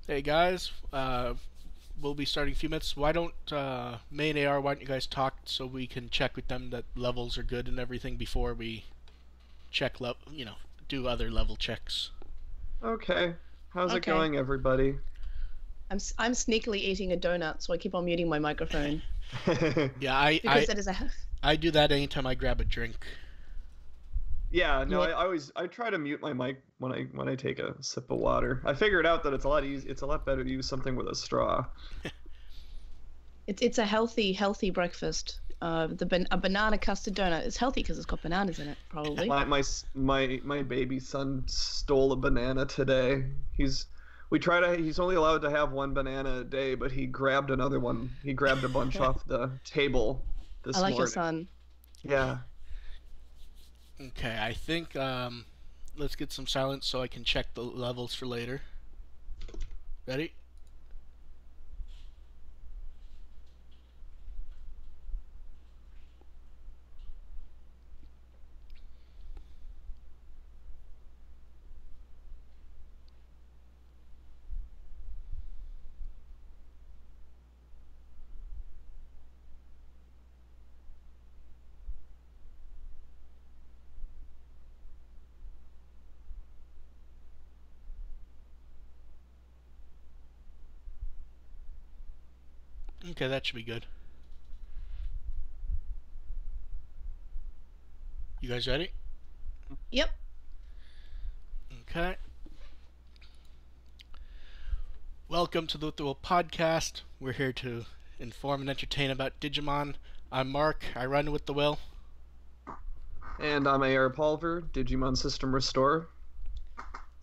Hey guys, we'll be starting in a few minutes. Why don't May and AR, why don't you guys talk so we can check with them that levels are good and everything before we check do other level checks. Okay. How's it Okay. going, everybody? I'm sneakily eating a donut, so I keep on muting my microphone Yeah, because that is a. I do that anytime I grab a drink. Yeah, no, Yeah. I try to mute my mic when I take a sip of water. I figured out that it's a lot better to use something with a straw. It's a healthy breakfast. A banana custard donut is healthy because it's got bananas in it, probably. My baby son stole a banana today. He's only allowed to have one banana a day, but he grabbed another one. He grabbed a bunch off the table this I like morning. your son. Yeah. Okay, I think let's get some silence so I can check the levels for later. Ready? Okay, that should be good. You guys ready? Yep. Okay. Welcome to the With the Will podcast. We're here to inform and entertain about Digimon. I'm Mark. I run With the Will. And I'm AR Pulver, Digimon System Restore.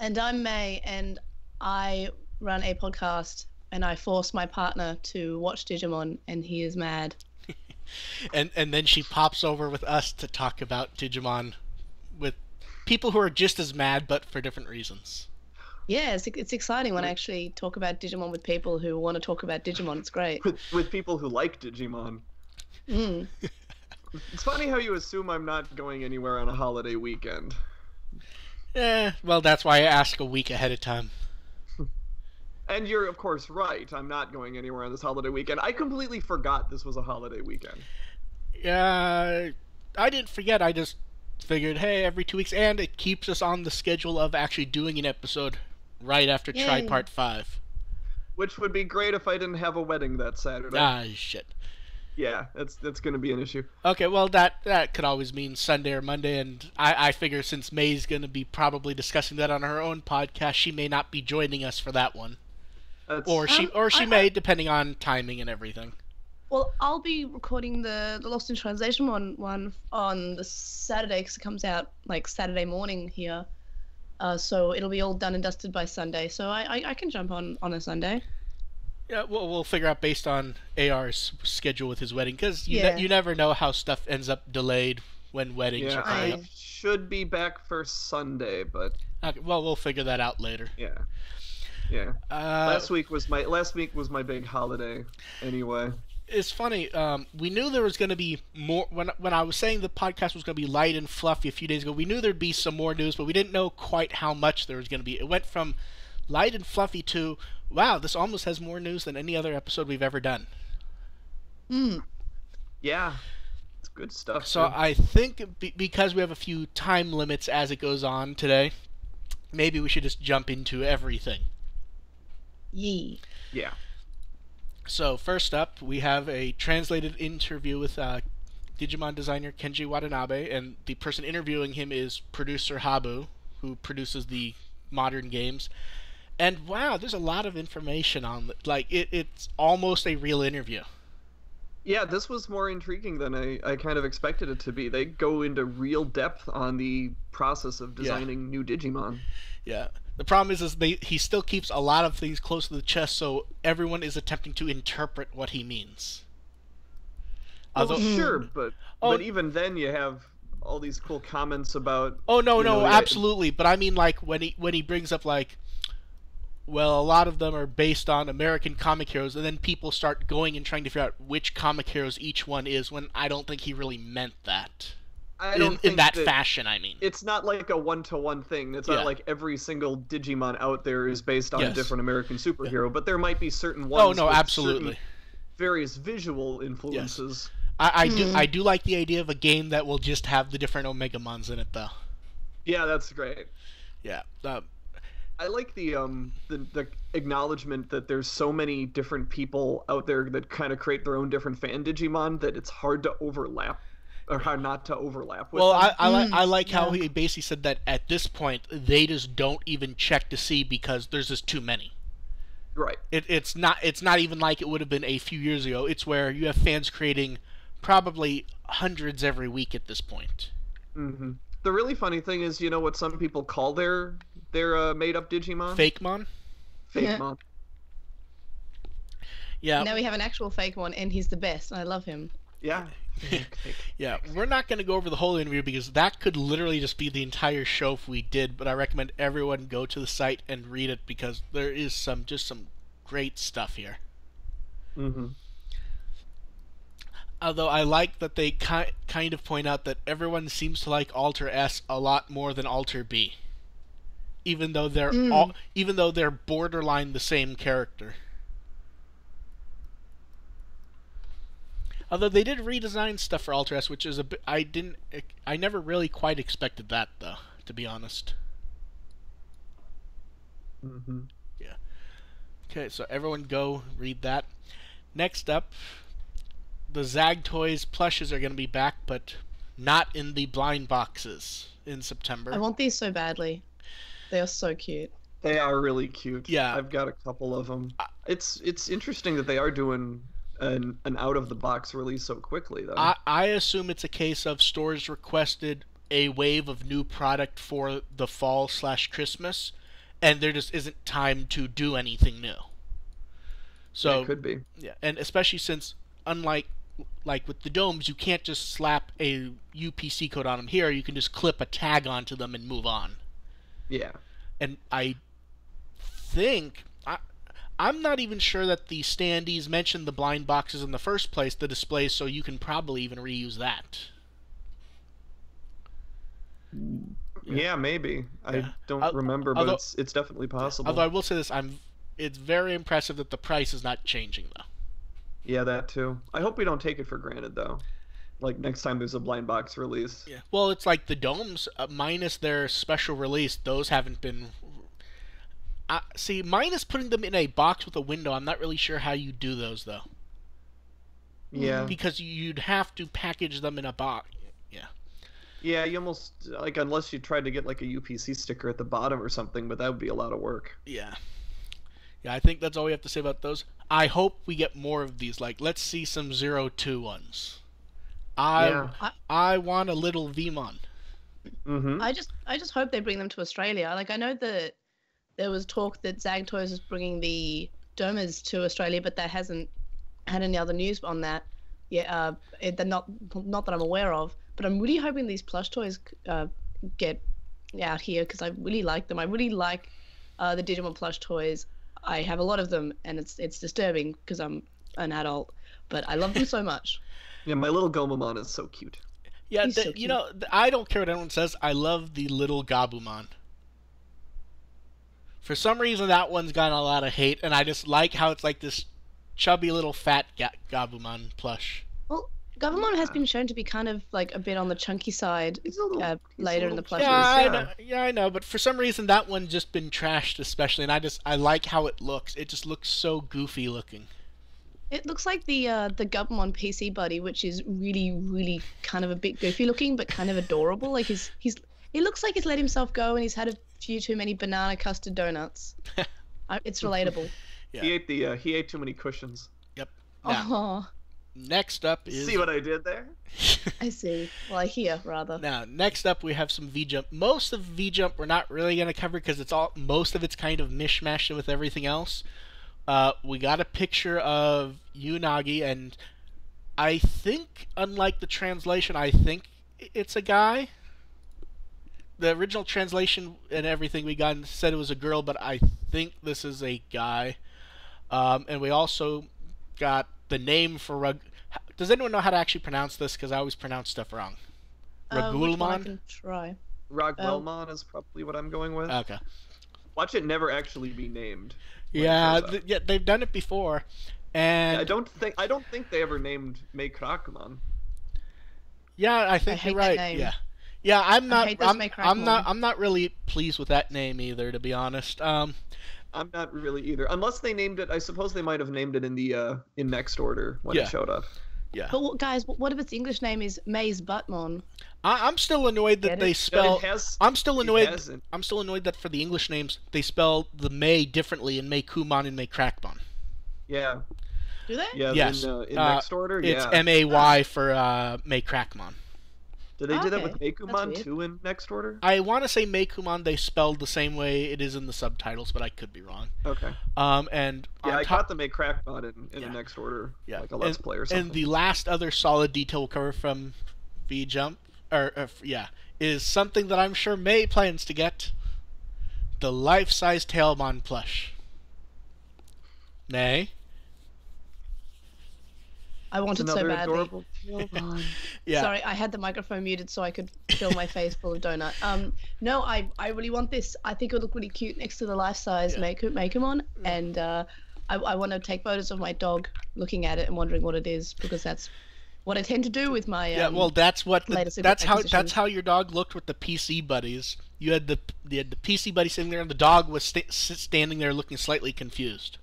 And I'm May, and I run a podcast, and I force my partner to watch Digimon, and he is mad. And then she pops over with us to talk about Digimon with people who are just as mad but for different reasons. Yeah, it's exciting when I actually talk about Digimon with people who want to talk about Digimon. It's great. With people who like Digimon. Mm. It's funny how you assume I'm not going anywhere on a holiday weekend. Well, that's why I ask a week ahead of time. And you're, of course, right. I'm not going anywhere on this holiday weekend. I completely forgot this was a holiday weekend. I didn't forget. I just figured, hey, every 2 weeks, and it keeps us on the schedule of actually doing an episode right after Yay. Tri Part 5. Which would be great if I didn't have a wedding that Saturday. Ah, shit. Yeah, that's going to be an issue. Okay, well, that could always mean Sunday or Monday, and I figure since May's going to be probably discussing that on her own podcast, she may not be joining us for that one. Or she may, depending on timing and everything. Well, I'll be recording the Lost in Translation one on the Saturday because it comes out like Saturday morning here. So it'll be all done and dusted by Sunday. So I can jump on a Sunday. Yeah, we'll figure out based on AR's schedule with his wedding, because you never know how stuff ends up delayed when weddings are coming up. I should be back for Sunday, but Okay, well, we'll figure that out later. yeah. Last week was my big holiday. Anyway, it's funny. We knew there was going to be more when I was saying the podcast was going to be light and fluffy a few days ago. We knew there'd be some more news, but we didn't know quite how much there was going to be. It went from light and fluffy to wow, this almost has more news than any other episode we've ever done. Yeah, it's good stuff. So too. I think because we have a few time limits as it goes on today, maybe we should just jump into everything. Yee. Yeah. So first up, we have a translated interview with Digimon designer Kenji Watanabe, and the person interviewing him is producer Habu, who produces the modern games. And wow, there's a lot of information on it's almost a real interview. Yeah, this was more intriguing than I kind of expected it to be. They go into real depth on the process of designing new Digimon. Yeah. The problem is he still keeps a lot of things close to the chest, so everyone is attempting to interpret what he means. Well, sure, but even then you have all these cool comments about. Oh no, absolutely. But I mean, like when he brings up well, a lot of them are based on American comic heroes, and then people start going and trying to figure out which comic heroes each one is, when I don't think he really meant that. I don't in think that fashion. I mean, it's not like a one-to-one thing. It's Yeah. not like every single Digimon out there is based on a Yes. different American superhero, but there might be certain oh ones no, with absolutely. certain various visual influences. I do like the idea of a game that will just have the different Omegamons in it, though. Yeah, that's great. Yeah. I like the acknowledgement that there's so many different people out there that kind of create their own different fan Digimon that it's hard to overlap or hard not to overlap with Well, them. I like how yeah. he basically said that at this point they just don't even check to see because there's just too many. Right. It's not even like it would have been a few years ago. It's where you have fans creating probably hundreds every week at this point. Mm-hmm. The really funny thing is, you know what some people call their made-up Digimon? Fakemon? Fakemon. Yeah. Now we have an actual fake one, and he's the best. I love him. Yeah. Yeah, we're not going to go over the whole interview because that could literally just be the entire show if we did, but I recommend everyone go to the site and read it because there is some great stuff here. Mm-hmm. Although I like that they kind of point out that everyone seems to like Alter S a lot more than Alter B, even though they're borderline the same character. Although they did redesign stuff for Alter S, which is a bit I never really quite expected that though, to be honest. Mm-hmm. Yeah. Okay, so everyone go read that. Next up, the ZangToi Plushies are going to be back, but not in the blind boxes in September. I want these so badly. They are so cute. They are really cute. Yeah. I've got a couple of them. It's interesting that they are doing an out of the box release so quickly, though. I assume it's a case of stores requested a wave of new product for the fall/Christmas, and there just isn't time to do anything new. So it could be. Yeah, and especially since unlike with the domes, you can't just slap a UPC code on them. Here, you can just clip a tag onto them and move on. Yeah. And I think I'm not even sure that the standees mentioned the blind boxes in the first place, the displays, so you can probably even reuse that. Yeah, maybe. Yeah. I don't remember, but although- it's definitely possible. Although I will say this, it's very impressive that the price is not changing, though. Yeah, that too. I hope we don't take it for granted, though. Like, next time there's a blind box release. Yeah. Well, it's like the domes, minus their special release, those haven't been... see, minus putting them in a box with a window, I'm not really sure how you do those, though. Yeah. Because you'd have to package them in a box. Yeah. Yeah, you almost, like, unless you tried to get, like, a UPC sticker at the bottom or something, but that would be a lot of work. Yeah. Yeah, I think that's all we have to say about those. I hope we get more of these. Like, let's see some 02 ones. I want a little Vmon. Mm-hmm. I just hope they bring them to Australia. Like, I know that there was talk that ZangToi is bringing the Domas to Australia, but that hasn't had any other news on that. Yeah, they're not that I'm aware of. But I'm really hoping these plush toys get out here because I really like them. I really like the Digimon plush toys. I have a lot of them, and it's disturbing because I'm an adult, but I love them so much. Yeah, my little Gomamon is so cute. Yeah, He's so you cute. know, I don't care what anyone says. I love the little Gabumon. For some reason, that one's gotten a lot of hate, and I just like how it's like this chubby little fat Gabumon plush. Well, Government has been shown to be kind of like a bit on the chunky side He's a little- later in the little plushes. Yeah, I know, but for some reason that one's just been trashed, especially, and I like how it looks. It just looks so goofy looking. It looks like the Gubmon PC buddy, which is really, really kind of a bit goofy looking, but kind of adorable. Like he looks like he's let himself go and he's had a few too many banana custard donuts. It's relatable. Yeah. He ate too many cushions. Yep. Now, Oh, next up is... See what I did there? I see. Well, I hear rather. Now, next up we have some V-Jump. Most of V-Jump we're not really going to cover because most of it's kind of mishmashed with everything else. We got a picture of Unagi, and I think, unlike the translation, I think it's a guy. The original translation and everything we got said it was a girl, but I think this is a guy. And we also got the name for Does anyone know how to actually pronounce this? Because I always pronounce stuff wrong. Which one I Ragulmon? can try. Ragwellmon is probably what I'm going with. Okay. Watch it never actually be named. when it Yeah, shows up. yeah, they've done it before, and Yeah, I don't think they ever named May Krakmon. yeah, I I think hate you're that right. name. Yeah, yeah, I'm not. hate those I'm, May I'm not. Crackmon. I'm not really pleased with that name either, to be honest. I'm not really either, unless they named it. I suppose they might have named it in the in next order when Yeah. it showed up. Yeah, But guys, what if its English name is May's Buttmon? I'm still annoyed that Get they it? spell. It has. I'm still It annoyed. hasn't. I'm still annoyed that for the English names they spell the May differently in May Kumon and May Crackmon. Yeah. Do they? Yeah. Yes. In next order. It's Yeah. MAY for May Crackmon. Did they do that with Okay, that's Meikumon weird. too in next order? I want to say May Kumon they spelled the same way it is in the subtitles, but I could be wrong. Okay. And Yeah, on I top, caught the May Crackmon in Yeah. the next order. Yeah. Like a Let's Play or something. and the last other solid detail we'll cover from V Jump, is something that I'm sure May plans to get: the life-size Tailmon plush. May. I It's wanted so another badly. adorable Tailmon. Yeah. Sorry, I had the microphone muted so I could fill my face full of donut. No, I really want this. I think it would look really cute next to the life-size Yeah. Makeumon, and I want to take photos of my dog looking at it and wondering what it is, because that's what I tend to do with my Yeah, well, that's what latest that's acquisitions. how your dog looked with the PC buddies. You had the PC buddy sitting there, and the dog was standing there looking slightly confused.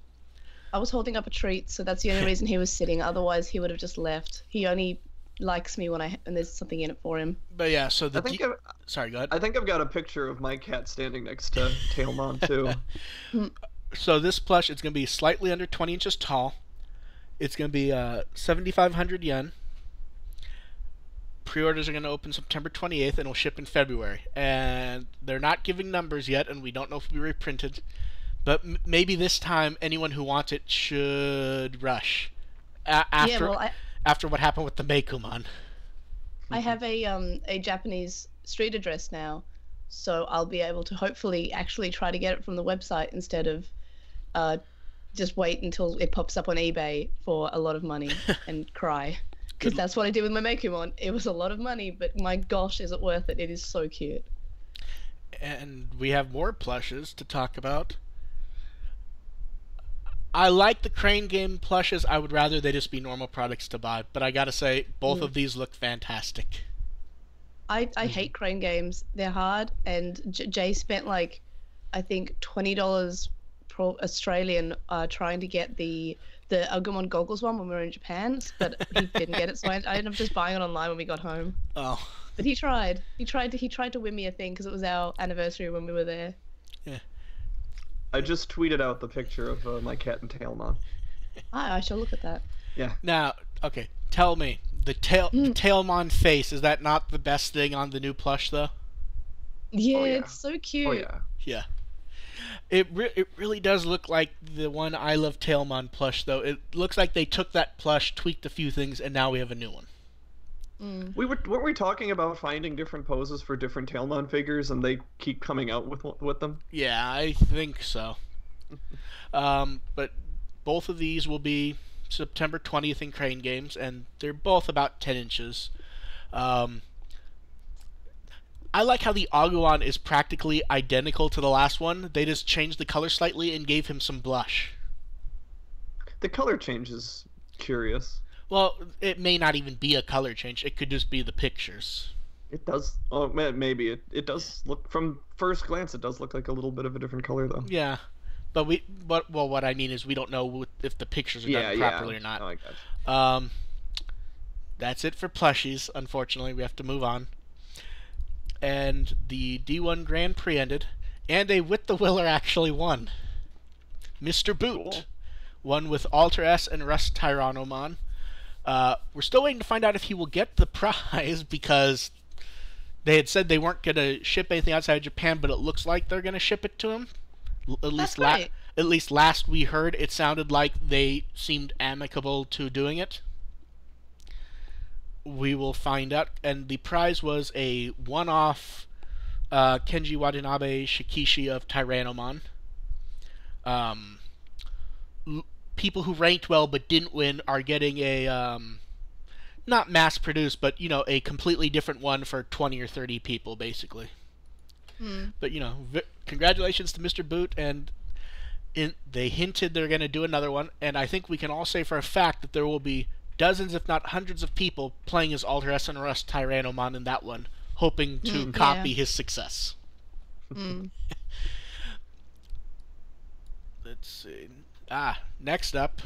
I was holding up a treat, so that's the only reason he was sitting. Otherwise, he would have just left. He only likes me when there's something in it for him. But yeah, so I think sorry, go ahead. I think I've got a picture of my cat standing next to Tailmon too. So this plush is going to be slightly under 20 inches tall. It's going to be 7,500 yen. Pre-orders are going to open September 28th and will ship in February. And they're not giving numbers yet, and we don't know if it'll be reprinted. But maybe this time anyone who wants it should rush. After after what happened with the Meikumon. I have a Japanese street address now, so I'll be able to hopefully actually try to get it from the website instead of just wait until it pops up on eBay for a lot of money and cry. Because Good- that's what I did with my Meikumon. It was a lot of money, but my gosh, is it worth it? It is so cute. And we have more plushes to talk about. I like the Crane Game plushes. I would rather they just be normal products to buy. But I gotta say, both of these look fantastic. I hate crane games. They're hard, and Jay spent like, I think $20 Australian trying to get the Agumon goggles one when we were in Japan, but he didn't get it, so I ended up just buying it online when we got home. Oh, But he tried. He tried to win me a thing because it was our anniversary when we were there. I just tweeted out the picture of my cat and Tailmon. I shall look at that. now, okay, tell me, the Tailmon face, is that not the best thing on the new plush, though? Yeah, Oh, yeah. it's so cute. Oh yeah. Yeah. It really does look like the one I Love Tailmon plush, though. It looks like they took that plush, tweaked a few things, and now we have a new one. Weren't we talking about finding different poses for different Tailmon figures, and they keep coming out with them? Yeah, I think so. But both of these will be September 20th in Crane Games, and they're both about 10 inches. I like how the Aguan is practically identical to the last one. They just changed the color slightly and gave him some blush. The color change is curious. Well, it may not even be a color change. It could just be the pictures. It does. Oh, maybe it does look from first glance. It does look like a little bit of a different color, though. Yeah. But what I mean is we don't know if the pictures are done properly or not. Oh, I got you. That's it for plushies. Unfortunately, we have to move on. And the D1 Grand Prix ended, and a With the Willer actually won. Mr. Boot Cool. won with Alter S and Rust Tyrannomon. We're still waiting to find out if he will get the prize, because they had said they weren't going to ship anything outside of Japan, but it looks like they're going to ship it to him. That's great. At least last we heard, it sounded like they seemed amicable to doing it. We will find out. And the prize was a one-off Kenji Watanabe Shikishi of Tyrannomon. People who ranked well but didn't win are getting a not mass produced, but a completely different one for 20 or 30 people, basically. But congratulations to Mr. Boot, and they hinted they're going to do another one, and I think we can all say for a fact that there will be dozens, if not hundreds, of people playing as Alter SNRS Tyrannomon in that one, hoping to copy his success. Let's see. Next up,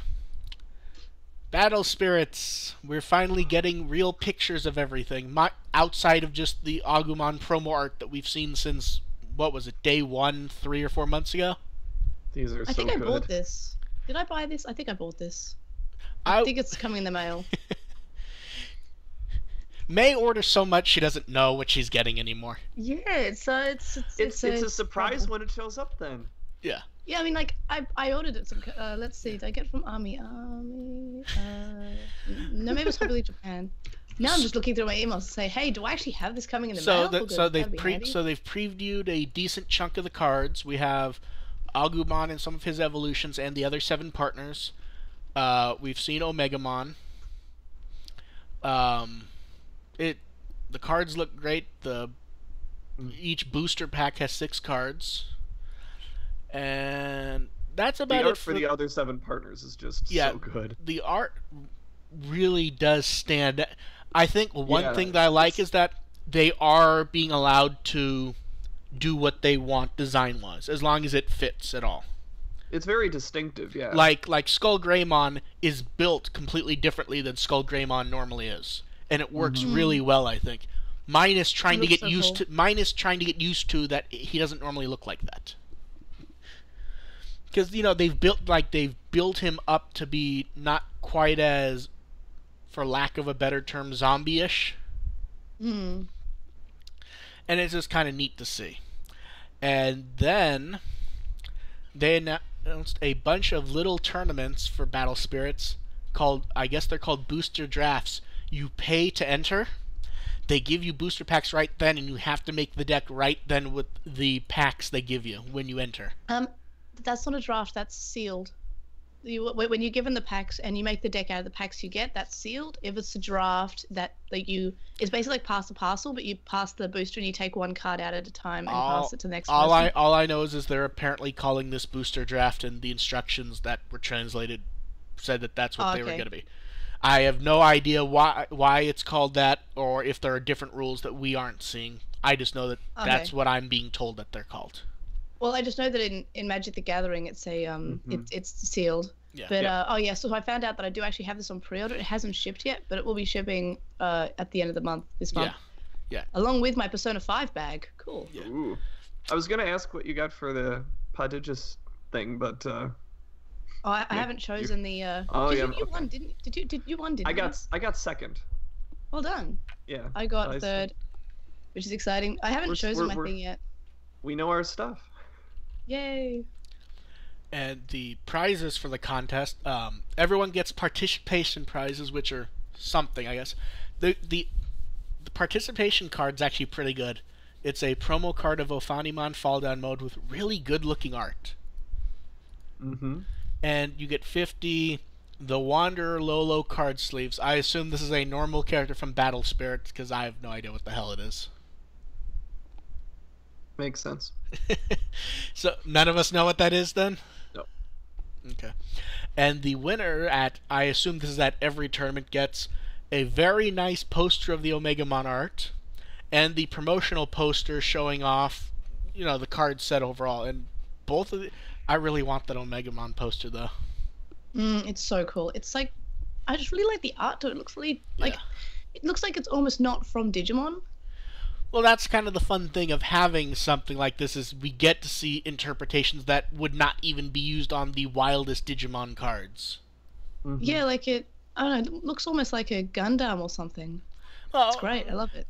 Battle Spirits. We're finally getting real pictures of everything, outside of just the Agumon promo art that we've seen since, what was it, day 1, 3 or 4 months ago? These are so good. I think I bought this. Did I buy this? I think I bought this. I think it's coming in the mail. May orders so much she doesn't know what she's getting anymore. Yeah, it's a surprise when it shows up then. Yeah. Yeah, I mean, like, I ordered it. Let's see, did I get it from Army? No, maybe it's probably Japan. Now I'm just looking through my emails to say, hey, do I actually have this coming in the mail? So they've previewed a decent chunk of the cards. We have Agumon and some of his evolutions and the other 7 partners. We've seen Omegamon. The cards look great. Each booster pack has 6 cards. And that's about it. The art for the other 7 partners is just so good. The art really does stand. I think one thing that I like is that they are being allowed to do what they want design-wise, as long as it fits at all. It's very distinctive, yeah. Like Skull Greymon is built completely differently than Skull Greymon normally is, and it works really well, I think. Minus trying to get used to that he doesn't normally look like that. Because they've built him up to be not quite as, for lack of a better term, zombie-ish. And it's just kind of neat to see. And then they announced a bunch of little tournaments for Battle Spirits I guess they're called booster drafts. You pay to enter. They give you booster packs right then, and you have to make the deck right then with the packs they give you when you enter. That's not a draft, that's sealed. When you're given the packs and you make the deck out of the packs you get, that's sealed. If it's a draft, it's basically like pass the parcel, but you pass the booster and you take 1 card out at a time and pass it to the next person. All I know is they're apparently calling this booster draft, and the instructions that were translated said that that's what they were going to be. I have no idea why it's called that, or if there are different rules that we aren't seeing. I just know that that's what I'm being told that they're called. Well, I just know that in Magic the Gathering, it's it's sealed. Yeah. But so I found out that I do actually have this on pre-order. It hasn't shipped yet, but it will be shipping at the end of the month, this month. Yeah. Along with my Persona 5 bag. Cool. Yeah. Ooh. I was gonna ask what you got for the Prodigious thing, but I haven't chosen the. You won, didn't you? Did you won? Didn't I got second. Well done. Yeah. I got third, which is exciting. I haven't chosen my thing yet. We know our stuff. Yay! And the prizes for the contest, everyone gets participation prizes, which are something, I guess. The participation card's actually pretty good. It's a promo card of Ophanimon Fall Down Mode with really good-looking art. And you get 50 the Wanderer Lolo card sleeves. I assume this is a normal character from Battle Spirits, because I have no idea what the hell it is. Makes sense. So none of us know what that is then? No. Okay. And the winner I assume this is at every tournament, gets a very nice poster of the Omegamon art and the promotional poster showing off, the card set overall. And both of I really want that Omegamon poster though. It's so cool. It's like, I just really like the art to it. It looks really it looks like it's almost not from Digimon. Well, that's kind of the fun thing of having something like this, is we get to see interpretations that would not even be used on the wildest Digimon cards. Yeah, like I don't know, it looks almost like a Gundam or something. Well, it's great, I love it.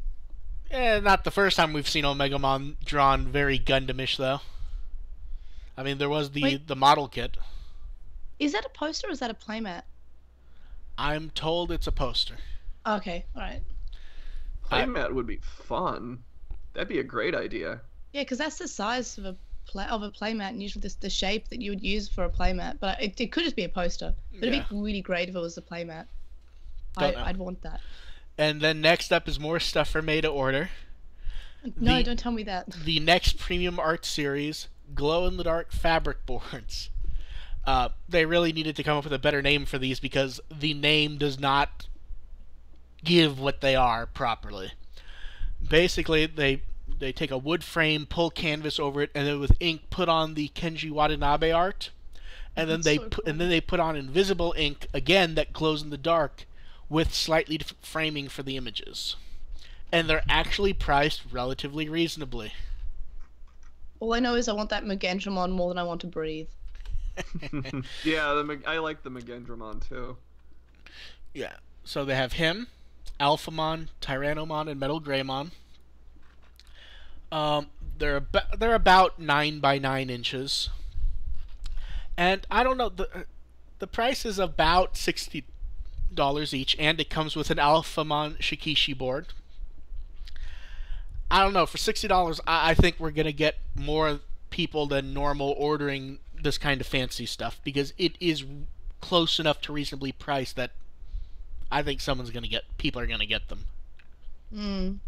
Not the first time we've seen Omegamon drawn very Gundamish, though. I mean, there was the model kit. Is that a poster or is that a playmat? I'm told it's a poster. Okay, alright. Playmat would be fun. That'd be a great idea. Yeah, because that's the size of a playmat, and usually the shape that you would use for a playmat. But it could just be a poster. But it'd be really great if it was a playmat. Don't know. I'd want that. And then next up is more stuff for May to order. No, don't tell me that. The next premium art series, glow-in-the-dark fabric boards. They really needed to come up with a better name for these because the name does not give what they are properly. Basically, they take a wood frame, pull canvas over it, and then with ink put on the Kenji Watanabe art, and then they put on invisible ink again that glows in the dark with slightly different framing for the images. And they're actually priced relatively reasonably. All I know is I want that Megendramon more than I want to breathe. Yeah, I like the Megendramon too. Yeah. So they have him, Alphamon, Tyrannomon, and Metal Greymon. They're about 9 by 9 inches. And I don't know, the price is about $60 each, and it comes with an Alphamon Shikishi board. I don't know, for $60, I think we're gonna get more people than normal ordering this kind of fancy stuff because it is close enough to reasonably priced that I think people are gonna get them.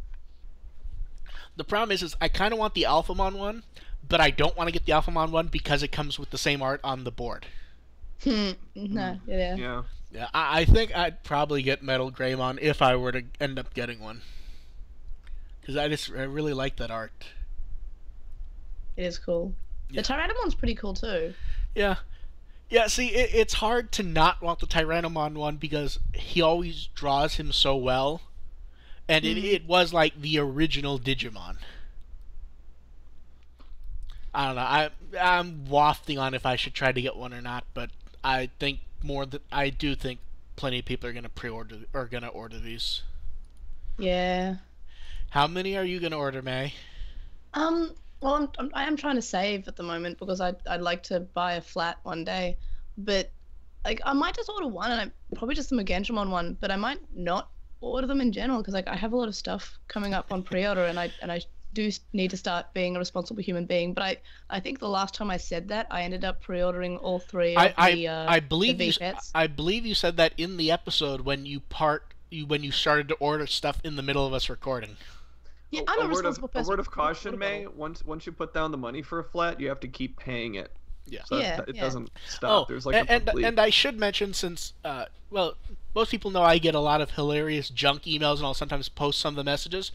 The problem is I kind of want the Alphamon one, but I don't want to get the Alphamon one because it comes with the same art on the board. Yeah. Yeah. Yeah, I think I'd probably get Metal Greymon if I were to end up getting one. Because I really like that art. It is cool. Yeah. The Tyrannomon's pretty cool too. Yeah. Yeah, see, it's hard to not want the Tyrannomon one because he always draws him so well. And it was like the original Digimon. I don't know. I'm wafting on if I should try to get one or not, but I do think plenty of people are gonna order these. Yeah. How many are you gonna order, May? Well, I am trying to save at the moment because I'd like to buy a flat one day, but like I might just order one, and probably just the Megendramon one, but I might not order them in general because like I have a lot of stuff coming up on pre-order, and I do need to start being a responsible human being. But I think the last time I said that, I ended up pre-ordering all three of I believe the you. V-Pets. I believe you said that in the episode when you started to order stuff in the middle of us recording. Yeah, I'm a responsible person. A word of caution, May. Once you put down the money for a flat, you have to keep paying it. Yeah. So it doesn't stop. There's like and I should mention, since most people know I get a lot of hilarious junk emails, and I'll sometimes post some of the messages.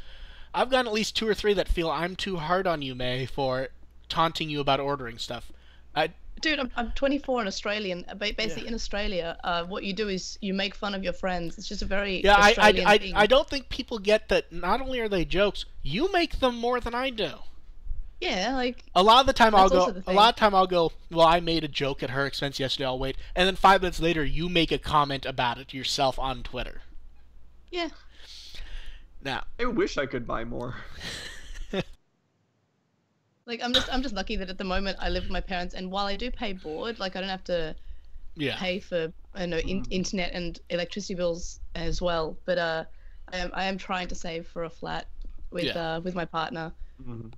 I've gotten at least 2 or 3 that feel I'm too hard on you, May, for taunting you about ordering stuff. Dude, I'm 24 and Australian. Basically, in Australia, what you do is you make fun of your friends. It's just a very Australian thing. I don't think people get that. Not only are they jokes, you make them more than I do. Yeah, like a lot of the time I'll go. Well, I made a joke at her expense yesterday. I'll wait, and then 5 minutes later, you make a comment about it yourself on Twitter. Yeah. Now, I wish I could buy more. Like I'm just lucky that at the moment I live with my parents, and while I do pay board, like I don't have to pay for internet and electricity bills as well. But I am trying to save for a flat with my partner. Mm-hmm.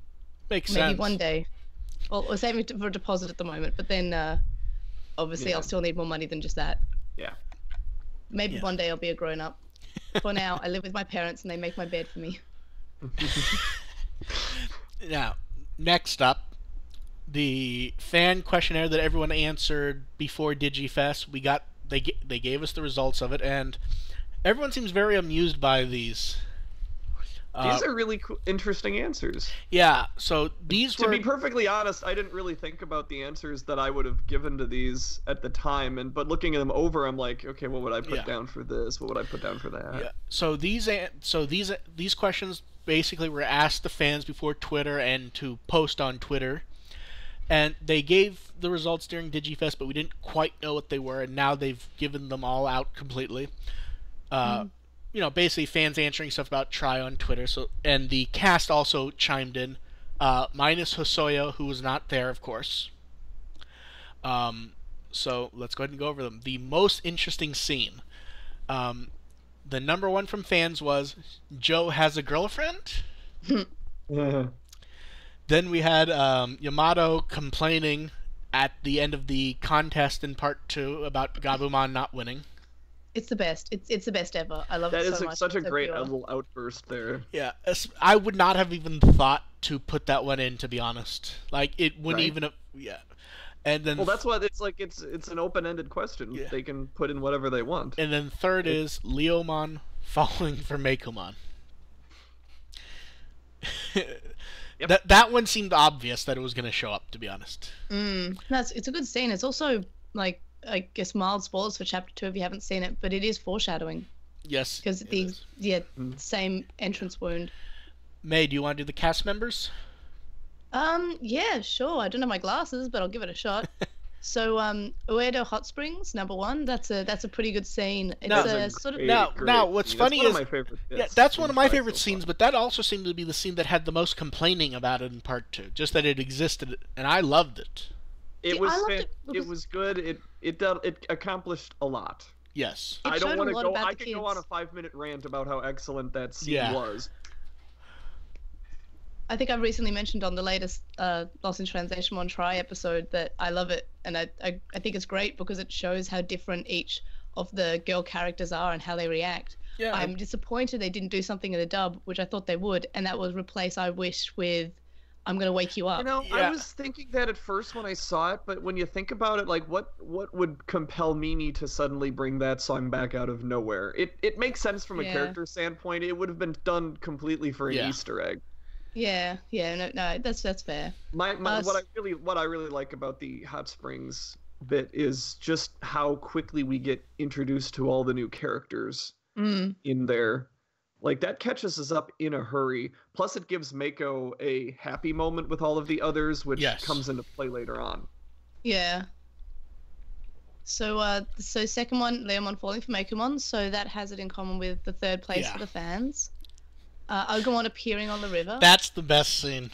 Makes sense. Maybe one day. Well, we're saving for a deposit at the moment, but then obviously I'll still need more money than just that. Yeah. Maybe one day I'll be a grown up. For now, I live with my parents and they make my bed for me. Now, next up, the fan questionnaire that everyone answered before DigiFest. They gave us the results of it, and everyone seems very amused by these. These are really interesting answers. Yeah, so these were... To be perfectly honest, I didn't really think about the answers that I would have given to these at the time, but looking them over, I'm like, okay, what would I put down for this? What would I put down for that? Yeah. So these questions basically were asked to fans before Twitter and to post on Twitter, and they gave the results during DigiFest, but we didn't quite know what they were, and now they've given them all out completely. Basically fans answering stuff about Try on Twitter. So, and the cast also chimed in, minus Hosoyo, who was not there, of course. So let's go ahead and go over them. The most interesting scene. The number one from fans was Joe has a girlfriend. Then we had Yamato complaining at the end of the contest in part 2 about Gabumon not winning. It's the best. It's the best ever. I love That it is so much. such a It's so great pure. little outburst there. Yeah, I would not have even thought to put that one in, to be honest. Like, it wouldn't Right. even have, yeah. And then, Well, that's what it's like. It's an open-ended question. Yeah. They can put in whatever they want. and then third is Leomon falling for Mekomon. Yep. That one seemed obvious that it was going to show up, to be honest. It's a good scene. It's also like, I guess, mild spoilers for chapter 2 if you haven't seen it, but it is foreshadowing Yes. because it the is. same entrance wound. May, do you want to do the cast members? Yeah, sure. I don't have my glasses, but I'll give it a shot. So, Uedo Hot Springs, number 1. That's a pretty good scene. It's No. a sort of Now, what's scene. funny That's is- one of my favorite bits Yeah, that's one in of my the fight favorite so scenes, far. but that also seemed to be the scene that had the most complaining about it in part 2. Just that it existed, and I loved it. It See, was I loved fan- it it because- was good. It accomplished a lot. Yes. It I don't showed a want to lot go. about I the could go on a kids. 5-minute rant about how excellent that scene Yeah. was. I think I recently mentioned on the latest Lost in Translation One Try episode that I love it, and I think it's great because it shows how different each of the girl characters are and how they react. Yeah. I'm disappointed they didn't do something in the dub, which I thought they would, and that was replace I Wish with I'm gonna wake you up. You know, Yeah. I was thinking that at first when I saw it, but when you think about it, like what would compel Mimi to suddenly bring that song back out of nowhere? It makes sense from a Yeah. character standpoint. It would have been done completely for an Yeah. Easter egg. Yeah, no, that's fair. My Uh, what I really like about the Hot Springs bit is just how quickly we get introduced to all the new characters in there. Like that catches us up in a hurry. Plus, it gives Mako a happy moment with all of the others, which Yes. comes into play later on. Yeah. So second one, Leomon falling for Mekomon, so that has it in common with the third place Yeah. for the fans. Agumon appearing on the river. That's the best scene.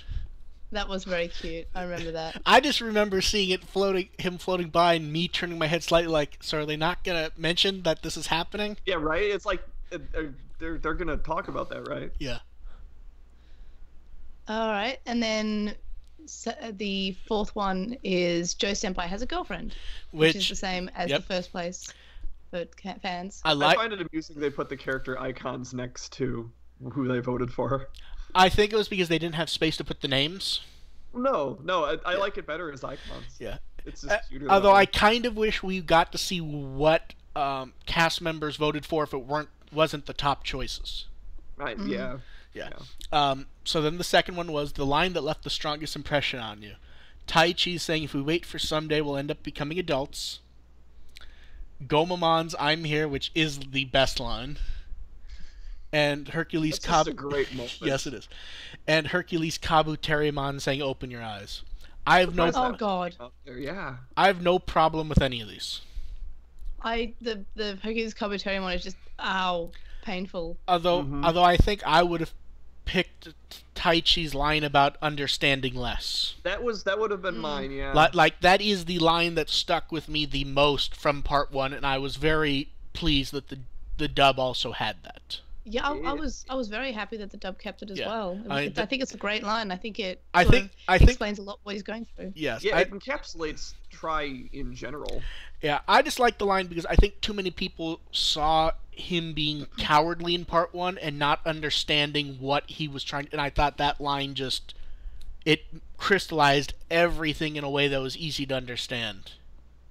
That was very cute. I remember that. I just remember seeing it him floating by, and me turning my head slightly like, so are they not going to mention that this is happening? Yeah, right. It's like they're gonna talk about that, right? Yeah. All right, and then the fourth one is Joe Senpai has a girlfriend, which is the same as yep. the first place for fans. I find it amusing they put the character icons next to who they voted for. I think it was because they didn't have space to put the names. No, I like it better as icons. Yeah. It's just cuter. that Although way. I kind of wish we got to see what cast members voted for if it wasn't the top choices. Right, Mm-hmm. Yeah. So then the second one was the line that left the strongest impression on you. Tai Chi saying, if we wait for someday, we'll end up becoming adults. Gomamon's I'm here, which is the best line. And Hercules That's just a Kabu. great moment. Yes, it is. And Hercules Kabu Terriermon saying, open your eyes. I have no. Oh God, Out there, yeah. I have no problem with any of these. the Hercules Kabuterimon one is just painful. Although I think I would have picked Tai Chi's line about understanding less. That would have been mine, yeah. Like that is the line that stuck with me the most from part 1, and I was very pleased that the dub also had that. Yeah, I was very happy that the dub kept it as Yeah. well. I think it's a great line. I think it explains a lot what he's going through. Yes. Yeah, it encapsulates Try in general. Yeah, I just like the line because I think too many people saw him being cowardly in part 1 and not understanding what he was trying, and I thought that line it crystallized everything in a way that was easy to understand.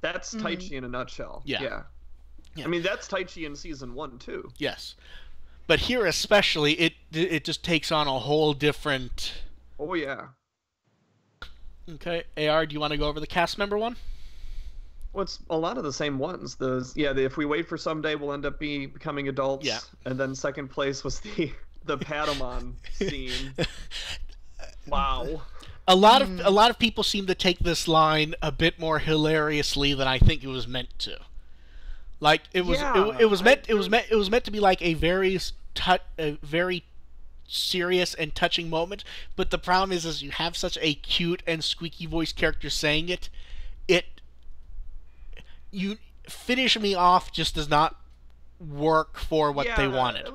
That's Tai Chi in a nutshell. Yeah. I mean, that's Tai Chi in season 1 too. Yes. But here especially, it just takes on a whole different... Oh yeah. Okay, AR, do you want to go over the cast member one? Well, it's a lot of the same ones. If we wait for someday, we'll end up becoming adults. Yeah. And then second place was the Patamon scene. Wow. A lot of people seem to take this line a bit more hilariously than I think it was meant to. Like it was meant to be like a very serious and touching moment, but the problem is you have such a cute and squeaky voiced character saying it, you finish me off just does not work for what they wanted.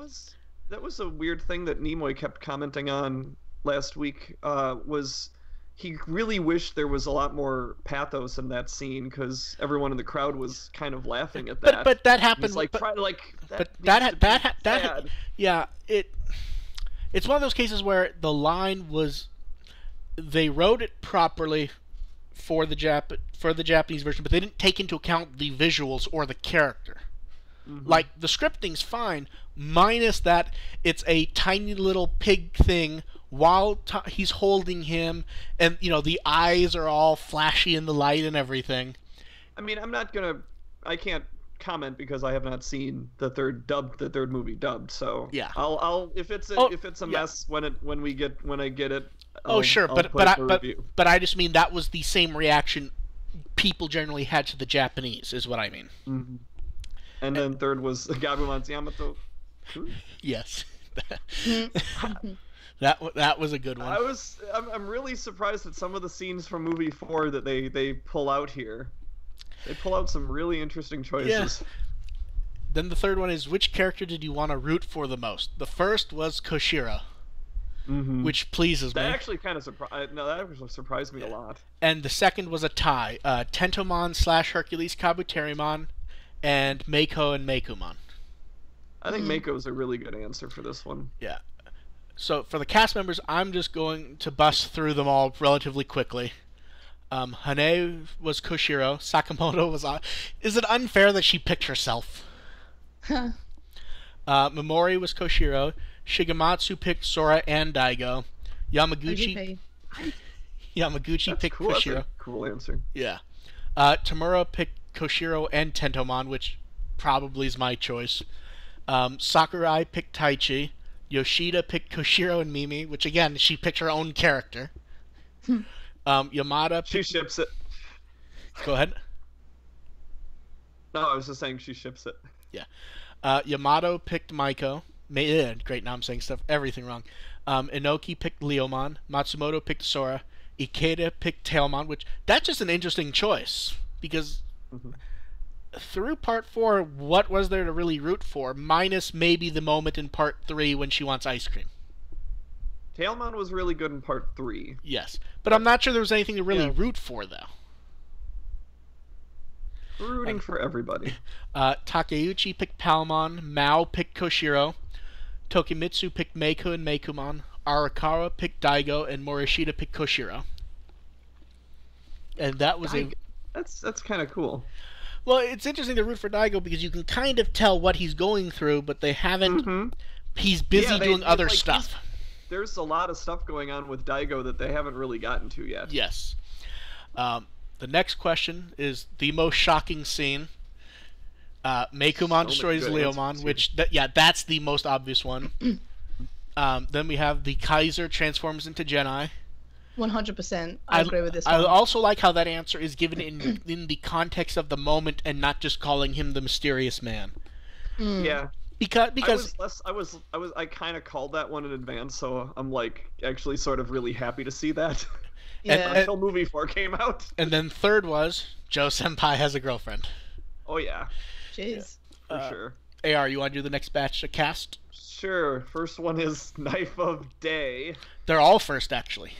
That was a weird thing that Nimoy kept commenting on last week, was he really wished there was a lot more pathos in that scene because everyone in the crowd was kind of laughing at that. But that happened. It's like but, try to like but that yeah, it's one of those cases where the line was, they wrote it properly for the Japanese version, but they didn't take into account the visuals or the character. Like, the scripting's fine, minus that it's a tiny little pig thing while he's holding him, and, you know, the eyes are all flashy in the light and everything. I mean, I can't comment because I have not seen the third movie dubbed, so yeah. I'll if it's a mess when I get it. Sure, but I just mean that was the same reaction people generally had to the Japanese, is what I mean. And then third was Gabumon's Yamato. Yes. That was a good one. I'm really surprised at some of the scenes from movie 4 that they pull out here. They pull out some really interesting choices. Yeah. Then the third one is, which character did you want to root for the most? The first was Koshiro, which pleases me. That actually kind of surprised me a lot. And the second was a tie: Tentomon / Hercules Kabuterimon, and Meiko and Meikumon. I think Meiko's a really good answer for this one. Yeah. So for the cast members, I'm just going to bust through them all relatively quickly. Hane was Koshiro. Sakamoto was... Is it unfair that she picked herself? Momori was Koshiro. Shigematsu picked Sora and Daigo. Yamaguchi picked cool. Koshiro. That's a cool answer. Yeah. Tamura picked Koshiro and Tentomon, which probably is my choice. Sakurai picked Taichi. Yoshida picked Koshiro and Mimi, which again, she picked her own character. Yamada... She ships it. Go ahead. No, I was just saying she ships it. Yeah. Yamato picked Maiko. Great, now I'm saying everything wrong. Inoki picked Leomon. Matsumoto picked Sora. Ikeda picked Tailmon, which... That's just an interesting choice, because... Through part 4, what was there to really root for, minus maybe the moment in part 3 when she wants ice cream? Tailmon was really good in part 3. Yes, but I'm not sure there was anything to really root for, though. We're rooting for everybody. Takeuchi picked Palmon. Mao picked Koshiro. Tokimitsu picked Meiko and Meikumon. Arakawa picked Daigo, and Morishita picked Koshiro. And that was That's kind of cool. Well, it's interesting to root for Daigo because you can kind of tell what he's going through, but they haven't... He's busy doing other stuff. There's a lot of stuff going on with Daigo that they haven't really gotten to yet. Yes. The next question is the most shocking scene. Meikumon destroys Leomon, which... that's the most obvious one. Then we have the Kaiser transforms into Jedi. 100%. I agree with this one. I also like how that answer is given in the context of the moment and not just calling him the mysterious man. Yeah. Because I kind of called that one in advance, so I'm like actually sort of really happy to see that. Yeah. Until movie 4 came out. And then third was Joe Senpai has a girlfriend. Oh yeah. Jeez. For sure. AR, you want to do the next batch of cast? Sure. First one is Knife of Day. They're all first, actually.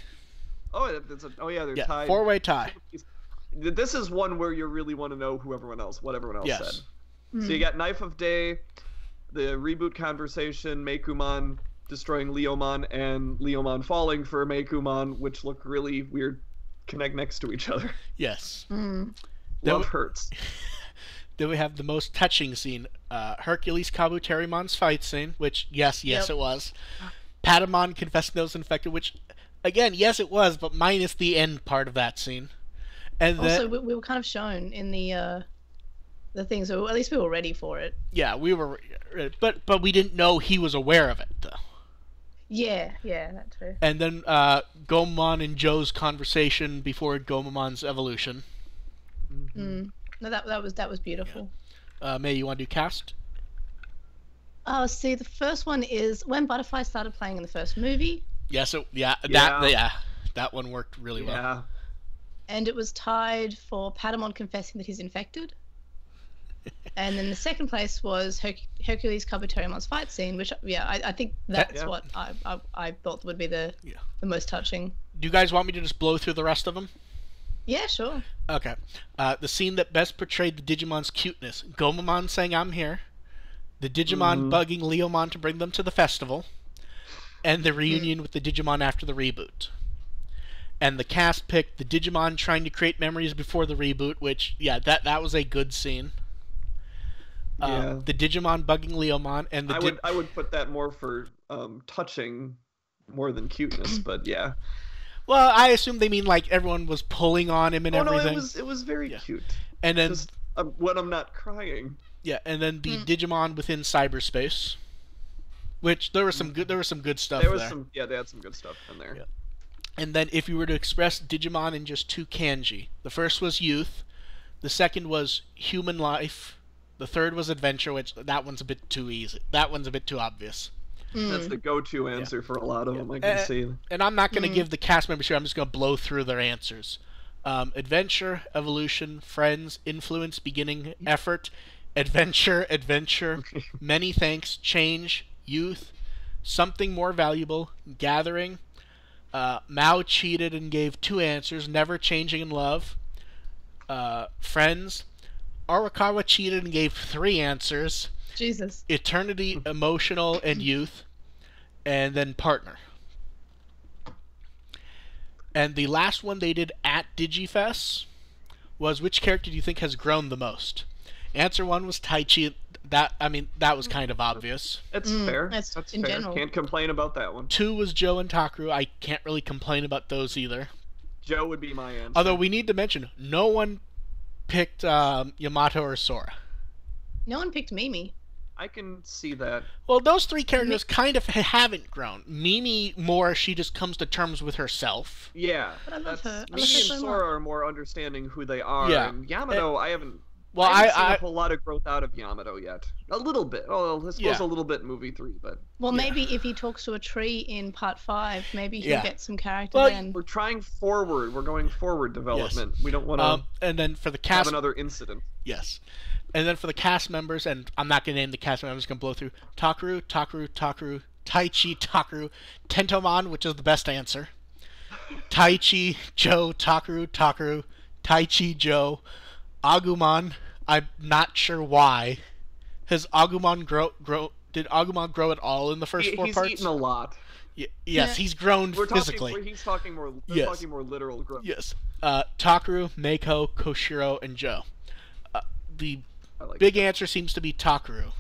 Oh, they're tied. 4-way tie. This is one where you really want to know what everyone else said. So you got Knife of Day, the reboot conversation, Meikumon destroying Leomon, and Leomon falling for Meikumon, which look really weird, connect next to each other. Yes. Love hurts. Then we have the most touching scene, Hercules Kabuterimon's fight scene, which, yes, it was. Patamon confessing those infected, which... Again, yes, it was, but minus the end part of that scene. And also, we were kind of shown in the thing, so at least we were ready for it. Yeah, we were, but we didn't know he was aware of it, though. Yeah, that too. And then Gomamon and Joe's conversation before Gomamon's evolution. No, that was beautiful. Yeah. May, you want to do cast? See, the first one is when Butterfly started playing in the first movie. Yes, that one worked really well. And it was tied for Patamon confessing that he's infected. And then the second place was Hercules Kabuterimon's fight scene, which I think that's what I thought would be the most touching. Do you guys want me to just blow through the rest of them? Yeah, sure. Okay. The scene that best portrayed the Digimon's cuteness. Gomamon saying, "I'm here." The Digimon bugging Leomon to bring them to the festival. And the reunion with the Digimon after the reboot. And the cast picked the Digimon trying to create memories before the reboot, which, yeah, that was a good scene. The Digimon bugging Leomon, and I would put that more for touching more than cuteness, but yeah. Well, I assume they mean like everyone was pulling on him and everything. No, it was very cute. And then just, when I'm not crying. Yeah, and then the Digimon within cyberspace, which there was some good stuff there. They had some good stuff in there. Yeah. And then if you were to express Digimon in just 2 kanji, the first was youth, the second was human life, the third was adventure, which that one's a bit too easy. That one's a bit too obvious. That's the go-to answer for a lot of them, I can see. And I'm not going to give the cast members here, I'm just going to blow through their answers. Adventure, evolution, friends, influence, beginning, effort, adventure, many thanks, change, youth, something more valuable, gathering. Mao cheated and gave 2 answers, never changing in love. Friends. Arakawa cheated and gave 3 answers. Jesus. Eternity, emotional, and youth. And then partner. And the last one they did at DigiFest was, which character do you think has grown the most? Answer 1 was Taichi. That was kind of obvious. It's fair. That's in fair. general. Can't complain about that one. 2 was Joe and Takeru. I can't really complain about those either. Joe would be my answer. Although we need to mention, no one picked Yamato or Sora. No one picked Mimi. I can see that. Well, those 3 characters kind of haven't grown. Mimi more, she just comes to terms with herself. Yeah. But I love her. Mimi and Sora are more understanding who they are. Yeah. And Yamato, I haven't seen a whole lot of growth out of Yamato yet. A little bit. Oh, I suppose a little bit in movie 3, but... Well, maybe if he talks to a tree in part 5, maybe he'll get some character then. We're trying forward. We're going forward development. Yes. We don't want to and then for the cast... have another incident. Yes. And then for the cast members, and I'm not going to name the cast members, I'm just going to blow through. Takeru, Taichi, Takeru, Tentomon, which is the best answer. Taichi, Joe, Takeru, Taichi, Joe. Agumon, I'm not sure why. Has Agumon did Agumon grow at all in the first 4 parts? He's eaten a lot. Yes, he's grown physically. He's talking more literal growth. Yes. Takeru, Meiko, Koshiro, and Joe. The big answer seems to be Takeru.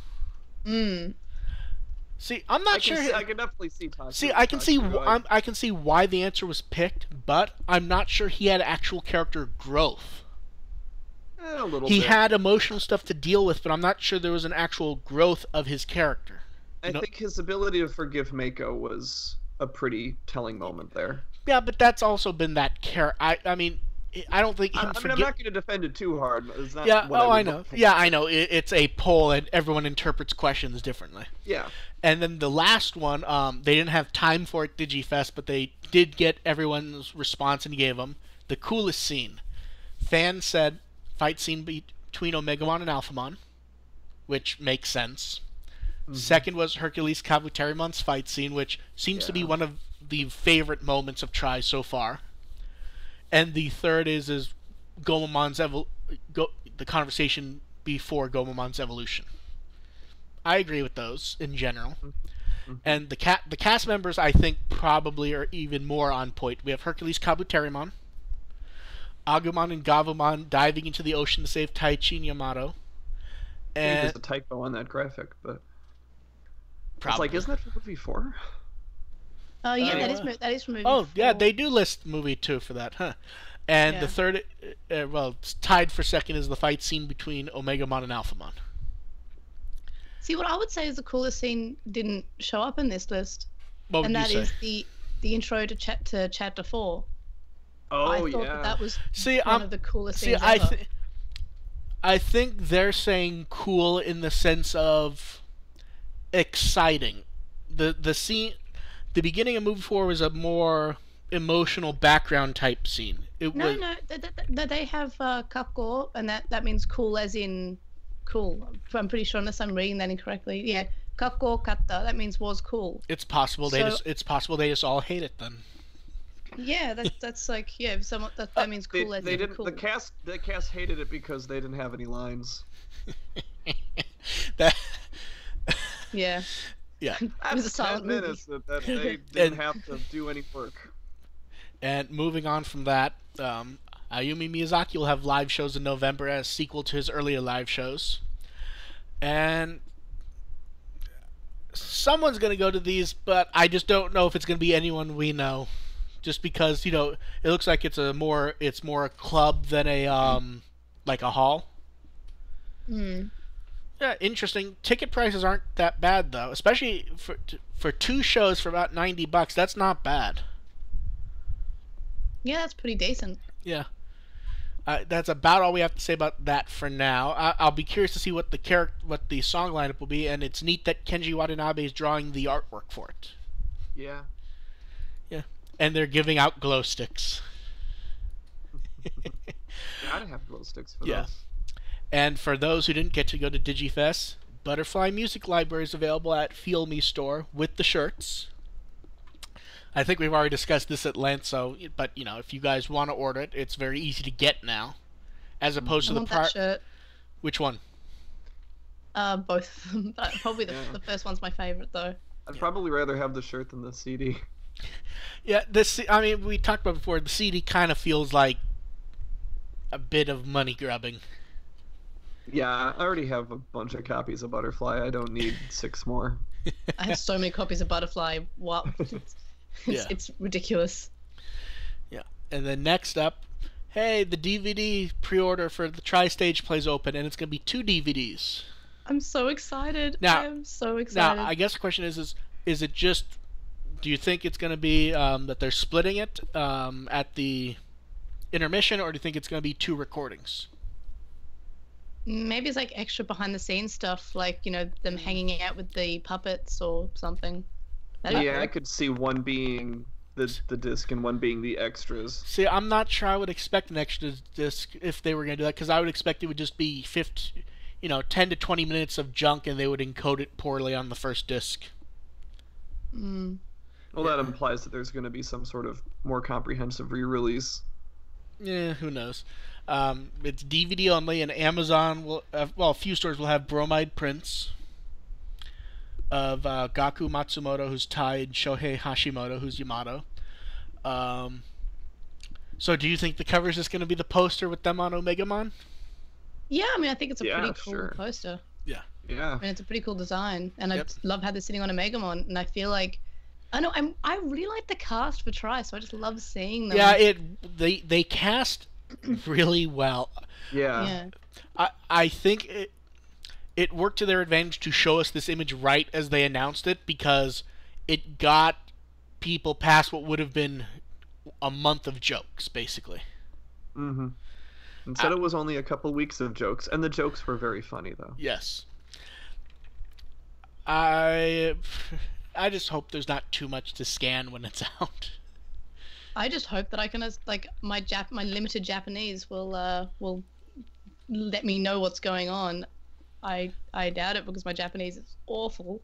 See, I'm not sure. I can definitely see Takeru. See, I can see why the answer was picked, but I'm not sure he had actual character growth. A little he bit. had emotional stuff to deal with, but I'm not sure there was an actual growth of his character. I think his ability to forgive Mako was a pretty telling moment there. Yeah, but that's also been that I mean, I don't think him I'm not going to defend it too hard. It's not I know. Yeah, I know. It's a poll, and everyone interprets questions differently. Yeah. And then the last one, they didn't have time for it, DigiFest, but they did get everyone's response and gave them the coolest scene. Fans said, fight scene between Omegamon and Alphamon, which makes sense. Second was Hercules Kabuterimon's fight scene, which seems to be one of the favorite moments of Tri so far. And the third is Gomamon's the conversation before Gomamon's evolution. I agree with those in general. And the cast members, I think, probably are even more on point. We have Hercules Kabuterimon, Agumon and Gavumon diving into the ocean to save Taichi and Yamato. And there's a typo on that graphic, but it's like, isn't that from movie 4? Oh yeah, that is from movie 4. Oh yeah, they do list movie 2 for that, huh? And the third, tied for second is the fight scene between Omegamon and Alphamon. See, what I would say is the coolest scene didn't show up in this list, what would you say? Is the intro to chapter 4. Oh I thought that was one of the coolest scenes ever. I think they're saying cool in the sense of exciting. The scene, the beginning of movie 4 was a more emotional background type scene. They have kako, and that means cool as in cool. I'm pretty sure, unless I'm reading that incorrectly. Yeah, kako kata. That means was cool. It's possible they just all hate it then. Yeah, that's like someone that means cool. They didn't. Cool. The cast hated it because they didn't have any lines. That. Yeah. Yeah. It was a silent 10 minutes movie. that they didn't have to do any work. And moving on from that, Ayumi Miyazaki will have live shows in November as sequel to his earlier live shows. And someone's going to go to these, but I just don't know if it's going to be anyone we know. Just because, it looks like it's more a club than a like a hall. Hmm. Yeah, interesting. Ticket prices aren't that bad though, especially for 2 shows for about $90. That's not bad. Yeah, that's pretty decent. Yeah. That's about all we have to say about that for now. I'll be curious to see what the song lineup will be, and it's neat that Kenji Watanabe is drawing the artwork for it. Yeah. Yeah. And they're giving out glow sticks. Gotta have glow sticks for Yeah. those. And for those who didn't get to go to DigiFest, Butterfly Music Library is available at Feel Me Store with the shirts. I think we've already discussed this at length, but if you guys want to order it, it's very easy to get now, as opposed I to want that shirt. Which one? Both of them. But probably the first one's my favorite though. I'd probably rather have the shirt than the CD. Yeah, we talked about before. The CD kind of feels like a bit of money grubbing. Yeah, I already have a bunch of copies of Butterfly. I don't need 6 more. I have so many copies of Butterfly. What? It's ridiculous. Yeah. And then next up, hey, the DVD pre-order for the Tri-Stage plays open, and it's going to be 2 DVDs. I'm so excited. Now, I'm so excited. Now, I guess the question is it just, do you think it's going to be that they're splitting it at the intermission, or do you think it's going to be 2 recordings? Maybe it's like extra behind the scenes stuff, like, them hanging out with the puppets or something. Yeah, I could see one being the disc and one being the extras. See, I'm not sure I would expect an extra disc if they were going to do that, because I would expect it would just be 10 to 20 minutes of junk, and they would encode it poorly on the first disc. Mm. Well, that implies that there's going to be some sort of more comprehensive re-release. Yeah, who knows? It's DVD only, and Amazon will, a few stores will have bromide prints of Gaku Matsumoto, who's Tai, and Shohei Hashimoto, who's Yamato. So do you think the cover is just going to be the poster with them on Omegamon? Yeah, I think it's a pretty cool sure. poster. Yeah. Yeah. It's a pretty cool design, and I love how they're sitting on Omegamon, and I feel like I really like the cast for Tri, so I just love seeing them. Yeah, they cast really well. Yeah. I think it worked to their advantage to show us this image right as they announced it, because it got people past what would have been a month of jokes, basically. Mm-hmm. Instead, it was only a couple weeks of jokes, and the jokes were very funny, though. Yes. I just hope there's not too much to scan when it's out. I just hope that I can, my limited Japanese will let me know what's going on. I doubt it, because my Japanese is awful.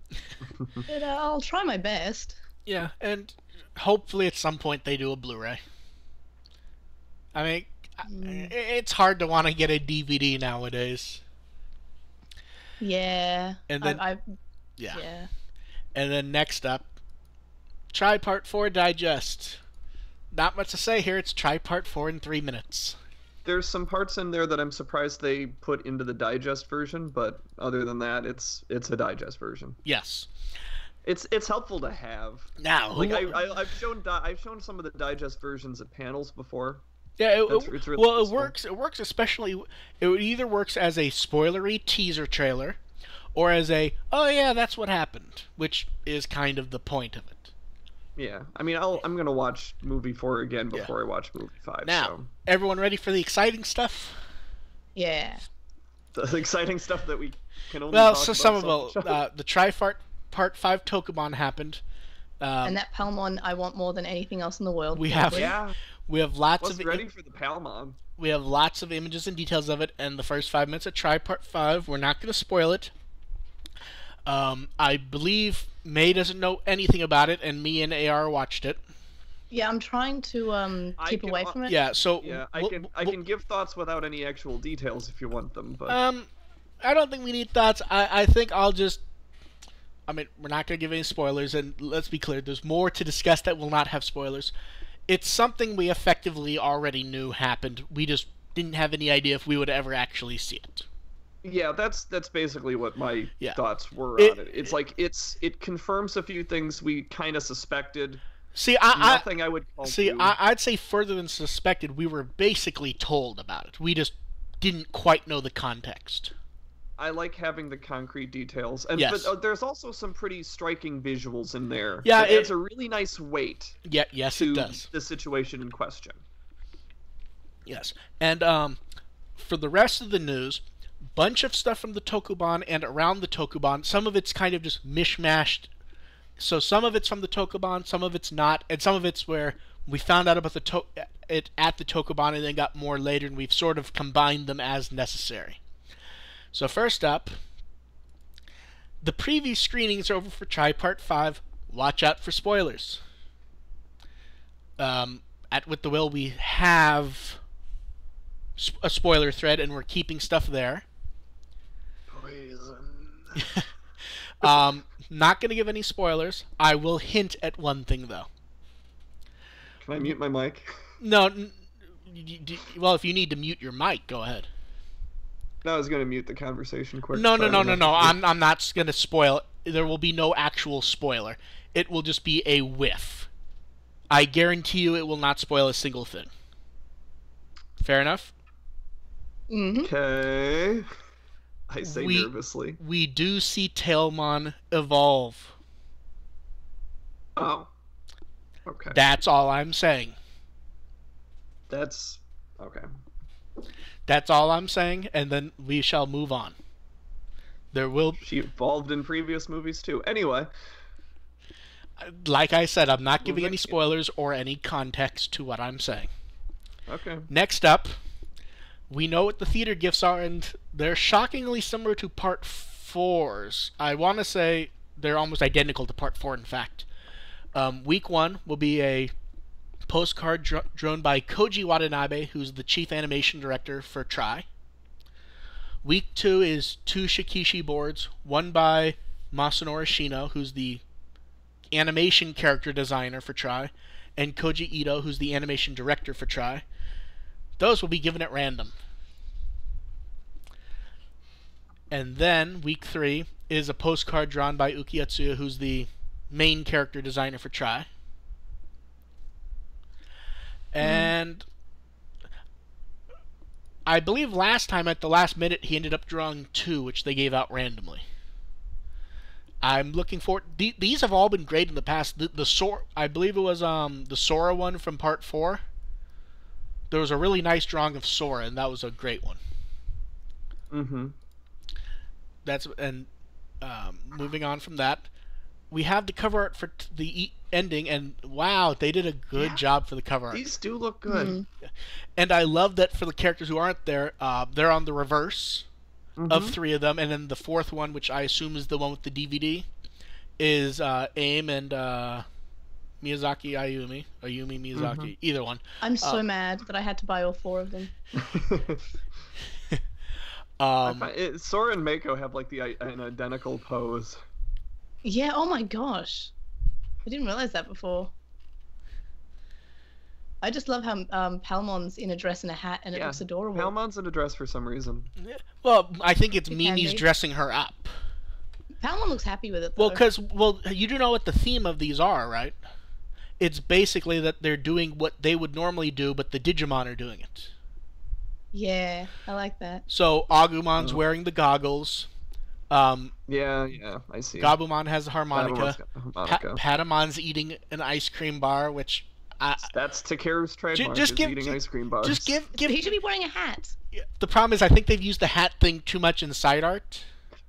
But I'll try my best. Yeah, and hopefully at some point they do a Blu-ray. It's hard to want to get a DVD nowadays. Yeah. And then, yeah. And then next up, Tri Part 4 Digest. Not much to say here. It's Tri Part 4 in 3 minutes. There's some parts in there that I'm surprised they put into the digest version, but other than that, it's a digest version. Yes. It's helpful to have. Now, I've shown some of the digest versions at panels before. Yeah, it's really useful. It works especially. It either works as a spoilery teaser trailer, or as a that's what happened, which is kind of the point of it. Yeah, I'm gonna watch movie 4 again before I watch movie 5. Now, everyone ready for the exciting stuff? Yeah. The exciting stuff that we can only well, talk so about. some of the Tri-Part Part 5 Tokuban happened. And that Palmon I want more than anything else in the world. We have lots of ready for the Palmon. We have lots of images and details of it, and the first 5 minutes of Tri-Part 5. We're not going to spoil it. I believe May doesn't know anything about it, and me and AR watched it. Yeah, I'm trying to keep away from it. Yeah, so Yeah, I can give thoughts without any actual details if you want them, but I don't think we need thoughts. I think I'll just. I mean, we're not going to give any spoilers, and let's be clear, there's more to discuss that will not have spoilers. It's something we effectively already knew happened. We just didn't have any idea if we would ever actually see it. yeah, that's basically what my thoughts were on it. It's like it confirms a few things we kind of suspected. See, nothing I would call I'd say further than suspected, we were basically told about it. We just didn't quite know the context. I like having the concrete details, and yes. but there's also some pretty striking visuals in there. Yeah, it adds a really nice weight. Yeah, yes, to it does. The situation in question. Yes, and for the rest of the news, bunch of stuff from the Tokuban and around the Tokuban. Some of it's kind of just mishmashed. So some of it's from the Tokuban, some of it's not, and some of it's where we found out about it at the Tokuban and then got more later, and we've sort of combined them as necessary. So first up, the preview screenings are over for Try Part 5. Watch out for spoilers. At With the Will, we have a spoiler thread, and we're keeping stuff there. Poison. Not going to give any spoilers. I will hint at one thing, though. Can I mute my mic? No. Well, if you need to mute your mic, go ahead. No, I was going to mute the conversation quick. No. I'm not going to spoil. There will be no actual spoiler. It will just be a whiff. I guarantee you it will not spoil a single thing. Fair enough? Mm-hmm. Okay. I say nervously. We do see Tailmon evolve. Oh. Okay. That's all I'm saying. That's... okay. That's all I'm saying, and then we shall move on. There will... She evolved in previous movies, too. Anyway. Like I said, I'm not giving any spoilers or any context to what I'm saying. Okay. Next up, we know what the theater gifts are, and they're shockingly similar to Part 4's. I want to say they're almost identical to Part 4, in fact. Week 1 will be a postcard drawn by Koji Watanabe, who's the chief animation director for Try. Week 2 is 2 Shikishi boards, one by Masanori Shino, who's the animation character designer for Try, and Koji Ito, who's the animation director for Try. Those will be given at random. And then, week 3 is a postcard drawn by Uki Atsuya, who's the main character designer for Try. And I believe last time at the last minute he ended up drawing 2, which they gave out randomly. I'm looking forward. These have all been great in the past. The Sora, I believe it was the Sora one from Part 4. There was a really nice drawing of Sora, and that was a great one. Mm-hmm. Moving on from that, we have the cover art for the ending, and wow, they did a good job for the cover art. These do look good. Mm-hmm. And I love that for the characters who aren't there, they're on the reverse of 3 of them, and then the 4th one, which I assume is the one with the DVD, is AIM and Miyazaki Ayumi Miyazaki, either one. I'm so mad that I had to buy all 4 of them. Sora and Mako have like an identical pose. Yeah, oh my gosh. I didn't realize that before. I just love how Palmon's in a dress and a hat, and it looks adorable. Palmon's in a dress for some reason. Yeah. Well, I think it's Mimi's dressing her up. Palmon looks happy with it, though. Well, you do know what the theme of these are, right? It's basically that they're doing what they would normally do, but the Digimon are doing it. Yeah, I like that. So Agumon's wearing the goggles. Yeah, I see. Gabumon has the harmonica. Patamon's Patamon's eating an ice cream bar, which that's Takeru's trademark. Eating ice cream bars. Just give. He should be wearing a hat. The problem is, I think they've used the hat thing too much in side art.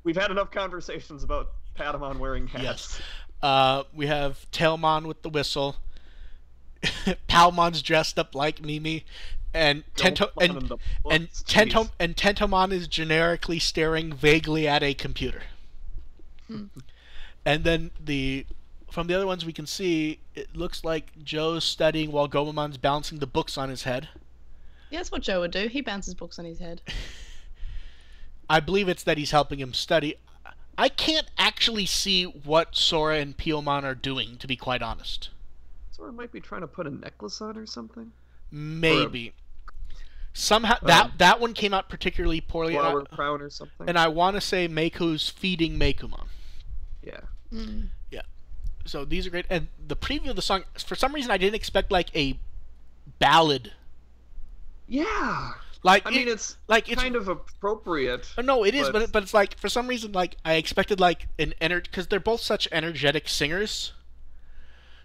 We've had enough conversations about Patamon wearing hats. Yes. We have Tailmon with the whistle. Palmon's dressed up like Mimi. And Tentomon is generically staring vaguely at a computer. And then the from the other ones we can see, it looks like Joe's studying while Gomamon's balancing the books on his head. Yeah, that's what Joe would do. He bounces books on his head. I believe it's that he's helping him study. I can't actually see what Sora and Piyomon are doing, to be quite honest. Sora might be trying to put a necklace on or something. Maybe. Somehow that one came out particularly poorly. Flower crown or something. And I want to say Meiku's feeding Meikumon. Yeah. Mm. Yeah. So these are great. And the preview of the song, for some reason, I didn't expect like a ballad. Yeah. Like I mean, it's kind of appropriate. No, it is, but it's like for some reason, like I expected like an because they're both such energetic singers.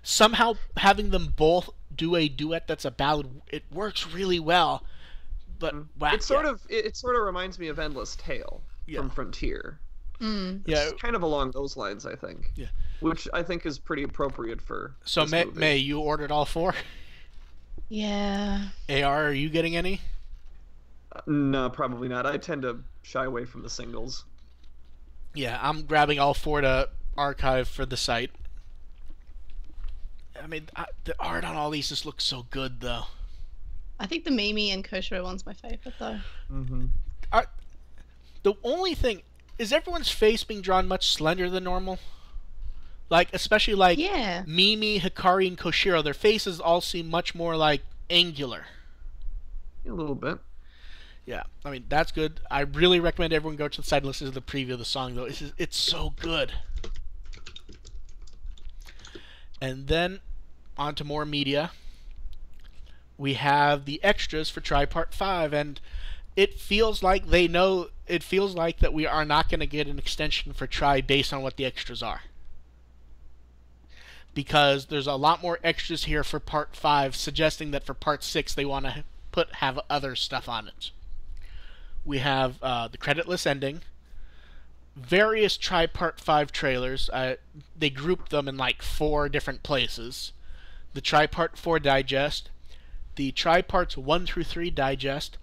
Somehow having them both do a duet that's a ballad, it works really well. But wow, it sort of reminds me of Endless Tale from Frontier. Mm. Yeah, kind of along those lines, I think. Yeah, which I think is pretty appropriate for. So May, you ordered all 4? Yeah. AR, are you getting any? No, probably not. I tend to shy away from the singles. Yeah, I'm grabbing all 4 to archive for the site. I mean, the art on all these just looks so good, though. I think the Mimi and Koshiro one's my favorite, though. Mm-hmm. The only thing is everyone's face being drawn much slender than normal. Like, especially like Mimi, Hikari, and Koshiro, their faces all seem much more like angular. A little bit. Yeah, I mean, that's good. I really recommend everyone go to the site and listen to the preview of the song, though. It's so good. And then, on to more media. We have the extras for Try Part 5, and it feels like they know... It feels like that we are not going to get an extension for Try based on what the extras are. Because there's a lot more extras here for Part 5, suggesting that for Part 6 they want to have other stuff on it. We have the creditless ending, various Try Part 5 trailers. They grouped them in like 4 different places. The Try Part 4 digest, the Try Parts 1 through 3 digest.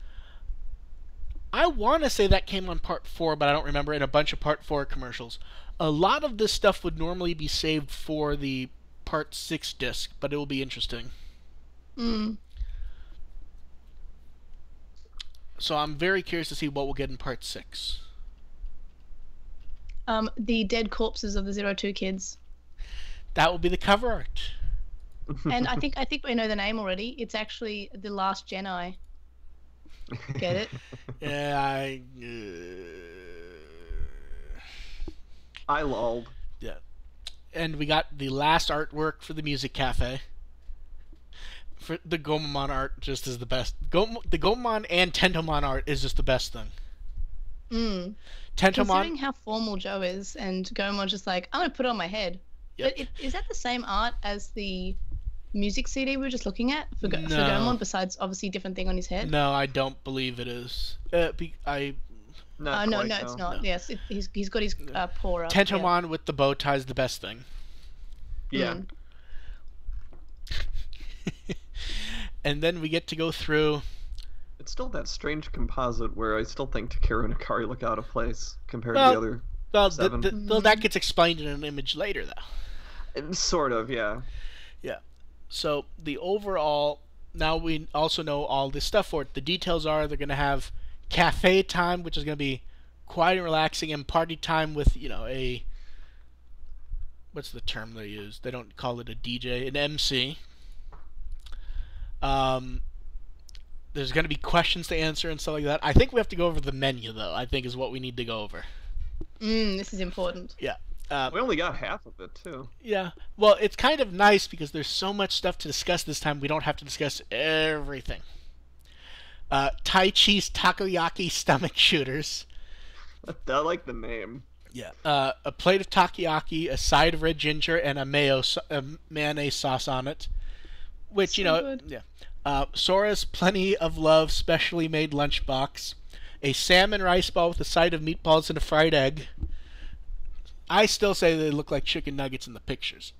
I want to say that came on Part 4, but I don't remember, and a bunch of Part 4 commercials. A lot of this stuff would normally be saved for the Part 6 disc, but it will be interesting. Mm. So I'm very curious to see what we'll get in Part 6. The dead corpses of the 02 kids. That will be the cover art. And I think we know the name already. It's actually The Last Jedi. Get it? Yeah, I lolled. Yeah. And we got the last artwork for the Music Cafe. For the Gomamon art just is the best. The Gomamon and Tentomon art is just the best thing. Mm. Tentomon... Considering how formal Joe is, and Gomamon's just like, I'm going to put it on my head. Yep. But is that the same art as the music CD we were just looking at for Gomamon, besides obviously different thing on his head? No, I don't believe it is. No, it's not. No. Yes, he's got his paw up. Tentomon with the bow tie is the best thing. Yeah. And then we get to go through... It's still that strange composite where I still think Takeru and Hikari look out of place compared to the other 7. Well, that gets explained in an image later, though. Sort of, yeah. Yeah. So, the overall... Now we also know all this stuff for it. The details are they're going to have cafe time, which is going to be quiet and relaxing, and party time with, a... What's the term they use? They don't call it a DJ, an MC. There's going to be questions to answer and stuff like that. I think we have to go over the menu, though, I think is what we need to go over. This is important. Yeah. We only got half of it, too. Yeah. Well, it's kind of nice because there's so much stuff to discuss this time, we don't have to discuss everything. Tai Chi's Takoyaki Stomach Shooters. I like the name. Yeah. A plate of takoyaki, a side of red ginger, and a mayonnaise sauce on it. Which, good. Yeah. Sora's Plenty of Love specially made lunchbox. A salmon rice ball with a side of meatballs and a fried egg. I still say they look like chicken nuggets in the pictures.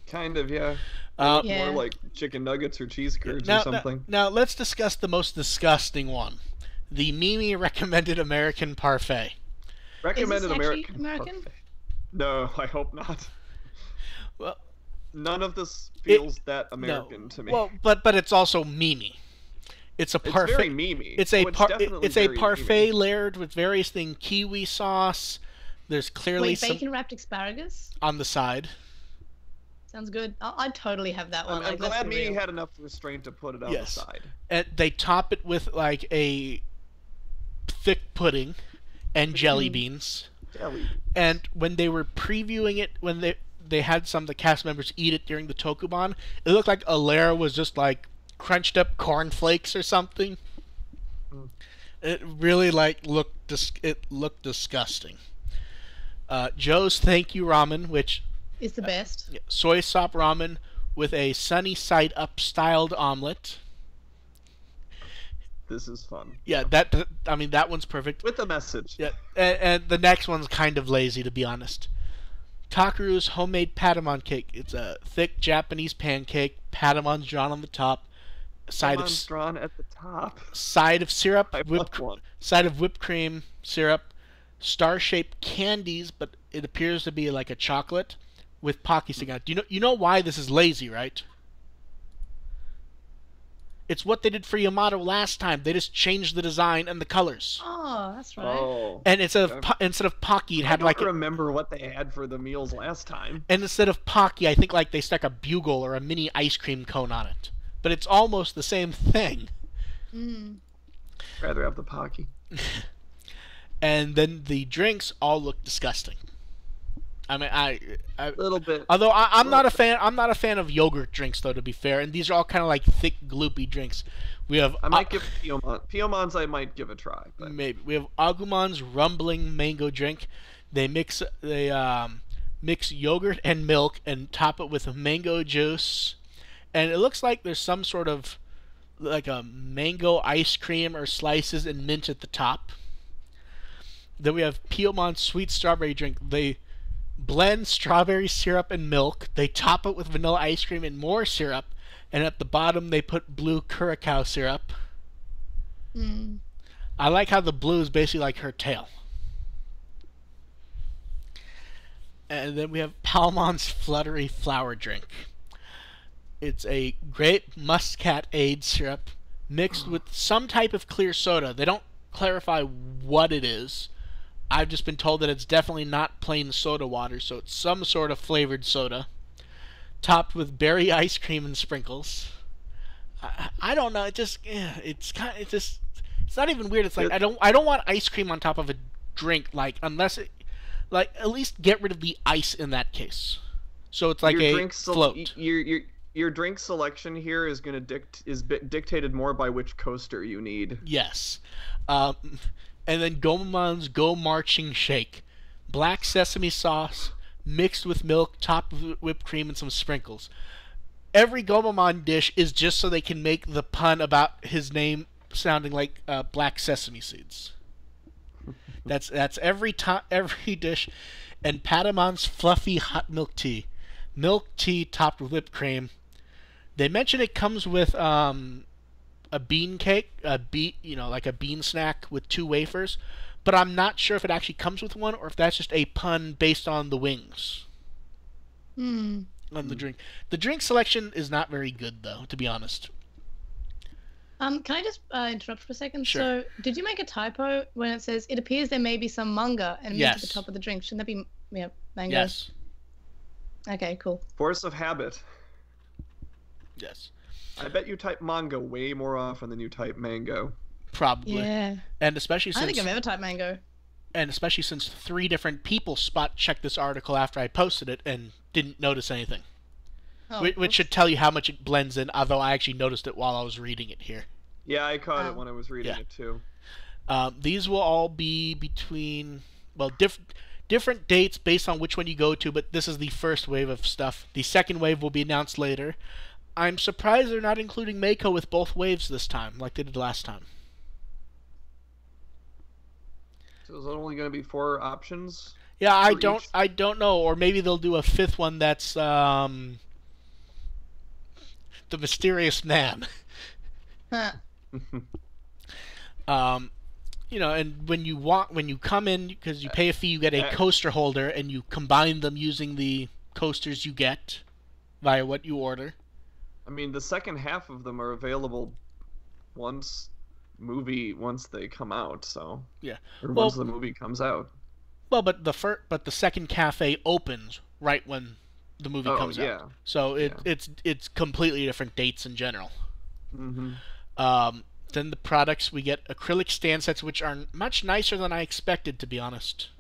Kind of, yeah. More like chicken nuggets or cheese curds or something. Now, let's discuss the most disgusting one. The Mimi recommended American parfait. Recommended Is this American American? parfait. No, I hope not. Well, None of this feels that American to me. Well, but it's also memey. It's a parfait. It's very memey. It's a it's a parfait memey. layered with various things. Kiwi sauce. There's clearly Wait, some bacon wrapped asparagus? on the side. Sounds good. I'd totally have that one. I'm Like, let's glad be Mimi real. had enough restraint to put it on Yes. the side. And they top it with like a thick pudding and jelly beans. Jelly. And when they were previewing it, when they had some of the cast members eat it during the Tokuban, it looked like a layer was just like crunched up cornflakes or something. It really like looked disgusting. Joe's Thank You Ramen, which It's the best. soy sop ramen with a sunny side up styled omelet. This is fun. Yeah, I mean that one's perfect. With a message. Yeah, and the next one's kind of lazy, to be honest. Takeru's homemade patamon cake. It's a thick Japanese pancake. Patamon's drawn on the top. Patamon's drawn at the top. Side of syrup, I want one. side of whipped cream, syrup, star-shaped candies, but it appears to be like a chocolate with Pocky sticking out. You know why this is lazy, right? It's what they did for Yamato last time. They just changed the design and the colors. Oh, that's right. Oh. And instead of Pocky, it had I like don't remember what they had for the meals last time. and instead of Pocky, I think like they stuck a bugle or a mini ice cream cone on it. But it's almost the same thing. Rather have the Pocky. And then the drinks all look disgusting. I mean, A little bit. although I'm not a fan. I'm not a fan of yogurt drinks, though. To be fair, and these are all kind of like thick, gloopy drinks. We have I might give Piyomon. I might give a try. But maybe we have Agumon's rumbling mango drink. They mix yogurt and milk and top it with mango juice, and it looks like there's some sort of like a mango ice cream or slices and mint at the top. Then we have Piyomon sweet strawberry drink. They blend strawberry syrup and milk. They top it with vanilla ice cream and more syrup. And at the bottom, they put blue curacao syrup. I like how the blue is basically like her tail. And then we have Palmon's fluttery flower drink. It's a grape muscatade syrup mixed with some type of clear soda. They don't clarify what it is. I've just been told that it's definitely not plain soda water, so it's some sort of flavored soda, topped with berry ice cream and sprinkles. I don't know. It's not even weird. It's like I don't want ice cream on top of a drink, like unless it, like at least get rid of the ice in that case. So it's like a float. Your drink selection here is going to dictated more by which coaster you need. Yes. And then Gomamon's Go Marching Shake. Black sesame sauce mixed with milk, topped with whipped cream and some sprinkles. Every Gomamon dish is just so they can make the pun about his name sounding like black sesame seeds. That's every dish. And Patamon's fluffy hot milk tea. Milk tea topped with whipped cream. They mention it comes with a bean cake, like a bean snack with 2 wafers, but I'm not sure if it actually comes with one or if that's just a pun based on the wings. On the drink. The drink selection is not very good, though, to be honest. Can I just interrupt for a second? Sure. So, did you make a typo when it says it appears there may be some manga and mint at the top of the drink? Shouldn't that be mango? Yes. Okay, cool. Force of habit. Yes. I bet you type manga way more often than you type mango. Probably. Yeah. And especially I don't since think I've ever typed mango. and especially since 3 different people spot checked this article after I posted it and didn't notice anything. Oh, Which should tell you how much it blends in, although I actually noticed it while I was reading it here. Yeah, I caught it when I was reading it too. These will all be between, different dates based on which one you go to, but this is the first wave of stuff. The second wave will be announced later. I'm surprised they're not including Mako with both waves this time, like they did last time. So is it only going to be 4 options? Yeah, I don't know, or maybe they'll do a 5th one that's the mysterious man. Huh. And when you come in, because you pay a fee, you get a coaster holder, and you combine them using the coasters you get via what you order. I mean, the second half of them are available once they come out, so Yeah. or Well, once the movie comes out. well, but the second cafe opens right when the movie comes yeah. out. So Yeah. it's completely different dates in general. Mm-hmm. Then the products, we get acrylic stand sets, which are much nicer than I expected, to be honest.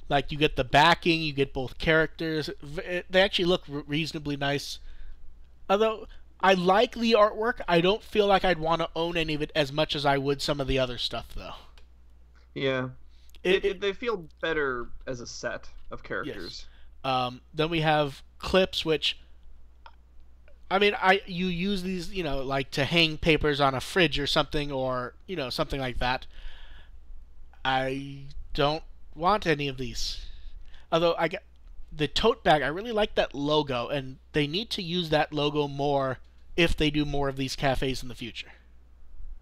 Like, you get the backing, you get both characters. They actually look reasonably nice. Although, I like the artwork, I don't feel like I'd want to own any of it as much as I would some of the other stuff, though. Yeah. They feel better as a set of characters. Yes. Then we have clips, which... I mean, you use these, like to hang papers on a fridge or something, or, something like that. I don't want any of these. Although, I get the tote bag, I really like that logo, and they need to use that logo more if they do more of these cafes in the future.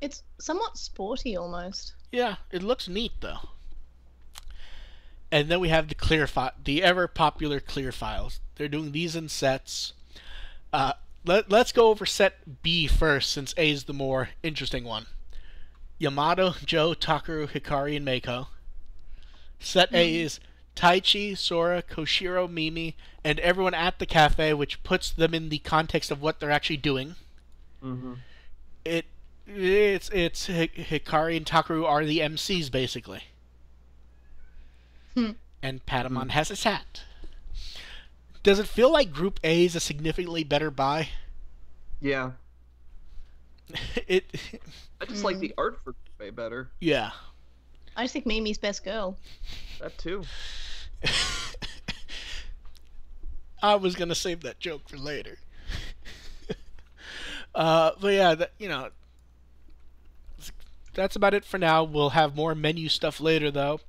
It's somewhat sporty almost. Yeah, it looks neat, though. And then we have the ever-popular clear files. They're doing these in sets. Let's go over set B first, since A is the more interesting one. Yamato, Joe, Takeru, Hikari, and Meiko. Set A is Taichi, Sora, Koshiro, Mimi, and everyone at the cafe, which puts them in the context of what they're actually doing. Mm-hmm. It's Hikari and Takeru are the MCs, basically. And Patamon has his hat. Does it feel like Group A is a significantly better buy? Yeah. I just like the art for Group A better. Yeah. I just think Mimi's best girl. That too. I was gonna save that joke for later. But yeah, that's about it for now. We'll have more menu stuff later, though.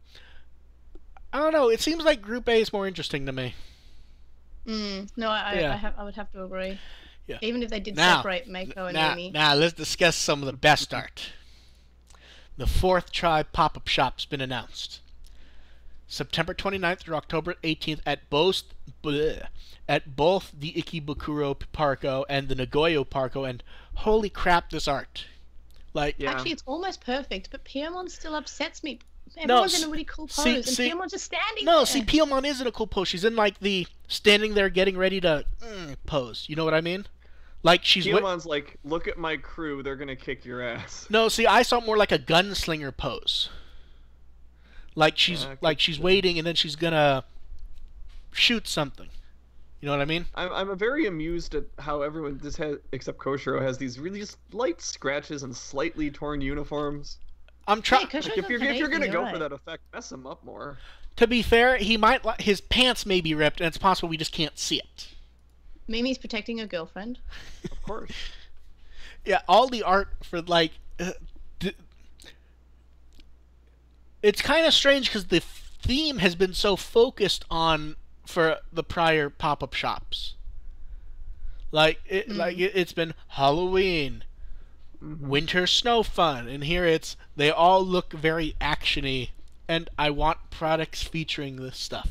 I don't know. It seems like Group A is more interesting to me. No, I would have to agree. Yeah. Even if they did separate Meiko and Mimi. Now, let's discuss some of the best art. The 4th Tribe pop-up shop's been announced. September 29th through October 18th at both the Ikebukuro Parko and the Nagoya Parko, and holy crap, this art. Actually, it's almost perfect, but Piemon still upsets me. Everyone's in a really cool pose, and Piemon's just standing there. No, see, Piemon isn't a cool pose. She's in, the standing there getting ready to pose. You know what I mean? Piemon's like, look at my crew, they're gonna kick your ass. No, see, I saw more like a gunslinger pose. She's waiting, and then she's gonna shoot something. You know what I mean? I'm very amused at how everyone except Koshiro has these really light scratches and slightly torn uniforms. I'm trying. If you're gonna go for that effect, mess him up more. To be fair, his pants may be ripped, and it's possible we just can't see it. Mimi's protecting her girlfriend. Of course. Yeah, all the art for it's kind of strange because the theme has been so focused on for the prior pop-up shops. It's been Halloween, winter snow fun, and here they all look very actiony, and I want products featuring this stuff.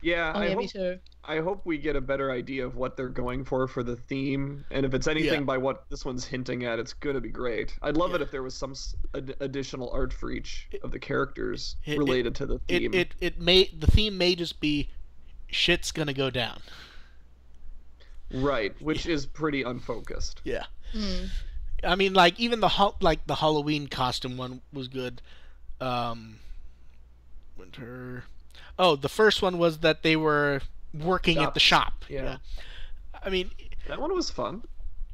Yeah, me too. I hope we get a better idea of what they're going for the theme, and if it's anything by what this one's hinting at, it's gonna be great. I'd love it if there was some additional art for each of the characters related to the theme. The theme may just be shit's gonna go down. Right, which is pretty unfocused. Yeah. I mean, even the Halloween costume one was good. Winter. Oh, the first one was that they were working at the shop. Yeah. I mean, that one was fun.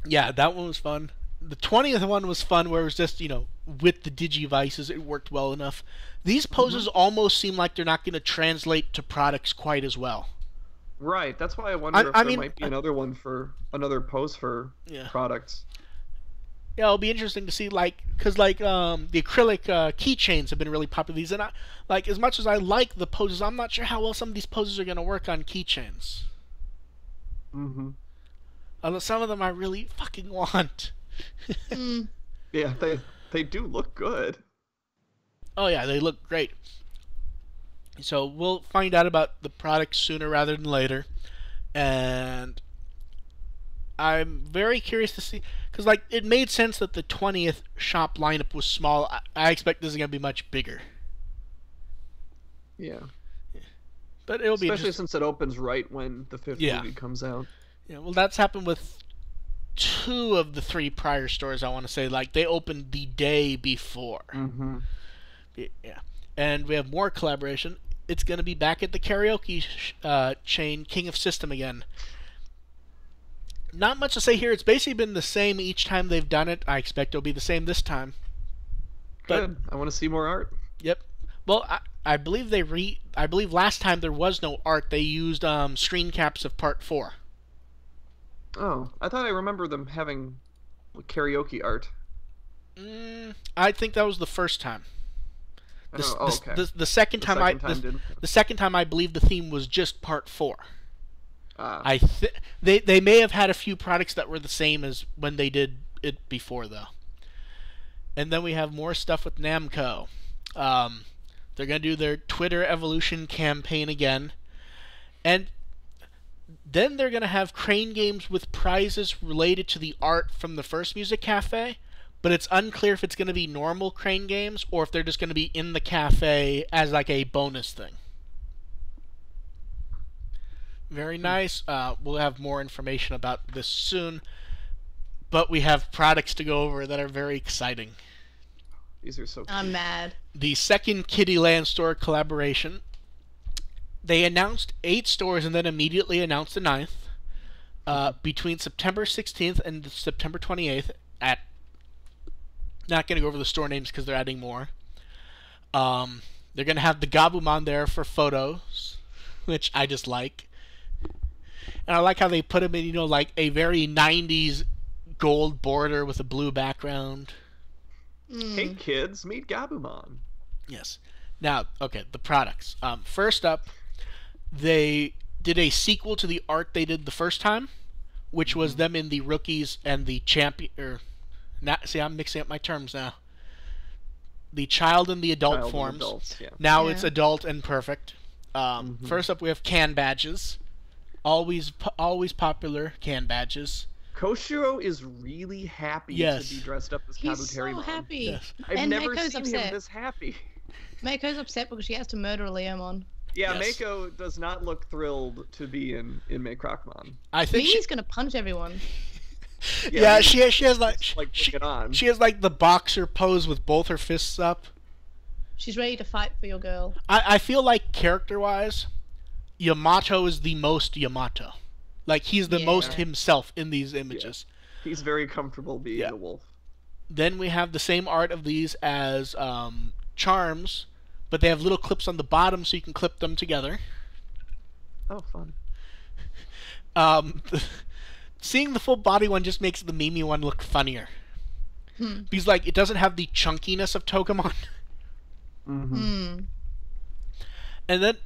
Yeah, that one was fun. The 20th one was fun, where it was just, with the Digivices, it worked well enough. These poses almost seem like they're not going to translate to products quite as well. Right, that's why I wonder if there might be another pose for products. Yeah, it'll be interesting to see, because the acrylic keychains have been really popular. These, and as much as I like the poses, I'm not sure how well some of these poses are going to work on keychains. Although some of them I really fucking want. Yeah, they do look good. Oh yeah, they look great. So we'll find out about the product sooner rather than later, and I'm very curious to see, because like it made sense that the 20th shop lineup was small. I expect this is gonna be much bigger. Yeah. But it'll be especially since it opens right when the fifth movie comes out. Yeah, well, that's happened with 2 of the 3 prior stores. I want to say, like they opened the day before. Mm-hmm. Yeah, and we have more collaboration. It's going to be back at the karaoke chain King of System again. Not much to say here. It's basically been the same each time they've done it. I expect it'll be the same this time. Good. I want to see more art. Yep. Well, I believe I believe last time there was no art. They used screen caps of Part 4. Oh, I thought I remember them having karaoke art. I think that was the first time. Okay. The second time I believe the theme was just Part 4. They may have had a few products that were the same as when they did it before, though. And then we have more stuff with Namco. They're going to do their Twitter Evolution campaign again. And then they're going to have crane games with prizes related to the art from the first Music Cafe. But it's unclear if it's going to be normal crane games or if they're just going to be in the cafe as like a bonus thing. Very nice. We'll have more information about this soon. But we have products to go over that are very exciting. These are so cute. I'm mad. The second Kittyland store collaboration. They announced 8 stores and then immediately announced the 9th. Between September 16th and September 28th at... Not going to go over the store names because they're adding more. They're going to have the Gabumon there for photos, which I just like. And I like how they put them in, like a very 90s gold border with a blue background. Hey kids, meet Gabumon. Yes. Now, okay, the products. First up, they did a sequel to the art they did the first time, which was them in the rookies and the champion... See, I'm mixing up my terms now. The child and the adult forms. Adults, yeah. Now it's adult and perfect. First up, we have can badges. Always popular can badges. Koshiro is really happy to be dressed up as Kabuterimon. He's so happy. Yes. I've never seen him this happy. Mako's upset because she has to murder a Leomon. Yeah, yes. Mako does not look thrilled to be in Maycrockmon. I think she's gonna punch everyone. Yeah, she has like she has like the boxer pose with both her fists up. She's ready to fight for your girl. I feel like character-wise, Yamato is the most Yamato. Like he's the most himself in these images. Yeah. He's very comfortable being a wolf. Then we have the same art of these as charms, but they have little clips on the bottom so you can clip them together. Oh, fun. Seeing the full body one just makes the Mimi one look funnier. Because, like, it doesn't have the chunkiness of Tokuban. And then,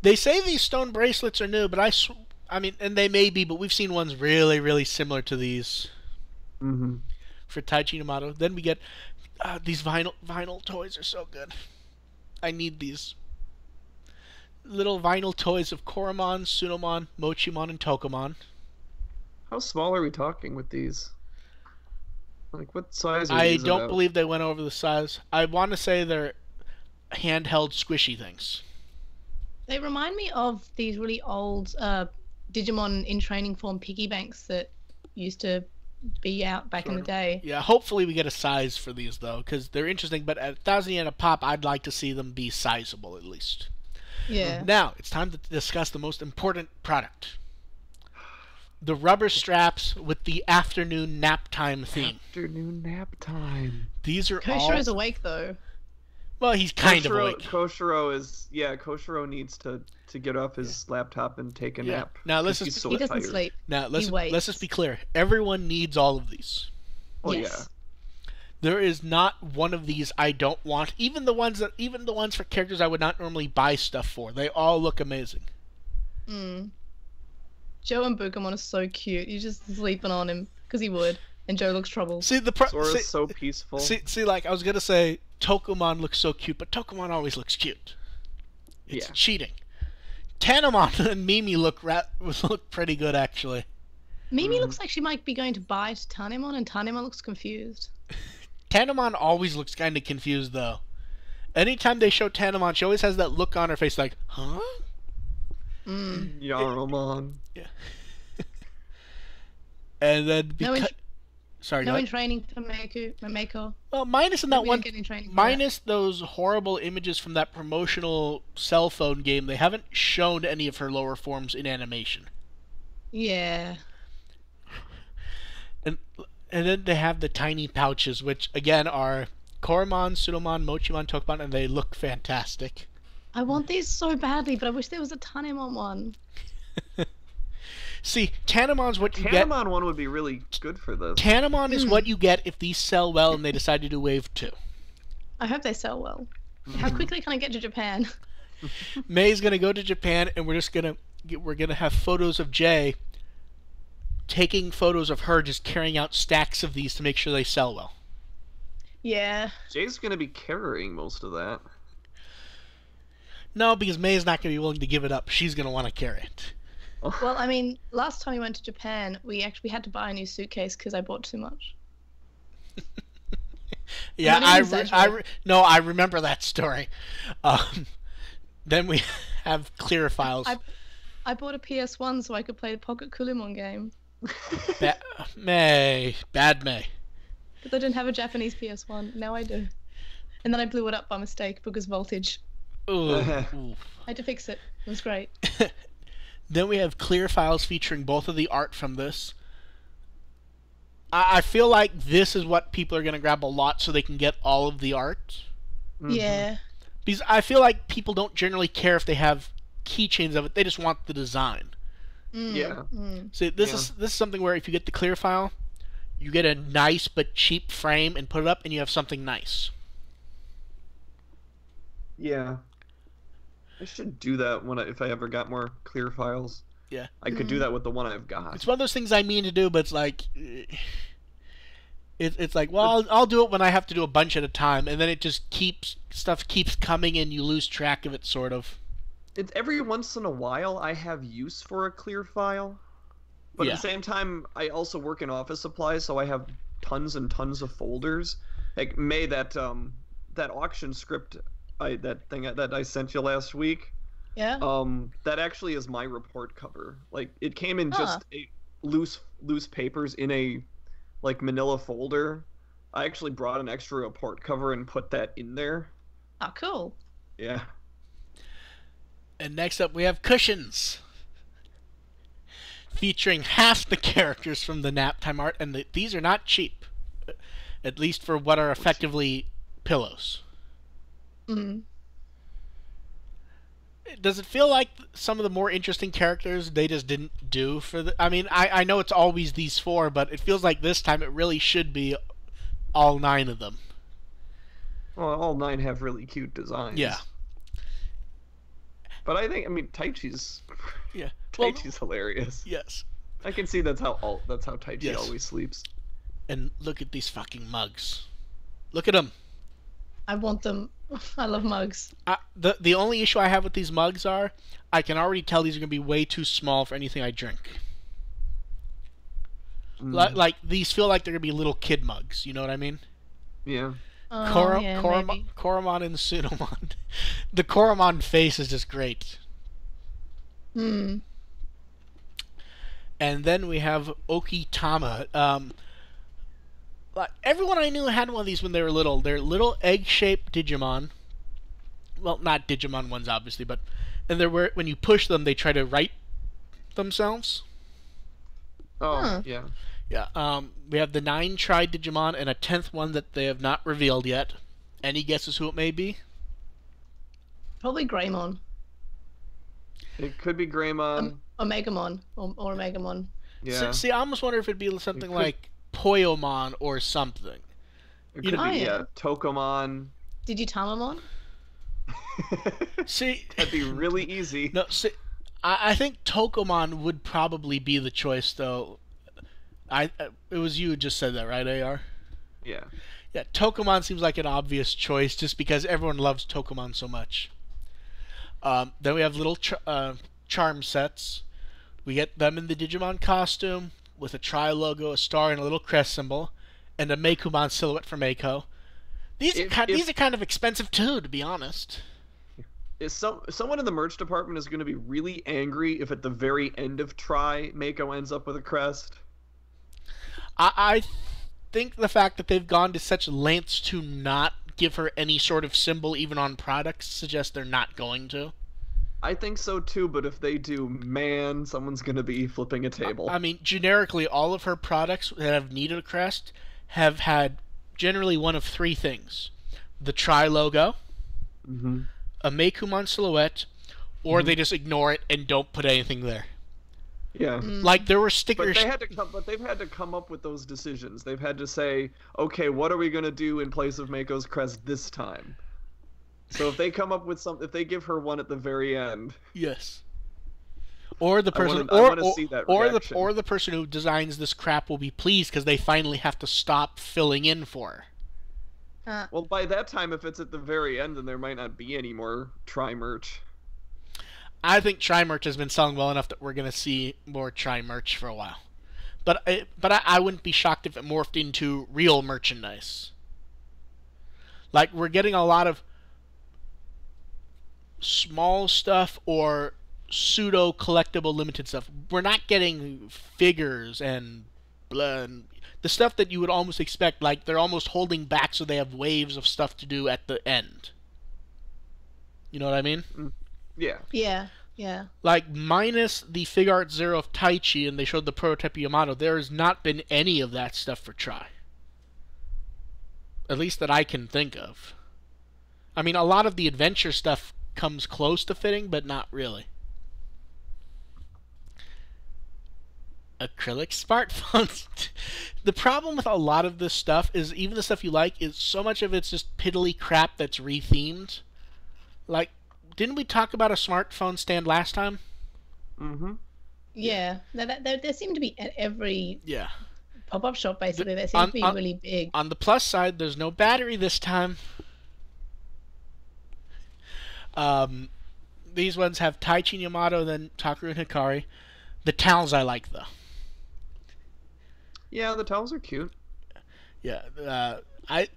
they say these stone bracelets are new, but I mean, and they may be, but we've seen ones really, really similar to these. For Taichi Yamato. Then we get, these vinyl toys are so good. I need these. Little vinyl toys of Koromon, Sunomon, Mochimon, and Tokumon. How small are we talking with these? Like, what size are I these don't about? believe they went over the size. I want to say they're handheld squishy things. They remind me of these really old Digimon in training form piggy banks that used to be out back in the day. Yeah, hopefully we get a size for these, though, because they're interesting, but at 1,000 yen a pop, I'd like to see them be sizable, at least. Yeah. Now, it's time to discuss the most important product. The rubber straps with the afternoon nap time theme. Afternoon nap time. These are Koshiro's awake, though. Well, he's kind of awake. Koshiro needs to get off his laptop and take a nap. Now let's he doesn't sleep. Now let's just be clear. Everyone needs all of these. Oh yeah. There is not one of these I don't want. Even the ones for characters I would not normally buy stuff for. They all look amazing. Joe and Bukamon are so cute. You're just sleeping on him because he would, and Joe looks troubled. Sora's so peaceful. See, like I was gonna say, Tokumon looks so cute, but Tokumon always looks cute. It's Yeah. cheating. Tanamon and Mimi look pretty good, actually. Mimi looks like she might be going to bite Tanemon, and Tanemon looks confused. Tanamon always looks kind of confused, though. Anytime they show Tanamon, she always has that look on her face like, huh? Yaromon. Yeah. And then Sorry, no in training for Mako. Well, minus in that We one, don't get any training for minus those horrible images from that promotional cell phone game, they haven't shown any of her lower forms in animation. Yeah. And then they have the tiny pouches, which again are Koromon, Sudomon, Mochimon, Tokuban, and they look fantastic. I want these so badly, but I wish there was a Tanemon one. See, Tanamon's what you get. Tanamon one would be really good for this. Tanamon is what you get if these sell well and they decide to do Wave 2. I hope they sell well. How quickly can I get to Japan? May's gonna go to Japan, and we're gonna have photos of Jay taking photos of her just carrying out stacks of these to make sure they sell well. Yeah. Jay's gonna be carrying most of that. No, because May's not gonna be willing to give it up. She's gonna want to carry it. Well, I mean, last time we went to Japan, we actually had to buy a new suitcase because I bought too much. Yeah, I I remember that story. Then we have clear files. I bought a PS1 so I could play the Pocket Kulimon game. Bad May. But they didn't have a Japanese PS1. Now I do. And then I blew it up by mistake because voltage. Ooh. I had to fix it. It was great. Then we have clear files featuring both of the art from this. I feel like this is what people are going to grab a lot so they can get all of the art. Yeah. Because I feel like people don't generally care if they have keychains of it. They just want the design. Yeah. So this is something where if you get the clear file, you get a nice but cheap frame and put it up, and you have something nice. Yeah. I should do that if I ever got more clear files. Yeah. I could do that with the one I've got. It's one of those things I mean to do, but it's like... It's like, well, I'll do it when I have to do a bunch at a time, and then it just stuff keeps coming and you lose track of it, sort of. It's every once in a while I have use for a clear file. But Yeah. at the same time, I also work in office supplies, so I have tons and tons of folders. Like May, that auction script, that I sent you last week. Yeah. That actually is my report cover. Like it came in just loose papers in a manila folder. I actually brought an extra report cover and put that in there. Oh, cool. Yeah. And next up we have cushions. Featuring half the characters from the nap time art, and these are not cheap. At least for what are effectively pillows. Does it feel like some of the more interesting characters they just didn't do for the... I mean, I know it's always these 4, but it feels like this time it really should be all 9 of them. Well, all 9 have really cute designs. Yeah. But I mean, Taichi's... Yeah. Taichi's hilarious. Yes. I can see that's how Taichi always sleeps. And look at these fucking mugs. Look at them. I want them. I love mugs. The only issue I have with these mugs are I can already tell these are going to be way too small for anything I drink. Like these feel like they're going to be little kid mugs. You know what I mean? Yeah. Koromon and Sudomon. The Koromon face is just great. And then we have Okitama. Everyone I knew had one of these when they were little. They're little egg-shaped Digimon. Well, not Digimon ones, obviously, but... And when you push them, they try to right themselves. Oh, yeah. Yeah, we have the 9 Tri-Digimon and a 10th one that they have not revealed yet. Any guesses who it may be? Probably Greymon. It could be Greymon. Omegamon. Or Omegamon. Yeah. See, I almost wonder if it'd be something like Poyomon or something. It could be, Tokuban. Digitamamon? See... That'd be really easy. No, see, I think Tokuban would probably be the choice, though. It was you who just said that, right, AR? Yeah. Yeah, Tokuban seems like an obvious choice just because everyone loves Tokuban so much. Then we have little charm sets. We get them in the Digimon costume with a tri logo, a star, and a little crest symbol, and a Meikumon silhouette for Meiko. These are kind of expensive too, to be honest. Someone in the merch department is going to be really angry if at the very end of Try, Mako ends up with a crest. I think the fact that they've gone to such lengths to not give her any sort of symbol even on products suggests they're not going to. I think so too, but if they do, man, someone's going to be flipping a table. I mean, generically, all of her products that have needed a crest have had generally one of three things. The Tri logo, a Meikumon silhouette, or they just ignore it and don't put anything there. Yeah. Like, there were stickers... But they've had to come up with those decisions. They've had to say, okay, what are we going to do in place of Mako's crest this time? So if they come up with if they give her one at the very end... Yes. Or the person... Or the person who designs this crap will be pleased because they finally have to stop filling in for her. Well, by that time, if it's at the very end, then there might not be any more Tri-merch. I think Tri-merch has been selling well enough that we're going to see more Tri-merch for a while. But I wouldn't be shocked if it morphed into real merchandise. Like, we're getting a lot of small stuff or pseudo-collectible limited stuff. We're not getting figures and the stuff that you would almost expect, like they're almost holding back so they have waves of stuff to do at the end. You know what I mean? Yeah. Yeah. Like, minus the Fig Art Zero of Taichi and they showed the prototype Yamato, there has not been any of that stuff for Try. At least that I can think of. I mean, a lot of the adventure stuff comes close to fitting, but not really. Acrylic smartphones. The problem with a lot of this stuff is even the stuff you like is so much of it's just piddly crap that's rethemed. Like, didn't we talk about a smartphone stand last time? Yeah. There seem to be at every pop-up shop, basically. They seem to be really big. On the plus side, there's no battery this time. These ones have Taichi Yamato, then Takeru and Hikari. The towels I like, though. Yeah, the towels are cute. Yeah, I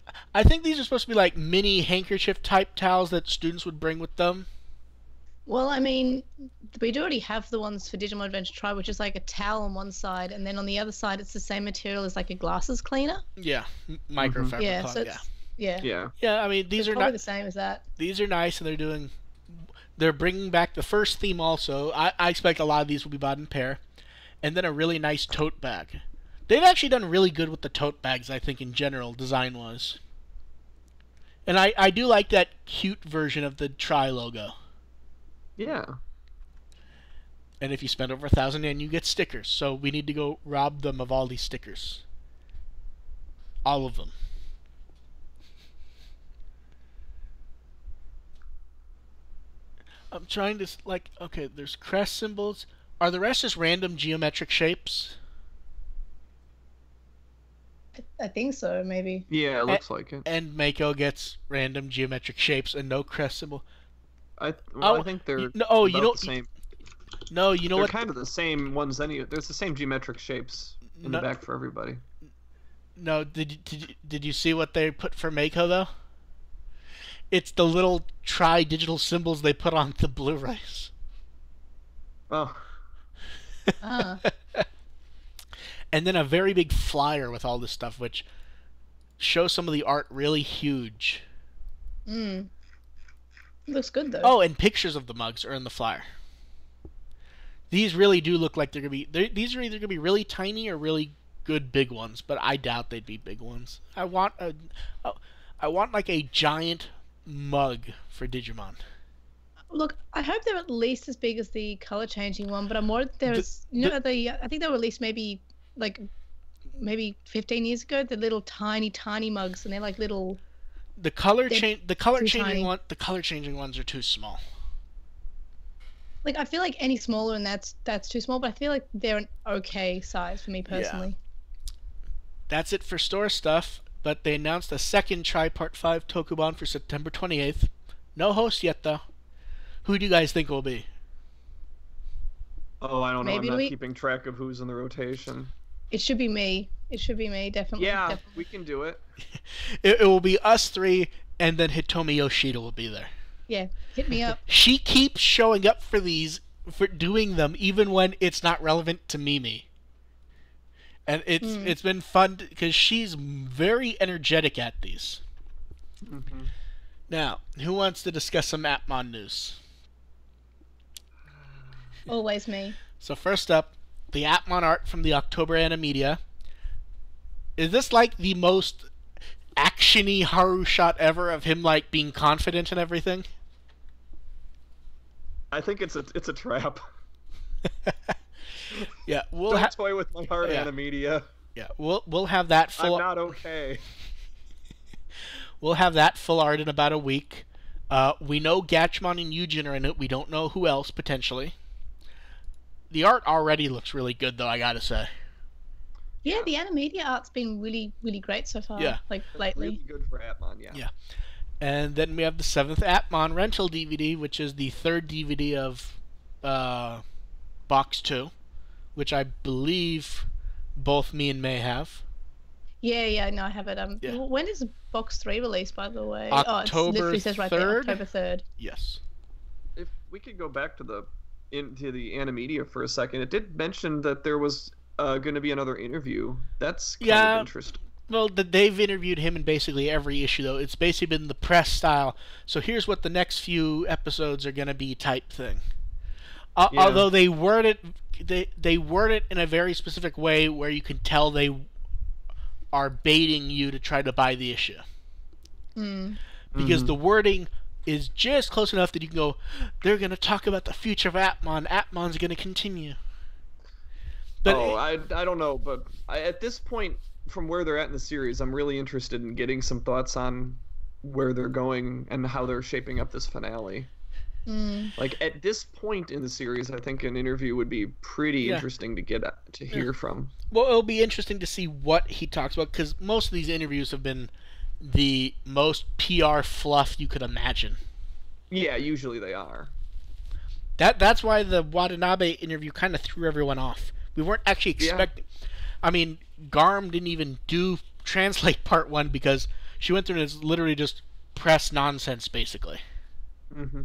think these are supposed to be like mini handkerchief type towels that students would bring with them. Well, I mean, we do already have the ones for Digimon Adventure Try, which is like a towel on one side, and then on the other side it's the same material as like a glasses cleaner. Yeah, microfiber. Yeah, so yeah. I mean, these are probably not the same as that. These are nice, and they're bringing back the first theme also. I expect a lot of these will be bought in pair, and then a really nice tote bag. They've actually done really good with the tote bags, I think, in general, design-wise. And I do like that cute version of the Try logo. Yeah. And if you spend over 1,000 yen, you get stickers. So we need to go rob them of all these stickers. All of them. I'm trying to, like, okay, there's crest symbols. Are the rest just random geometric shapes? I think so, maybe. Yeah, it looks like it. And Mako gets random geometric shapes and no crest symbol. I think they're the same. No, you know they're what? They're kind of the same ones. There's the same geometric shapes in the back for everybody. No, did you see what they put for Mako though? It's the little digital symbols they put on the Blu-rays. Oh. And then a very big flyer with all this stuff, which shows some of the art really huge. Looks good though. Oh, and pictures of the mugs are in the flyer. These really do look like they're gonna be. These are either gonna be really tiny or really good big ones, but I doubt they'd be big ones. I want like a giant mug for Digimon. Look, I hope they're at least as big as the color changing one, but I'm worried there's I think they were released maybe 15 years ago. The little tiny mugs, and they're like little. The color changing ones are too small. Like, I feel like any smaller and that's too small, but I feel like they're an okay size for me personally. Yeah. That's it for store stuff, but they announced a second Tri Part 5 Tokuban for September 28th. No host yet though. Who do you guys think will be? Oh, I don't know. Maybe I'm not we- keeping track of who's in the rotation. It should be me. It should be me, definitely. Yeah, definitely. we can do it. It will be us three, and then Hitomi Yoshida will be there. Yeah, hit me up. She keeps showing up for these, for doing them, even when it's not relevant to Mimi. And it's been fun because she's very energetic at these. Mm-hmm. Now, who wants to discuss some Appmon news? Always me. So first up, the Appmon art from the October Animedia. Is this like the most actiony Haru shot ever of him like being confident and everything? I think it's a trap. Yeah, Don't toy with my heart, Yeah. Animedia. yeah, we'll have that full. I'm not okay. We'll have that full art in about a week. We know Gatchmon and Yujin are in it. We don't know who else potentially. The art already looks really good, though. I gotta say. Yeah, the Animedia art's been really, really great so far. Yeah. Like lately. Really good for Appmon, yeah. Yeah. And then we have the 7th Appmon rental DVD, which is the 3rd DVD of Box 2, which I believe both me and May have. Yeah, no, I have it. Yeah. When is Box 3 released, by the way? October it literally says right there, 3rd? October 3rd. Yes. If we could go back to the Animedia for a second, it did mention that there was going to be another interview. That's kind of interesting. Well, they've interviewed him in basically every issue, though. It's basically been the press style. So here's what the next few episodes are going to be type thing. Yeah. Although they word it in a very specific way where you can tell they are baiting you to try to buy the issue. Because the wording is just close enough that you can go, they're going to talk about the future of Appmon. Appmon's going to continue. But I don't know, but at this point, from where they're at in the series, I'm really interested in getting some thoughts on where they're going and how they're shaping up this finale. Like, at this point in the series, I think an interview would be pretty interesting to get to hear from. Well, it'll be interesting to see what he talks about, because most of these interviews have been the most PR fluff you could imagine. Yeah, usually they are. That's why the Watanabe interview kind of threw everyone off. We weren't actually expecting... I mean, Garm didn't even translate part 1 because she went through and it's literally just press nonsense, basically. Mm-hmm.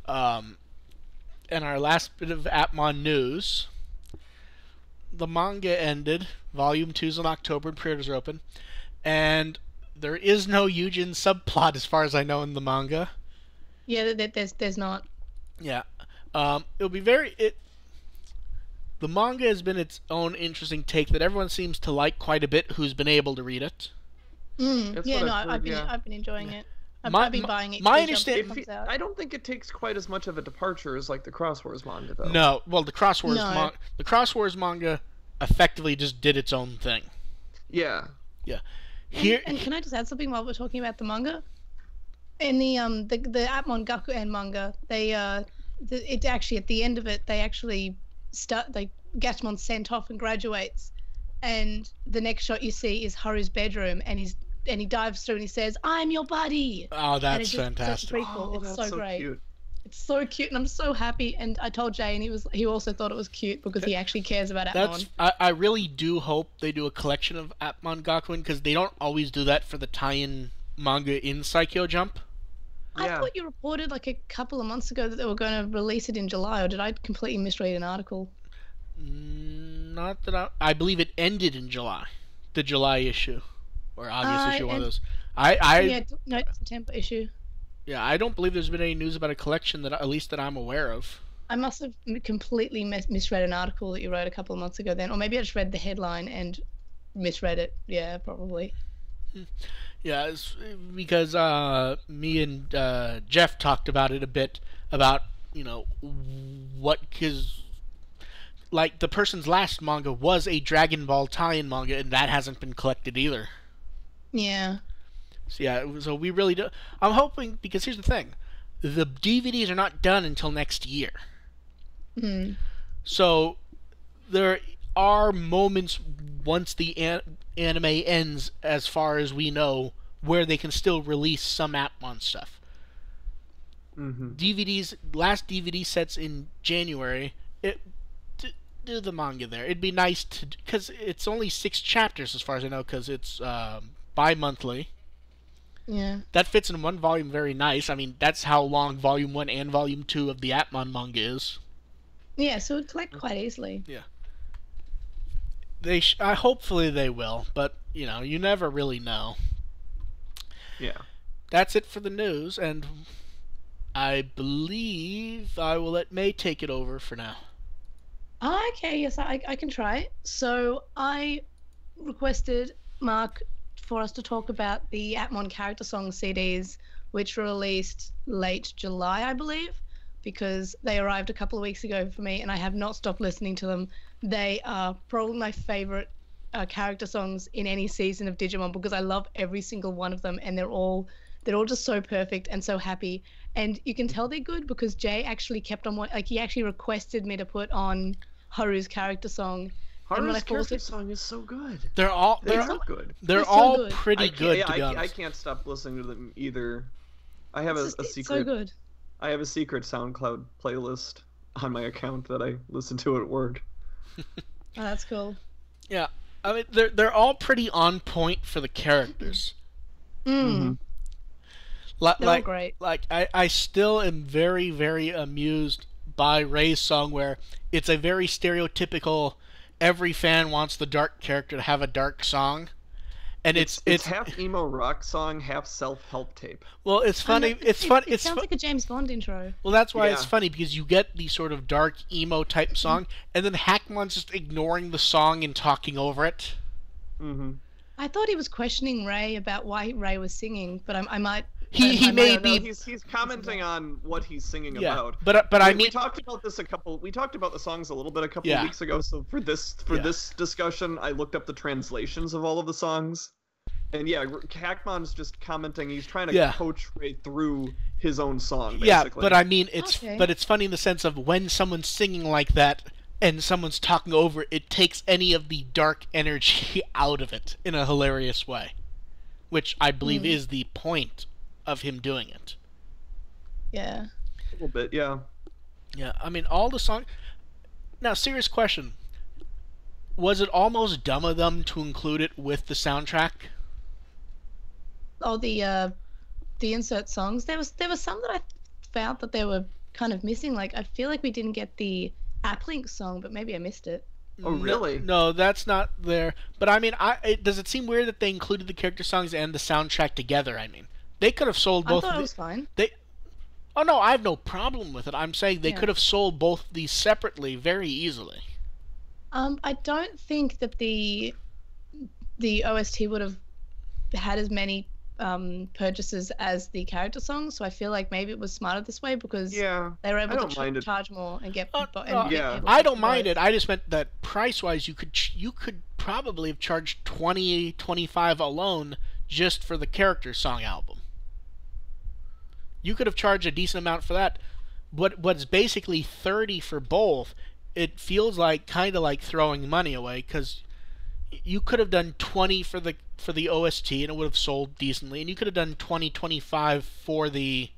And our last bit of Appmon news, the manga ended. Volume 2's in October and pre-orders are open. And there is no Yujin subplot as far as I know in the manga. Yeah, there's not. Yeah. It'll be the manga has been its own interesting take that everyone seems to like quite a bit who's been able to read it. That's Yeah, what no, I've heard, I've been enjoying it. I've been buying it. My each episode understand- comes out. I don't think it takes quite as much of a departure as like the Cross Wars manga, though. No, well, the Cross Wars No. the Cross Wars manga effectively just did its own thing. Yeah. Yeah. And can I just add something while we're talking about the manga? In the Appmon Gakuen manga, it actually at the end of it they actually Gatchmon sent off and graduates, and the next shot you see is Haru's bedroom, and he dives through and he says, "I'm your buddy." Oh, that's and it's fantastic. Such a prequel. It's that's so great. Cute. It's so cute, and I'm so happy. And I told Jay, and he also thought it was cute because he actually cares about Appmon. I really do hope they do a collection of Appmon Gakuen, because they don't always do that for the tie-in manga in Psycho Jump. I Yeah. thought you reported like a couple of months ago that they were going to release it in July, or did I completely misread an article? Not that I believe it ended in July, the July issue, or August issue, one of those. No, September issue. Yeah, I don't believe there's been any news about a collection that at least that I'm aware of. I must have completely misread an article that you wrote a couple of months ago then, or maybe I just read the headline and misread it. Yeah, probably. Yeah, it's because me and Jeff talked about it a bit, about, because like the person's last manga was a Dragon Ball tie-in manga, and that hasn't been collected either. Yeah. So yeah, so we really do. I'm hoping, because here's the thing, the DVDs are not done until next year. So there are moments once the anime ends, as far as we know, where they can still release some Appmon stuff. DVDs, last DVD sets in January. Do the manga there. It'd be nice to, because it's only 6 chapters as far as I know, because it's bi-monthly. Yeah. That fits in one volume very nice. I mean, that's how long Volume 1 and Volume 2 of the Appmon manga is. Yeah, so it'd collect quite easily. Yeah. Hopefully they will, but, you know, you never really know. Yeah. That's it for the news, and I believe I will let May take it over for now. Okay, yes, I can try. So I requested Mark for us to talk about the Appmon Character Songs CDs, which were released late July, I believe, because they arrived a couple of weeks ago for me, and I have not stopped listening to them. They are probably my favorite character songs in any season of Digimon, because I love every single one of them, and they're all just so perfect and so happy. And you can tell they're good because Jay actually kept on he actually requested me to put on Haru's character song. Haru's character song is so good. They're all good. They're so all good. pretty good. To be honest, I can't stop listening to them either. I have a secret. It's so good. I have a secret SoundCloud playlist on my account that I listen to at work. Oh, that's cool. Yeah, I mean they're all pretty on point for the characters. They're all great. Like I still am very, very amused by Ray's song, where it's a very stereotypical, every fan wants the dark character to have a dark song. And it's half emo rock song, half self-help tape. Well, it's funny. It sounds like a James Bond intro. Well, that's why it's funny, because you get the sort of dark emo type song, and then Hackmon's just ignoring the song and talking over it. I thought he was questioning Ray about why Ray was singing, but I might. He may be. He's commenting on what he's singing about. But I mean, we talked about this We talked about the songs a little bit a couple of weeks ago. So for this discussion, I looked up the translations of all of the songs, and Hackmon's just commenting. He's trying to coach Ray through his own song. Basically. Yeah, but I mean, it's funny in the sense of when someone's singing like that and someone's talking over, it takes any of the dark energy out of it in a hilarious way, which I believe is the point of him doing it. Yeah. A little bit, yeah. Yeah, I mean, all the songs... Now, serious question. Was it almost dumb of them to include it with the soundtrack? Oh, the insert songs. There was some that I found that they were kind of missing. Like, I feel like we didn't get the Applink song, but maybe I missed it. Oh, really? No, that's not there. But I mean, does it seem weird that they included the character songs and the soundtrack together? I mean, they could have sold both. I thought it was fine. Oh no, I have no problem with it. I'm saying they could have sold both of these separately very easily. I don't think that the OST would have had as many purchases as the character songs, so I feel like maybe it was smarter this way because they were able to charge more and get. I don't mind it. I just meant that price-wise, you could probably have charged $20-25 alone just for the character song album. You could have charged a decent amount for that. What's basically $30 for both, it feels like kind of like throwing money away, because you could have done $20 for the OST and it would have sold decently, and you could have done $20-25 for the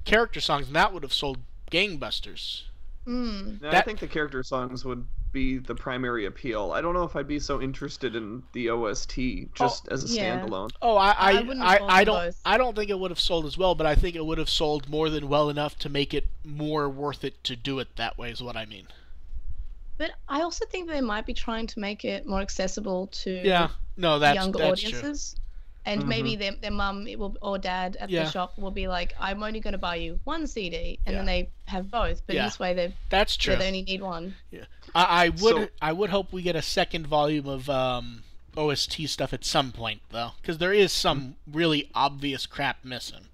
character songs and that would have sold gangbusters. I think the character songs would be the primary appeal. I don't know if I'd be so interested in the OST just as a standalone. Oh, I don't think it would have sold as well, but I think it would have sold more than well enough to make it more worth it to do it that way, is what I mean. But I also think they might be trying to make it more accessible to younger audiences. True. And maybe their mum or dad at the shop will be like, I'm only going to buy you one CD, and then they have both. But in this way, that's true. They only need one. Yeah, I would hope we get a second volume of OST stuff at some point, though, because there is some really obvious crap missing.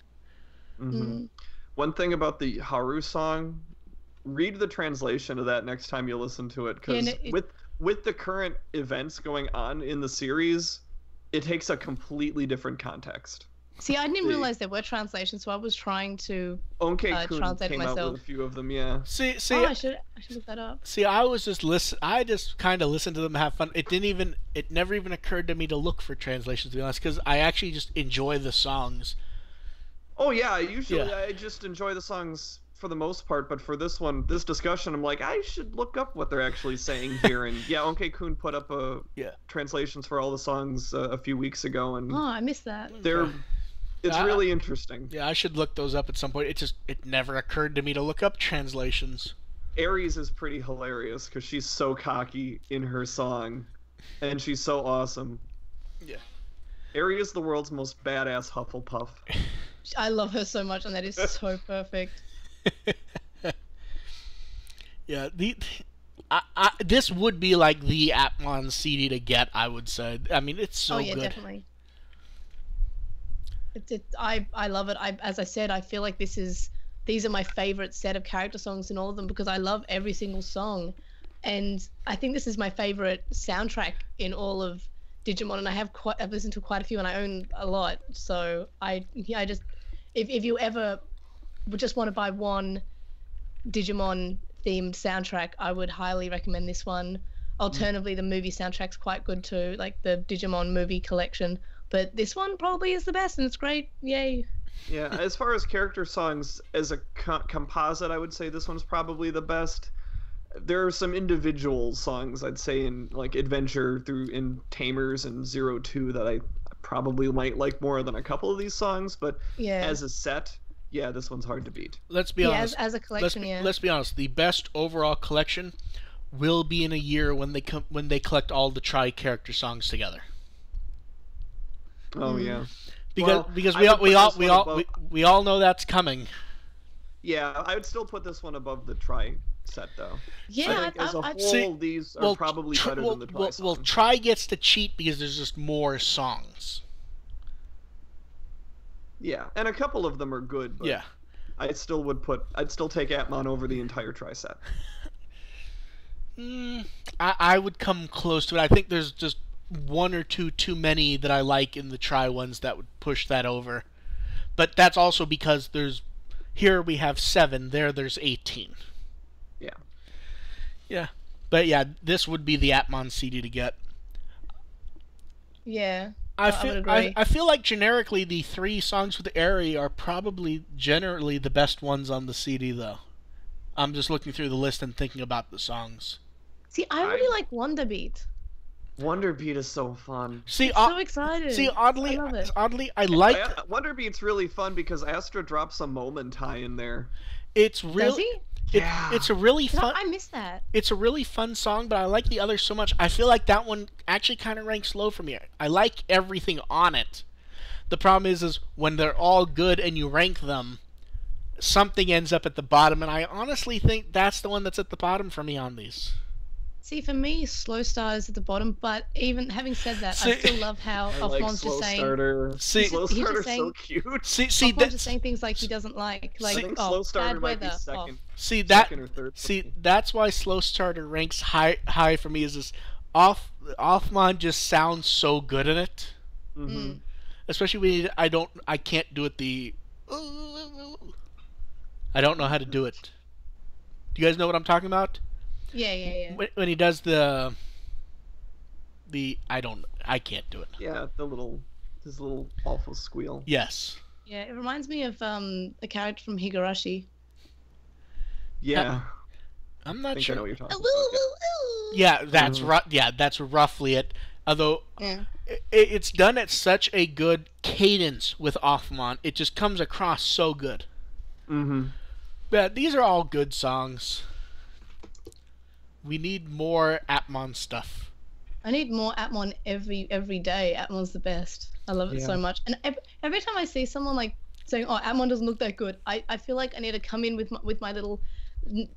One thing about the Haru song, read the translation of that next time you listen to it, because with the current events going on in the series, it takes a completely different context. See, I didn't realize there were translations, so I was trying to translate it myself. Out with a few of them, yeah. See, I should look that up. See, I just kind of listened to them and have fun. It never even occurred to me to look for translations, to be honest, because I actually just enjoy the songs. Oh yeah, usually Yeah. I just enjoy the songs for the most part, but for this one, this discussion, I'm like, I should look up what they're actually saying here. And yeah, Onkei-kun put up Yeah. translations for all the songs a few weeks ago, and Oh, I missed that. it's really interesting. Yeah, I should look those up at some point. It never occurred to me to look up translations. Aries is pretty hilarious because she's so cocky in her song, and she's so awesome. Yeah. Aries is the world's most badass Hufflepuff. I love her so much, and that is so perfect. Yeah, this would be like the Appmon CD to get, I would say. I mean, it's so yeah, good. definitely. I love it. As I said, I feel like these are my favorite set of character songs in all of them because I love every single song, and I think this is my favorite soundtrack in all of Digimon, and I've listened to quite a few, and I own a lot. So I just if you ever would just want to buy one Digimon themed soundtrack, I would highly recommend this one. Alternatively, the movie soundtrack's quite good too, like the Digimon movie collection. But this one probably is the best, and it's great. Yay! Yeah, as far as character songs as a composite, I would say this one's probably the best. There are some individual songs I'd say in like Adventure in Tamers and 02 that I probably might like more than a couple of these songs, but as a set, yeah, this one's hard to beat. Let's be honest. As a collection, let's be honest. The best overall collection will be in a year when they collect all the character songs together. Oh yeah. Because we all know that's coming. Yeah, I would still put this one above the set though. Yeah, I think as a whole, these are probably better than the songs. Well, Try gets to cheat because there's just more songs. Yeah, and a couple of them are good. But yeah, I'd still take Appmon over the entire set. I would come close to it. I think there's just one or two too many that I like in the Try ones that would push that over. But that's also because here we have 7, there's 18. Yeah. Yeah. But yeah, this would be the Appmon CD to get. Yeah. I would agree. I feel like generically the 3 songs with Airy are probably generally the best ones on the CD though. I'm just looking through the list and thinking about the songs. See, I really like Wonder Beat. Wonder Beat is so fun. See, so excited. See, oddly, I love it. I like Wonder Beat's really fun because Astra drops a Momentai in there. It's really Does he? It's a really fun. I missed that. It's a really fun song, but I like the others so much. I feel like that one actually kind of ranks low for me. I like everything on it. The problem is when they're all good and you rank them, something ends up at the bottom, and I honestly think that's the one that's at the bottom for me on these. See, for me, Slow Star is at the bottom, but even having said that, I still love how Offmon's just saying... Slow Starter's so cute. Offmon's just saying things like he doesn't like I think Slow Starter might be second. Second or third. That's why Slow Starter ranks high for me, is this Offmon just sounds so good in it. Mm-hmm. Especially when I can't do it I don't know how to do it. Do you guys know what I'm talking about? Yeah. When he does I can't do it. Yeah, his little awful squeal. Yes. Yeah, it reminds me of a character from Higurashi. Yeah. I'm not sure. I know what you're talking about. Yeah, that's roughly it. Although it's done at such a good cadence with Offmon, it just comes across so good. Mm-hmm. But these are all good songs. We need more Appmon stuff. I need more Appmon every day. Appmon's the best. I love it so much. And every time I see someone like saying, "Oh, Appmon doesn't look that good," I feel like I need to come in with my little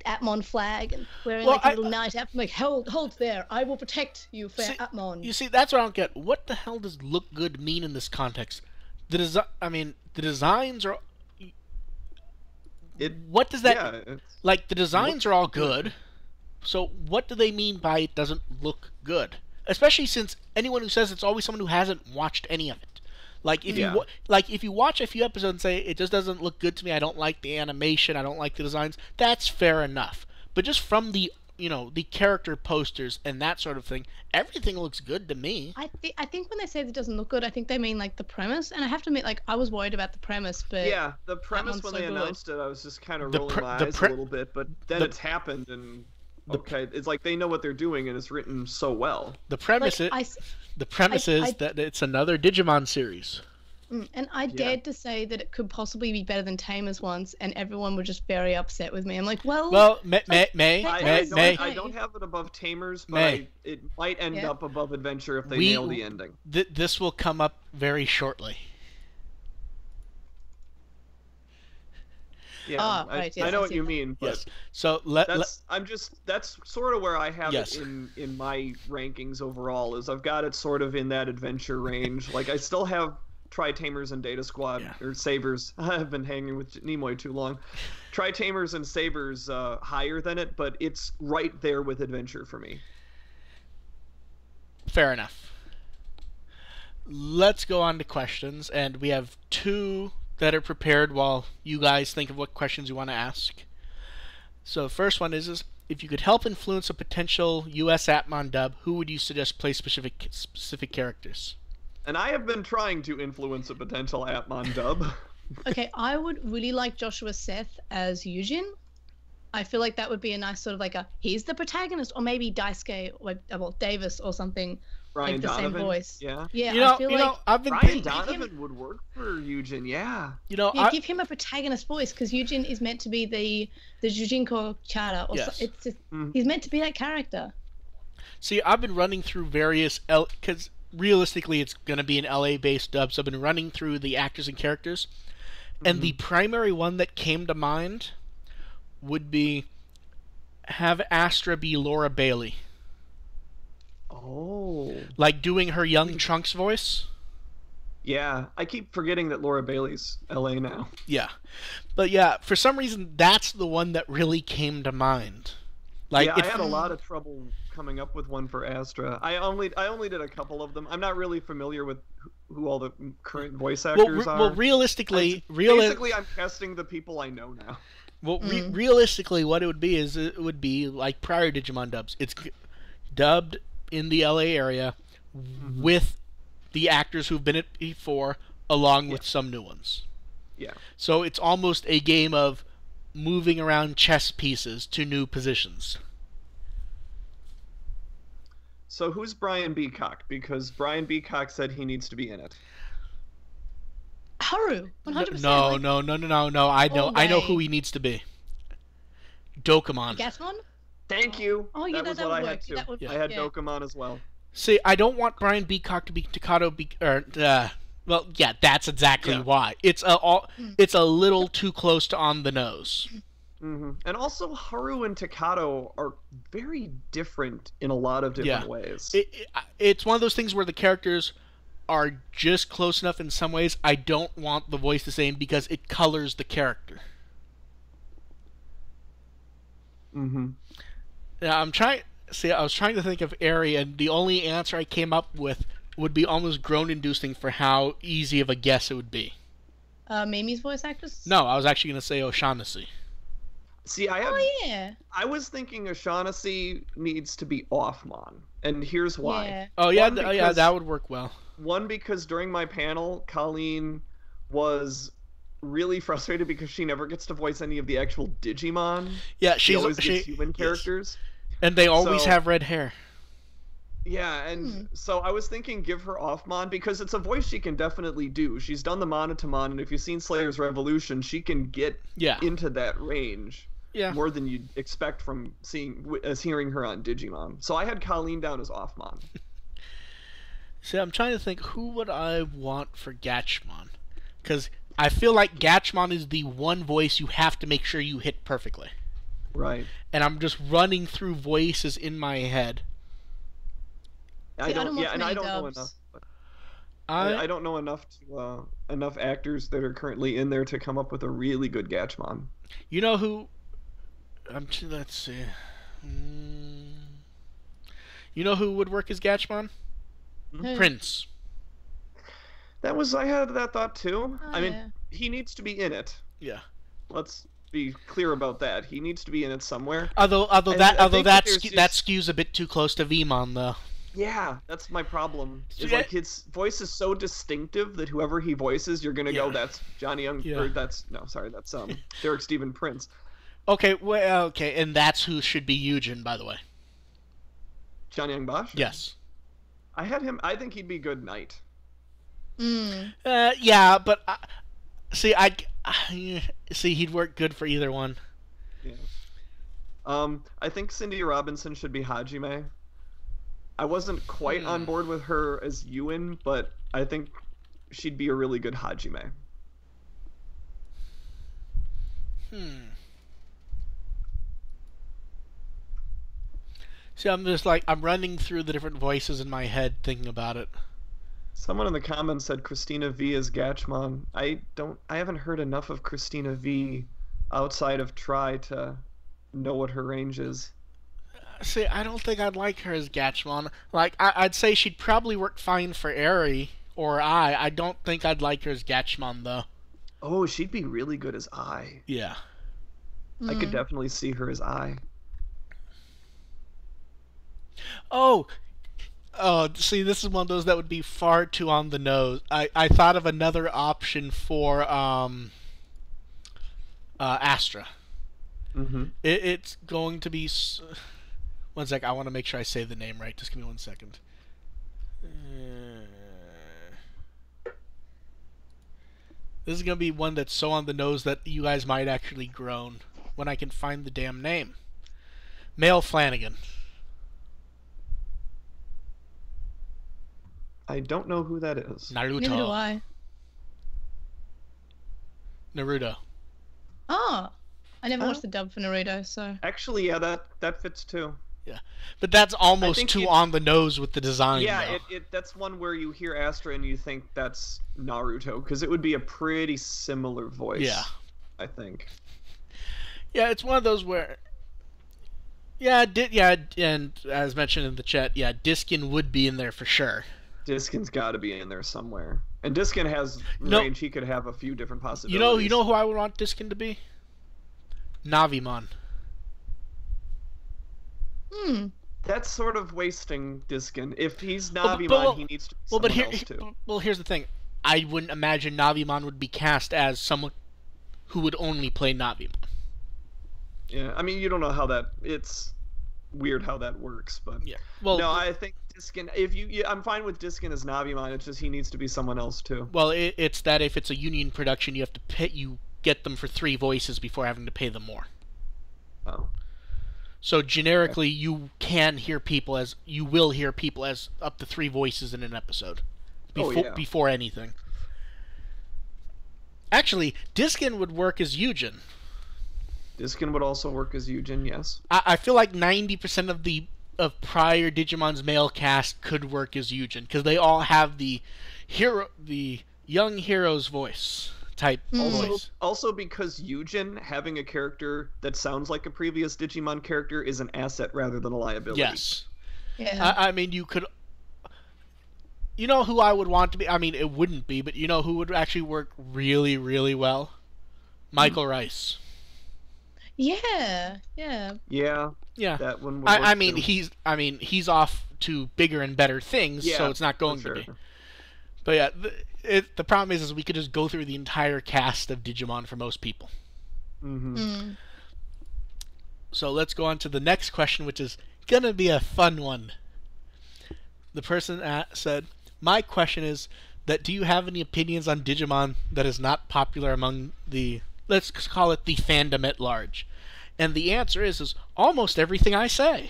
Appmon flag and wearing a little knight app. Like, hold there. I will protect you, fair Appmon. You see, that's what I don't get. What the hell does "look good" mean in this context? The designs are. What does that? Yeah, like the designs are all good. So what do they mean by it doesn't look good? Especially since anyone who says it's always someone who hasn't watched any of it. Like if you watch a few episodes and say it just doesn't look good to me, I don't like the animation, I don't like the designs, that's fair enough. But just from the the character posters and that sort of thing, everything looks good to me. I think when they say that it doesn't look good, I think they mean like the premise. And I have to admit, like I was worried about the premise, but yeah, the premise when they announced it, I was just kind of rolling my eyes a little bit. But then it's happened, and okay, it's like they know what they're doing, and it's written so well. The premise is that it's another Digimon series. And I dared to say that it could possibly be better than Tamers once, and everyone was just very upset with me. I'm like, well, I don't have it above Tamers, but it might end up above Adventure if they nail the ending. This will come up very shortly. Yeah, right, I know what you mean. But yes. So that's sort of where I have it in my rankings overall. Is I've got it sort of in that adventure range. Like I still have Tri-Tamers and Data Squad or Sabers. I've been hanging with Nimoy too long. Tri-Tamers and Sabers higher than it, but it's right there with Adventure for me. Fair enough. Let's go on to questions, and we have 2 that are prepared while you guys think of what questions you want to ask. So the first one is if you could help influence a potential US Appmon dub, who would you suggest play specific characters? And I have been trying to influence a potential Appmon dub. Okay, I would really like Joshua Seth as Yujin. I feel like that would be a nice sort of like he's the protagonist, or maybe Daisuke, or Davis or something. Brian like the Donovan. Same voice. Yeah. Yeah, I feel like Brian Donovan would work for Yujin, yeah. Give him a protagonist voice, because Yujin is meant to be the Jujinko Chara. He's meant to be that character. See, I've been running through various because realistically it's going to be an LA-based dub, so I've been running through the actors and characters, and the primary one that came to mind would be have Astra be Laura Bailey. Oh. Like doing her young Trunks voice? Yeah, I keep forgetting that Laura Bailey's LA now. Yeah. But yeah, for some reason that's the one that really came to mind. Like I had a lot of trouble coming up with one for Astra. I only did a couple of them. I'm not really familiar with who all the current voice actors are. Well, realistically, I'm testing the people I know now. Well, realistically, what it would be is it would be like prior Digimon dubs. It's dubbed in the LA area with the actors who've been it before, along with some new ones. Yeah. So it's almost a game of moving around chess pieces to new positions. So who's Brian Beacock? Because Brian Beacock said he needs to be in it. Haru, 100%. No. I know who he needs to be. Dokumon. Gasmon? Thank you. Oh, yeah, that was what I had too. I had Dokumon as well. See, I don't want Brian Beacock to be Takado. Well, yeah, that's exactly why. It's a little too close to on the nose. Mm-hmm. And also, Haru and Takado are very different in a lot of different ways. It's one of those things where the characters are just close enough in some ways. I don't want the voice the same because it colors the character. Mm-hmm. Now, I was trying to think of Eri, and the only answer I came up with would be almost groan-inducing for how easy of a guess it would be. Mimi's voice actress? No, I was actually going to say O'Shaughnessy. See, I was thinking O'Shaughnessy needs to be Offmon, and here's why. Yeah. Oh, yeah, that would work well. One, because during my panel, Colleen was really frustrated because she never gets to voice any of the actual Digimon. Yeah, she always gets human characters. And they always have red hair. Yeah, and so I was thinking give her Offmon, because it's a voice she can definitely do. She's done the Monotomon, and if you've seen Slayer's Revolution, she can get into that range more than you'd expect from hearing her on Digimon. So I had Colleen down as Offmon. See, I'm trying to think, who would I want for Gatchmon? Because I feel like Gatchmon is the one voice you have to make sure you hit perfectly. Right. And I'm just running through voices in my head. I don't know enough. I don't know enough actors that are currently in there to come up with a really good Gatchmon. You know who? Let's see. You know who would work as Gatchmon? Prince. I had that thought too. He needs to be in it. Yeah. be clear about that. He needs to be in it somewhere. Although I think that there's that just- skews a bit too close to Vmon though. Yeah, that's my problem. Is Yeah. like his voice is so distinctive that whoever he voices, you're gonna go, Yeah. that's Johnny Young, Yeah. or that's Derek Stephen Prince. Okay, well, okay, and that's who should be Eugen, by the way. Johnny Young Bosch. Yes. I had him. I think he'd be good Knight. Yeah, but see, see he'd work good for either one. Yeah. I think Cindy Robinson should be Hajime. I wasn't quite on board with her as Ewan, but I think she'd be a really good Hajime. See, I'm just like, I'm running through the different voices in my head thinking about it. Someone in the comments said Christina V is Gatchmon. I haven't heard enough of Christina V outside of Try to know what her range is. See, I don't think I'd like her as Gatchmon. Like, I'd say she'd probably work fine for Eri or I don't think I'd like her as Gatchmon, though. Oh, she'd be really good as I. Yeah. I could definitely see her as I. Oh, see, this is one of those that would be far too on the nose. I thought of another option for Astra. Mm-hmm. It's going to be... One sec, I want to make sure I say the name right. Just give me 1 second. This is going to be one that's so on the nose that you guys might actually groan when I can find the damn name. Male Flanagan. I don't know who that is. Naruto. Neither do I. Naruto. Oh, I never Oh. watched the dub for Naruto, so. Actually, yeah, that fits too. Yeah. But that's almost think too you'd- on the nose with the design, Yeah, though. that's one where you hear Astra and you think that's Naruto, because it would be a pretty similar voice. Yeah. I think. Yeah, it's one of those where... Yeah, and as mentioned in the chat, yeah, Diskin would be in there for sure. Diskin's got to be in there somewhere. And Diskin has No. range. He could have a few different You possibilities. know who I would want Diskin to be? Navimon. That's sort of wasting Diskin. If he's Well, Navimon, but- he needs to be Well, someone but else too. here's the thing. I wouldn't imagine Navimon would be cast as someone who would only play Navimon. Yeah, I mean, you don't know how that. It's weird how that works, but Yeah. Well, no, I think Diskin. I'm fine with Diskin as Navimon. It's just he needs to be someone else too. well, it's that if it's a union production, you have to pay. You get them for 3 voices before having to pay them more. Oh, So generically, you will hear people as up to 3 voices in an episode. Before anything. Actually, Diskin would work as Eugen. Diskin would also work as Eugen. Yes. I feel like 90% of prior Digimon's male cast could work as Eugen because they all have the young hero's voice type voice. Also, because Eugen having a character that sounds like a previous Digimon character is an asset rather than a liability. Yes. Yeah. I mean, you could. You know who I would want to be? I mean, it wouldn't be, but you know who would actually work really, really well? Michael Rice. Yeah. Yeah. Yeah. Yeah. That one. Would I work mean, too. he's off to bigger and better things, Yeah, so it's not going for to be. sure. But yeah, the problem is we could just go through the entire cast of Digimon for most people. Mm-hmm. So let's go on to the next question, which is gonna be a fun one. The person said, "My question is that do you have any opinions on Digimon that is not popular among the, let's call it the fandom at large?" And the answer is almost everything I say.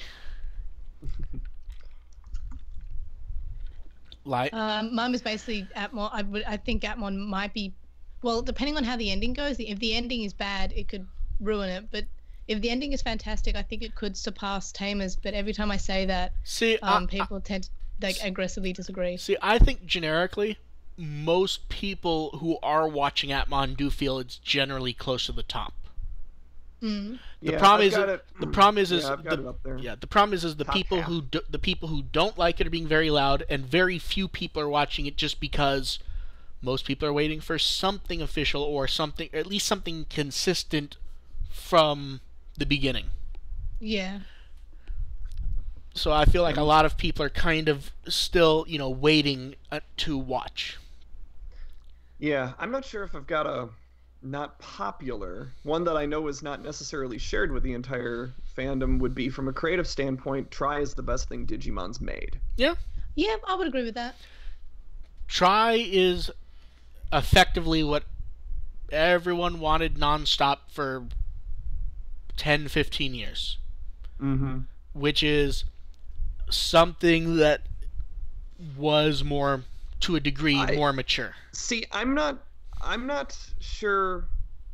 Like, Mine was basically Appmon. I think Appmon might be, well, depending on how the ending goes. If the ending is bad, it could ruin it. But if the ending is fantastic, I think it could surpass Tamers. But every time I say that, see, people tend to aggressively disagree. See, I think generically, most people who are watching Appmon do feel it's generally close to the top. The problem is I've got it up there. the problem is the Top people half. the people who don't like it are being very loud, and very few people are watching it just because most people are waiting for something official or something, or at least something consistent from the beginning. Yeah. So I feel like a lot of people are kind of still, waiting to watch. Yeah, I'm not sure if I've got a not popular one that I know is not necessarily shared with the entire fandom. Would be from a creative standpoint, Try is the best thing Digimon's made. Yeah. Yeah, I would agree with that. Try is effectively what everyone wanted nonstop for 10, 15 years. Mm-hmm. Which is something that was more, to a degree, more mature. See, I'm not sure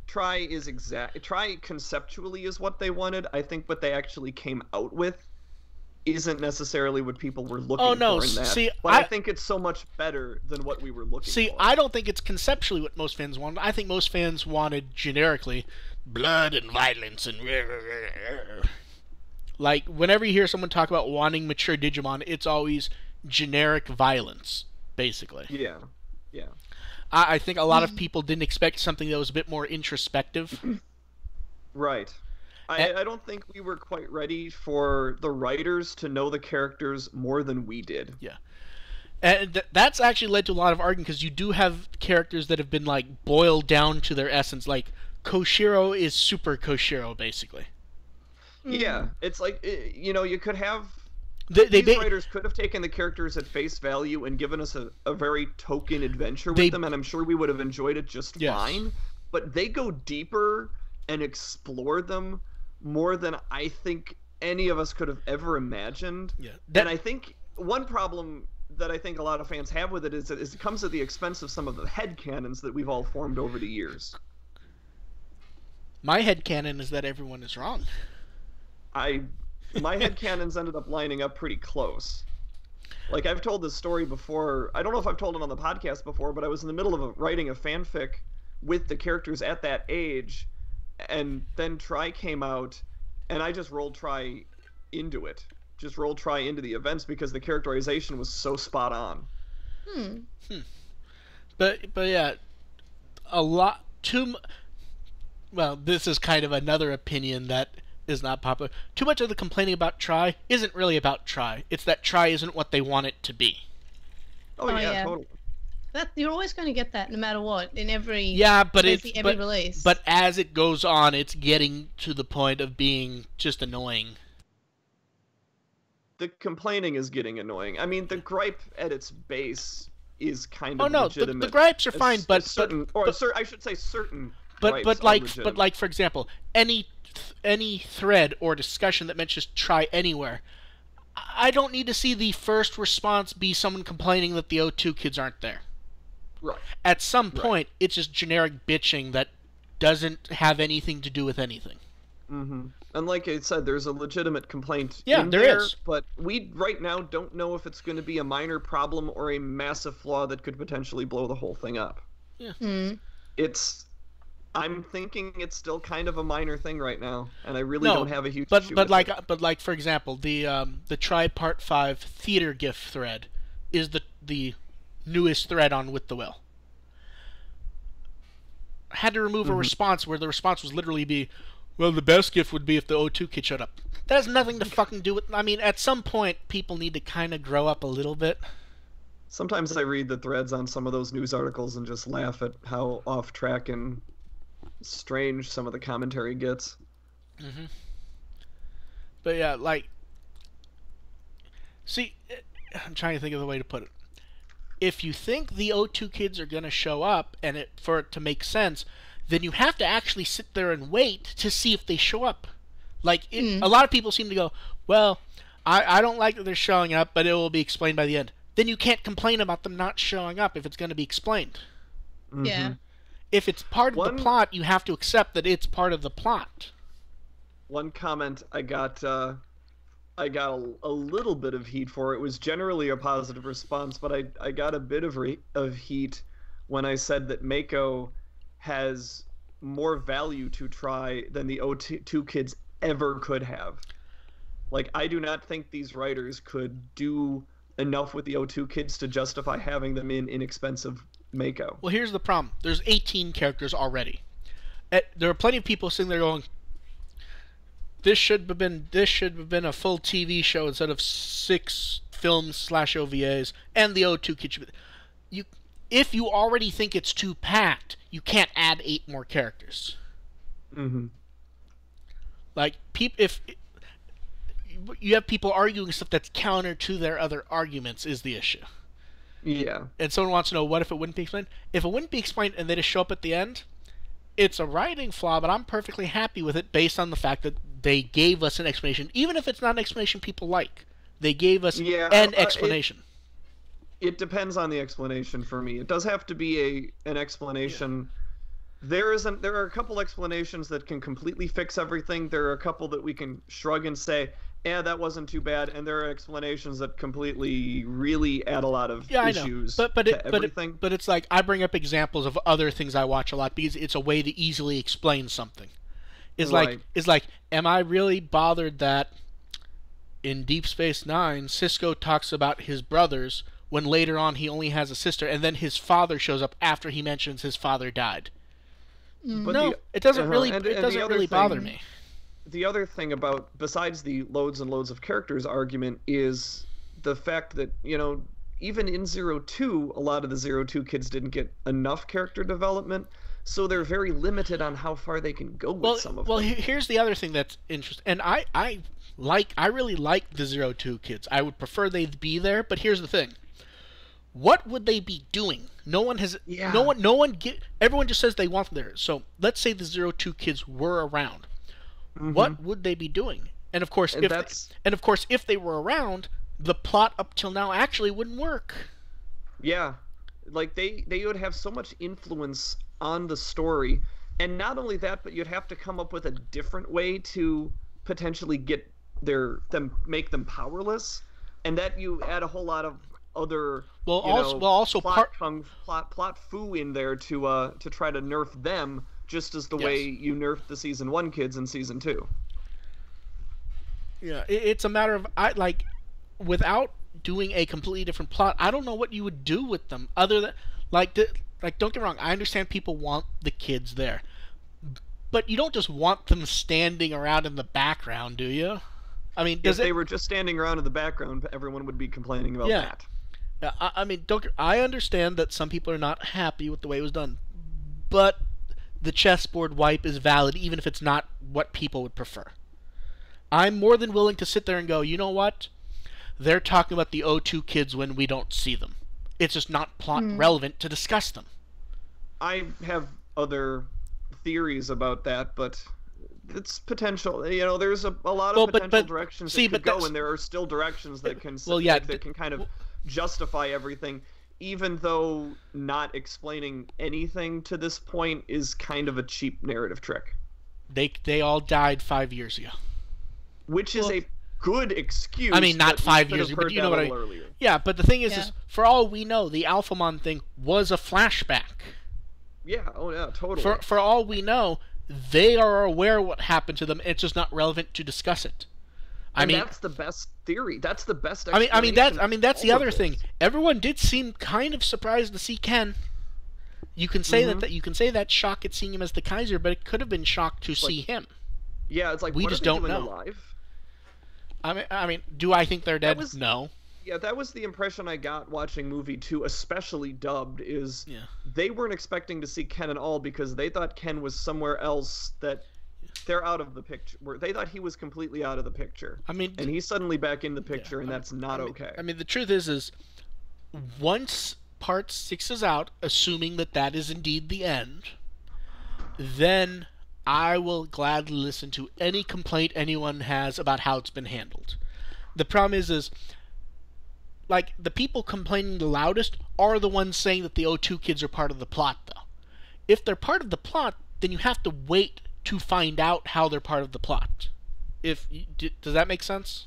Try conceptually is what they wanted. I think what they actually came out with isn't necessarily what people were looking for in that. See, but I think it's so much better than what we were looking for. See, I don't think it's conceptually what most fans wanted. I think most fans wanted generically blood and violence and like whenever you hear someone talk about wanting mature Digimon, it's always generic violence, basically. Yeah. Yeah. I think a lot of people didn't expect something that was a bit more introspective. Right. I don't think we were quite ready for the writers to know the characters more than we did. Yeah. And that's actually led to a lot of argument, because you do have characters that have been, like, boiled down to their essence. Like, Koshiro is super Koshiro, basically. Yeah. It's like, you could have... These writers could have taken the characters at face value and given us a very token adventure with them, and I'm sure we would have enjoyed it just fine. But they go deeper and explore them more than I think any of us could have ever imagined. Yeah. And I think one problem that I think a lot of fans have with it is that it comes at the expense of some of the headcanons that we've all formed over the years. My headcanon is that everyone is wrong. My headcanons ended up lining up pretty close. Like, I've told this story before. I don't know if I've told it on the podcast before, but I was in the middle of writing a fanfic with the characters at that age, and then Try came out, and I just rolled Try into it. Just rolled Try into the events because the characterization was so spot on. But yeah, well, this is kind of another opinion that is not popular. Too much of the complaining about Try isn't really about Try. It's that Try isn't what they want it to be. Oh yeah, totally. You're always going to get that no matter what in every release. But as it goes on, it's getting to the point of being just annoying. The complaining is getting annoying. I mean, the gripe at its base is kind of legitimate. The gripes are fine, I should say certain. But like for example, any thread or discussion that mentions Try anywhere, I don't need to see the first response be someone complaining that the O2 kids aren't there. Right. At some point, it's just generic bitching that doesn't have anything to do with anything. Mm-hmm. And like I said, there's a legitimate complaint there is. But we right now don't know if it's going to be a minor problem or a massive flaw that could potentially blow the whole thing up. Yeah. I'm thinking it's still kind of a minor thing right now, and I really don't have a huge issue but with it. But like for example, the Try Part 5 theater GIF thread is the newest thread on With the Will. I had to remove a response where the response was literally well, the best GIF would be if the O2 kid showed up. That has nothing to fucking do with... I mean, at some point, people need to kind of grow up a little bit. Sometimes I read the threads on some of those news articles and just laugh at how off track and strange some of the commentary gets. Mm-hmm. But yeah, like... See, I'm trying to think of the way to put it. If you think the O2 kids are going to show up, and for it to make sense, then you have to actually sit there and wait to see if they show up. Like, a lot of people seem to go, well, I don't like that they're showing up, but it will be explained by the end. Then you can't complain about them not showing up if it's going to be explained. Mm-hmm. Yeah. If it's part of the plot, you have to accept that it's part of the plot. One comment I got a little bit of heat for. It was generally a positive response, but I got a bit of heat when I said that Mako has more value to Try than the O2 kids ever could have. Like, I do not think these writers could do enough with the O2 kids to justify having them in inexpensive Mako. Well, here's the problem. There's 18 characters already. There are plenty of people sitting there going, This should have been a full TV show instead of 6 films / OVAs, and the O2 kid should be, if you already think it's too packed, you can't add 8 more characters. Mm-hmm. Like, if you have people arguing stuff that's counter to their other arguments is the issue. Yeah. And someone wants to know, what if it wouldn't be explained? If it wouldn't be explained and they just show up at the end, it's a writing flaw, but I'm perfectly happy with it based on the fact that they gave us an explanation. Even if it's not an explanation people like, they gave us an explanation. It depends on the explanation for me. It does have to be an explanation. Yeah. There are a couple explanations that can completely fix everything. There are a couple that we can shrug and say, that wasn't too bad. And there are explanations that completely really add a lot of issues to everything. But it's like, I bring up examples of other things I watch a lot because it's a way to easily explain something. It's like, am I really bothered that in Deep Space Nine, Cisco talks about his brothers when later on he only has a sister, and then his father shows up after he mentions his father died? But no, it doesn't really bother me. The other thing about, besides the loads and loads of characters argument, is the fact that, even in 02, a lot of the 02 kids didn't get enough character development, so they're very limited on how far they can go with some of them. Well, here's the other thing that's interesting, and I really like the 02 kids. I would prefer they'd be there, but here's the thing. What would they be doing? No one has. Yeah. Everyone just says they want them there. So let's say the 02 kids were around. Mm-hmm. What would they be doing? And of course, if they were around, the plot up till now actually wouldn't work. Yeah, like they would have so much influence on the story, and not only that, but you'd have to come up with a different way to potentially get make them powerless, and that you add a whole lot of other plot foo in there to try to nerf them, just as the way you nerfed the season 1 kids in season 2. Yeah, it's a matter of without doing a completely different plot, I don't know what you would do with them other than don't get me wrong, I understand people want the kids there, but you don't just want them standing around in the background, do you? I mean, if they were just standing around in the background, everyone would be complaining about that. I mean, I understand that some people are not happy with the way it was done, but the chessboard wipe is valid even if it's not what people would prefer. I'm more than willing to sit there and go, you know what? They're talking about the O2 kids when we don't see them. It's just not plot relevant to discuss them. I have other theories about that, but it's potential. There's a lot of potential directions that could go, and there are still directions that can that can kind of justify everything, even though not explaining anything to this point is kind of a cheap narrative trick. They all died 5 years ago. Which is a good excuse. I mean, not 5 years ago, but you know what I mean. Earlier. Yeah, but the thing is, for all we know, the Alphamon thing was a flashback. Yeah, totally. For all we know, they are aware of what happened to them. It's just not relevant to discuss it. That's the best theory. That's the best explanation. That's the other thing. Everyone did seem kind of surprised to see Ken. You can say that shock at seeing him as the Kaiser, but it could have been shock to see him. Yeah, it's like, we what just are they don't doing know. Alive? I mean, do I think they're dead? No. Yeah, that was the impression I got watching movie 2, especially dubbed, is they weren't expecting to see Ken at all because they thought Ken was somewhere else, that they're out of the picture. They thought he was completely out of the picture. I mean, and he's suddenly back in the picture, and that's not okay. I mean, the truth is once Part 6 is out, assuming that is indeed the end, then I will gladly listen to any complaint anyone has about how it's been handled. The problem is the people complaining the loudest are the ones saying that the O2 kids are part of the plot, though. If they're part of the plot, then you have to wait to find out how they're part of the plot. Does that make sense?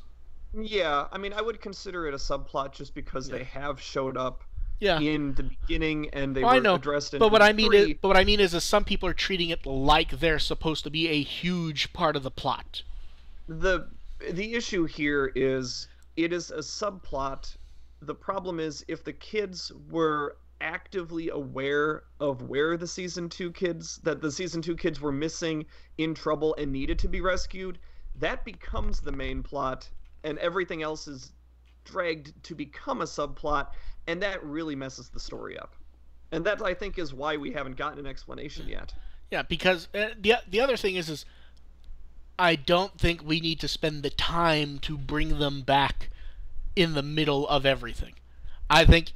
Yeah, I mean, I would consider it a subplot just because they have showed up in the beginning and they were addressed in what I mean is some people are treating it like they're supposed to be a huge part of the plot. The issue here is it is a subplot. The problem is if the kids were actively aware of where the season 2 kids were missing, in trouble, and needed to be rescued, that becomes the main plot, and everything else is dragged to become a subplot, and that really messes the story up. And that, I think, is why we haven't gotten an explanation yet. Yeah, because the other thing is I don't think we need to spend the time to bring them back in the middle of everything. I think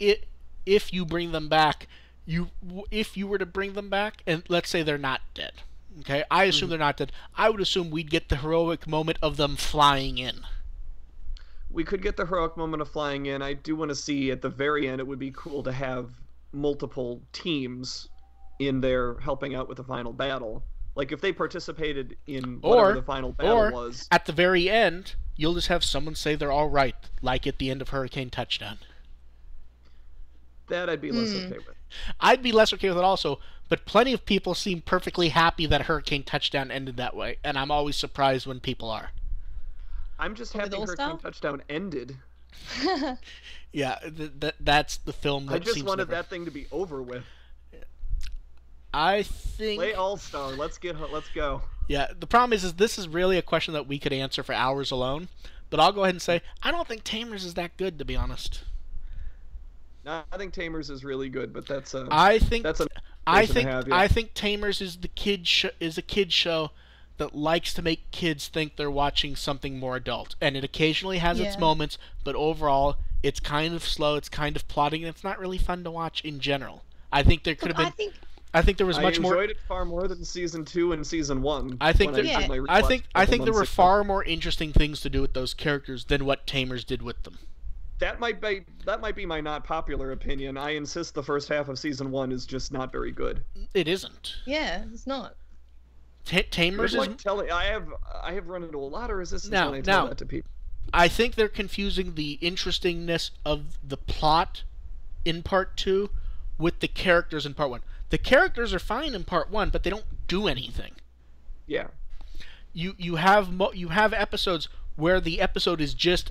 if you bring them back, if you were to bring them back, and let's say they're not dead, okay? I assume they're not dead. I would assume we'd get the heroic moment of them flying in. We could get the heroic moment of flying in. I do want to see at the very end, it would be cool to have multiple teams in there helping out with the final battle. Like if they participated in whatever the final battle was. At the very end, you'll just have someone say they're all right, like at the end of Hurricane Touchdown. That I'd be less okay with. I'd be less okay with it also, but plenty of people seem perfectly happy that Hurricane Touchdown ended that way, and I'm always surprised when people are. I'm just happy Hurricane Touchdown ended. Yeah, that's the film that I just seems wanted that thing to be over with. I think... Play All-Star. Let's go. Yeah, the problem is this is really a question that we could answer for hours alone, but I'll go ahead and say, I don't think Tamers is that good, to be honest. No, I think Tamers is really good, but that's a... I think Tamers is a kid show that likes to make kids think they're watching something more adult, and it occasionally has its moments, but overall, it's kind of slow, it's kind of plotting, and it's not really fun to watch in general. I think there could have been... I think there was much more. I enjoyed it far more than season 2 and season 1. I think there were far more interesting things to do with those characters than what Tamers did with them. That might be my not popular opinion. I insist the first half of season 1 is just not very good. It isn't. Yeah, it's not. Tamers is. I have run into a lot of resistance when I tell that to people. I think they're confusing the interestingness of the plot in part 2 with the characters in part 1. The characters are fine in part 1, but they don't do anything. Yeah. You have episodes where the episode is just,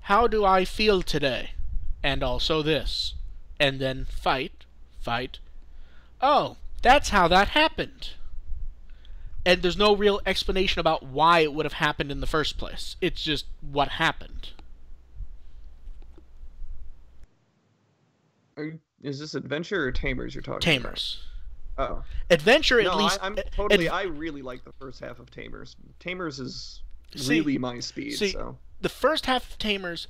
how do I feel today? And also this. And then fight. Oh, that's how that happened. And there's no real explanation about why it would have happened in the first place. It's just what happened. Is this Adventure or Tamers you're talking Tamers. about? Oh. Adventure, at least... I really like the first half of Tamers. Tamers is really my speed, so... The first half of Tamers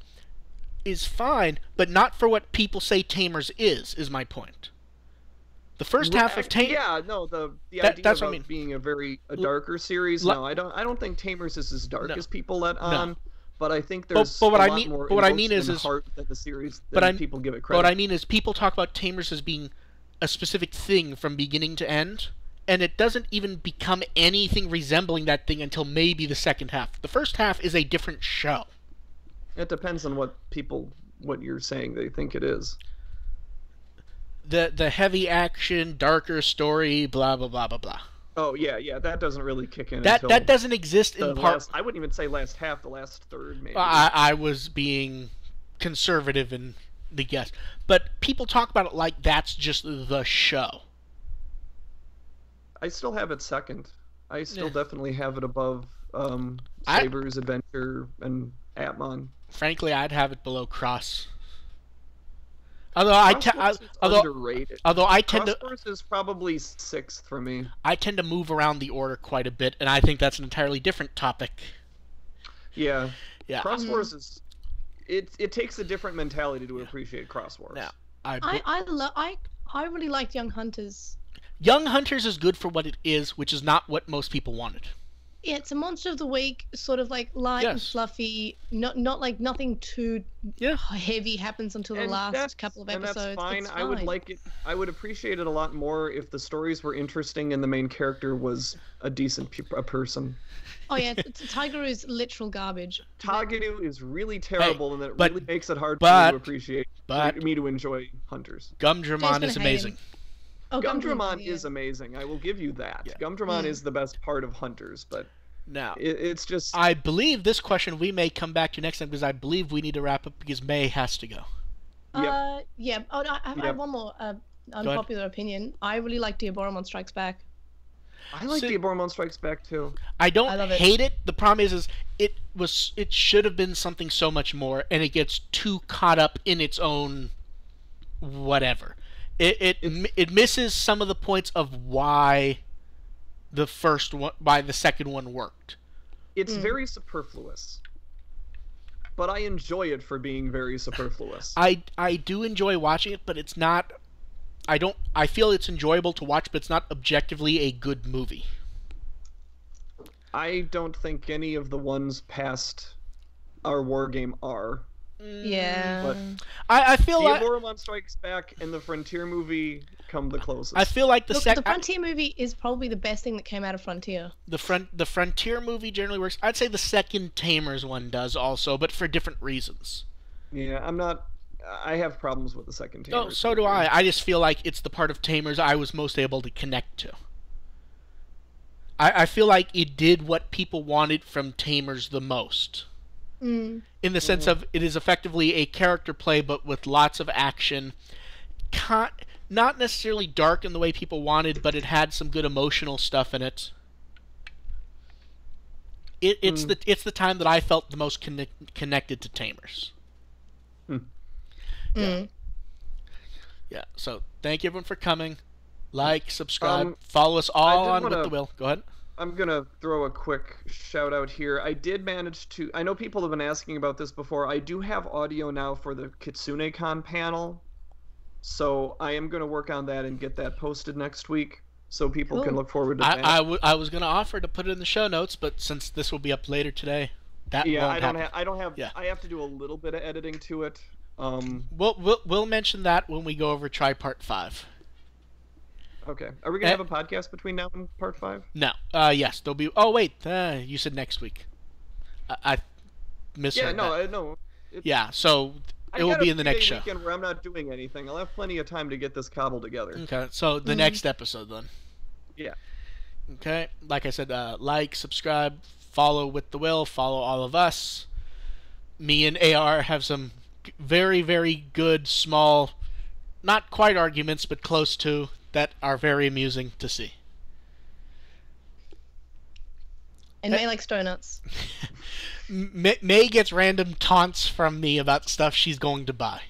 is fine, but not for what people say Tamers is my point. The first half of Tamers... Yeah, no, the idea of being a darker series, no, I don't think Tamers is as dark as people let on. No. But I think there's more heart than the series than people give it credit. What I mean is people talk about Tamers as being a specific thing from beginning to end, and it doesn't even become anything resembling that thing until maybe the second half. The first half is a different show. It depends on what you're saying they think it is. The heavy action, darker story, blah, blah, blah, blah, blah. Oh, yeah, that doesn't really kick in until... That doesn't exist in part... I wouldn't even say last half, the last third, maybe. I was being conservative in the guess. But people talk about it like that's just the show. I still have it second. I still definitely have it above Saber's Adventure and Appmon. Frankly, I'd have it below Cross. Underrated. Although I tend to... Crosswords is probably 6th for me. I tend to move around the order quite a bit, and I think that's an entirely different topic. Yeah. Crosswords is... It takes a different mentality to appreciate Crosswords. Now, I really liked Young Hunters. Young Hunters is good for what it is, which is not what most people wanted. Yeah, it's a monster of the week, sort of like light and fluffy, not like nothing too heavy happens until the last couple of episodes. And that's fine. It's fine. I would like it. I would appreciate it a lot more if the stories were interesting and the main character was a decent person. Oh yeah, Tigeru is literal garbage. Tigeru is really terrible, and that really makes it hard for me to appreciate, me to enjoy Hunters. Gumdramon is amazing. Oh, Gumdramon is amazing. I will give you that. Yeah. Gumdramon is the best part of Hunters, but now it's just... I believe this question we may come back to next time because I believe we need to wrap up because May has to go. Yeah. Oh, I have one more unpopular opinion. I really like Diaboromon Strikes Back. I like Digimon Strikes Back too. I don't I love it. hate it. The problem is it should have been something so much more, and it gets too caught up in its own whatever. It misses some of the points of why the second one worked. It's very superfluous, but I enjoy it for being very superfluous. I do enjoy watching it, but it's not. I feel it's enjoyable to watch, but it's not objectively a good movie. I don't think any of the ones past our war game are. Yeah. But I feel like Digimon Strikes Back and the Frontier movie come the closest. I feel like the Frontier movie is probably the best thing that came out of Frontier. The Frontier movie generally works. I'd say the second Tamers one does also, but for different reasons. Yeah, I have problems with the second Tamers. Oh, so do I. I just feel like it's the part of Tamers I was most able to connect to. I feel like it did what people wanted from Tamers the most. In the sense of it is effectively a character play, but with lots of action. Not necessarily dark in the way people wanted, but it had some good emotional stuff in it. It's the time that I felt the most connected to Tamers. Yeah. Yeah. So thank you everyone for coming. Like, subscribe, follow us all on With the Will. Go ahead. I'm gonna throw a quick shout out here. I did manage to. I know people have been asking about this before. I do have audio now for the KitsuneCon panel, so I am gonna work on that and get that posted next week, so people can look forward to that. I was gonna offer to put it in the show notes, but since this will be up later today, that won't happen. I don't have. Yeah. I have to do a little bit of editing to it. We'll mention that when we go over Try Part 5. Okay. Are we gonna have a podcast between now and Part 5? No. Yes, there'll be. Oh wait, you said next week. I misheard that. No. Yeah, so it will be in the next show. Weekend where I'm not doing anything. I'll have plenty of time to get this cobbled together. Okay, so the next episode then. Yeah. Okay, like I said, like, subscribe, follow With the Will, follow all of us. Me and AR have some very, very good, small, not quite arguments, but close to, that are very amusing to see. And May likes donuts. May gets random taunts from me about stuff she's going to buy.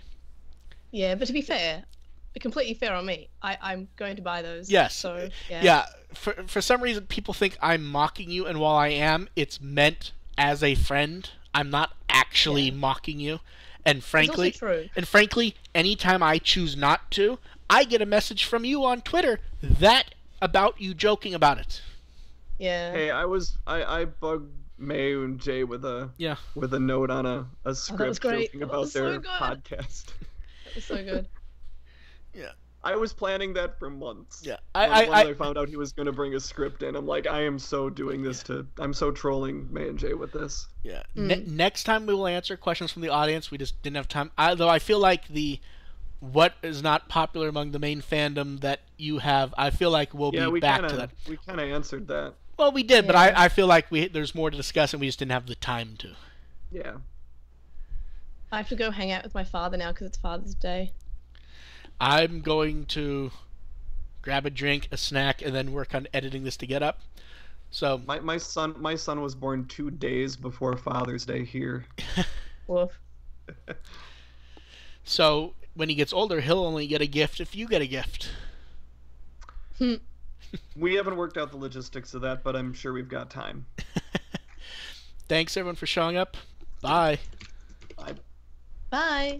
Yeah, but to be fair, completely fair on me. I'm going to buy those. Yes. So, yeah. Yeah. For some reason, people think I'm mocking you, and while I am, it's meant as a friend. I'm not actually mocking you. And frankly, anytime I choose not to, I get a message from you on Twitter about you joking about it. Yeah. Hey, I bugged May and Jay with a note on a script joking about their podcast. That was so good. Yeah. I was planning that for months. Yeah. When I found out he was going to bring a script in, I'm like, I am so doing this I'm so trolling May and Jay with this. Yeah. Next time we will answer questions from the audience. We just didn't have time. Though I feel like what is not popular among the main fandom that you have, I feel like we'll be back to that. We kind of answered that. Well, we did, but I feel like there's more to discuss, and we just didn't have the time to. Yeah. I have to go hang out with my father now because it's Father's Day. I'm going to grab a drink, a snack, and then work on editing this to get up. So my son was born 2 days before Father's Day here. Woof. So when he gets older, he'll only get a gift if you get a gift. We haven't worked out the logistics of that, but I'm sure we've got time. Thanks everyone for showing up. Bye. Bye. Bye.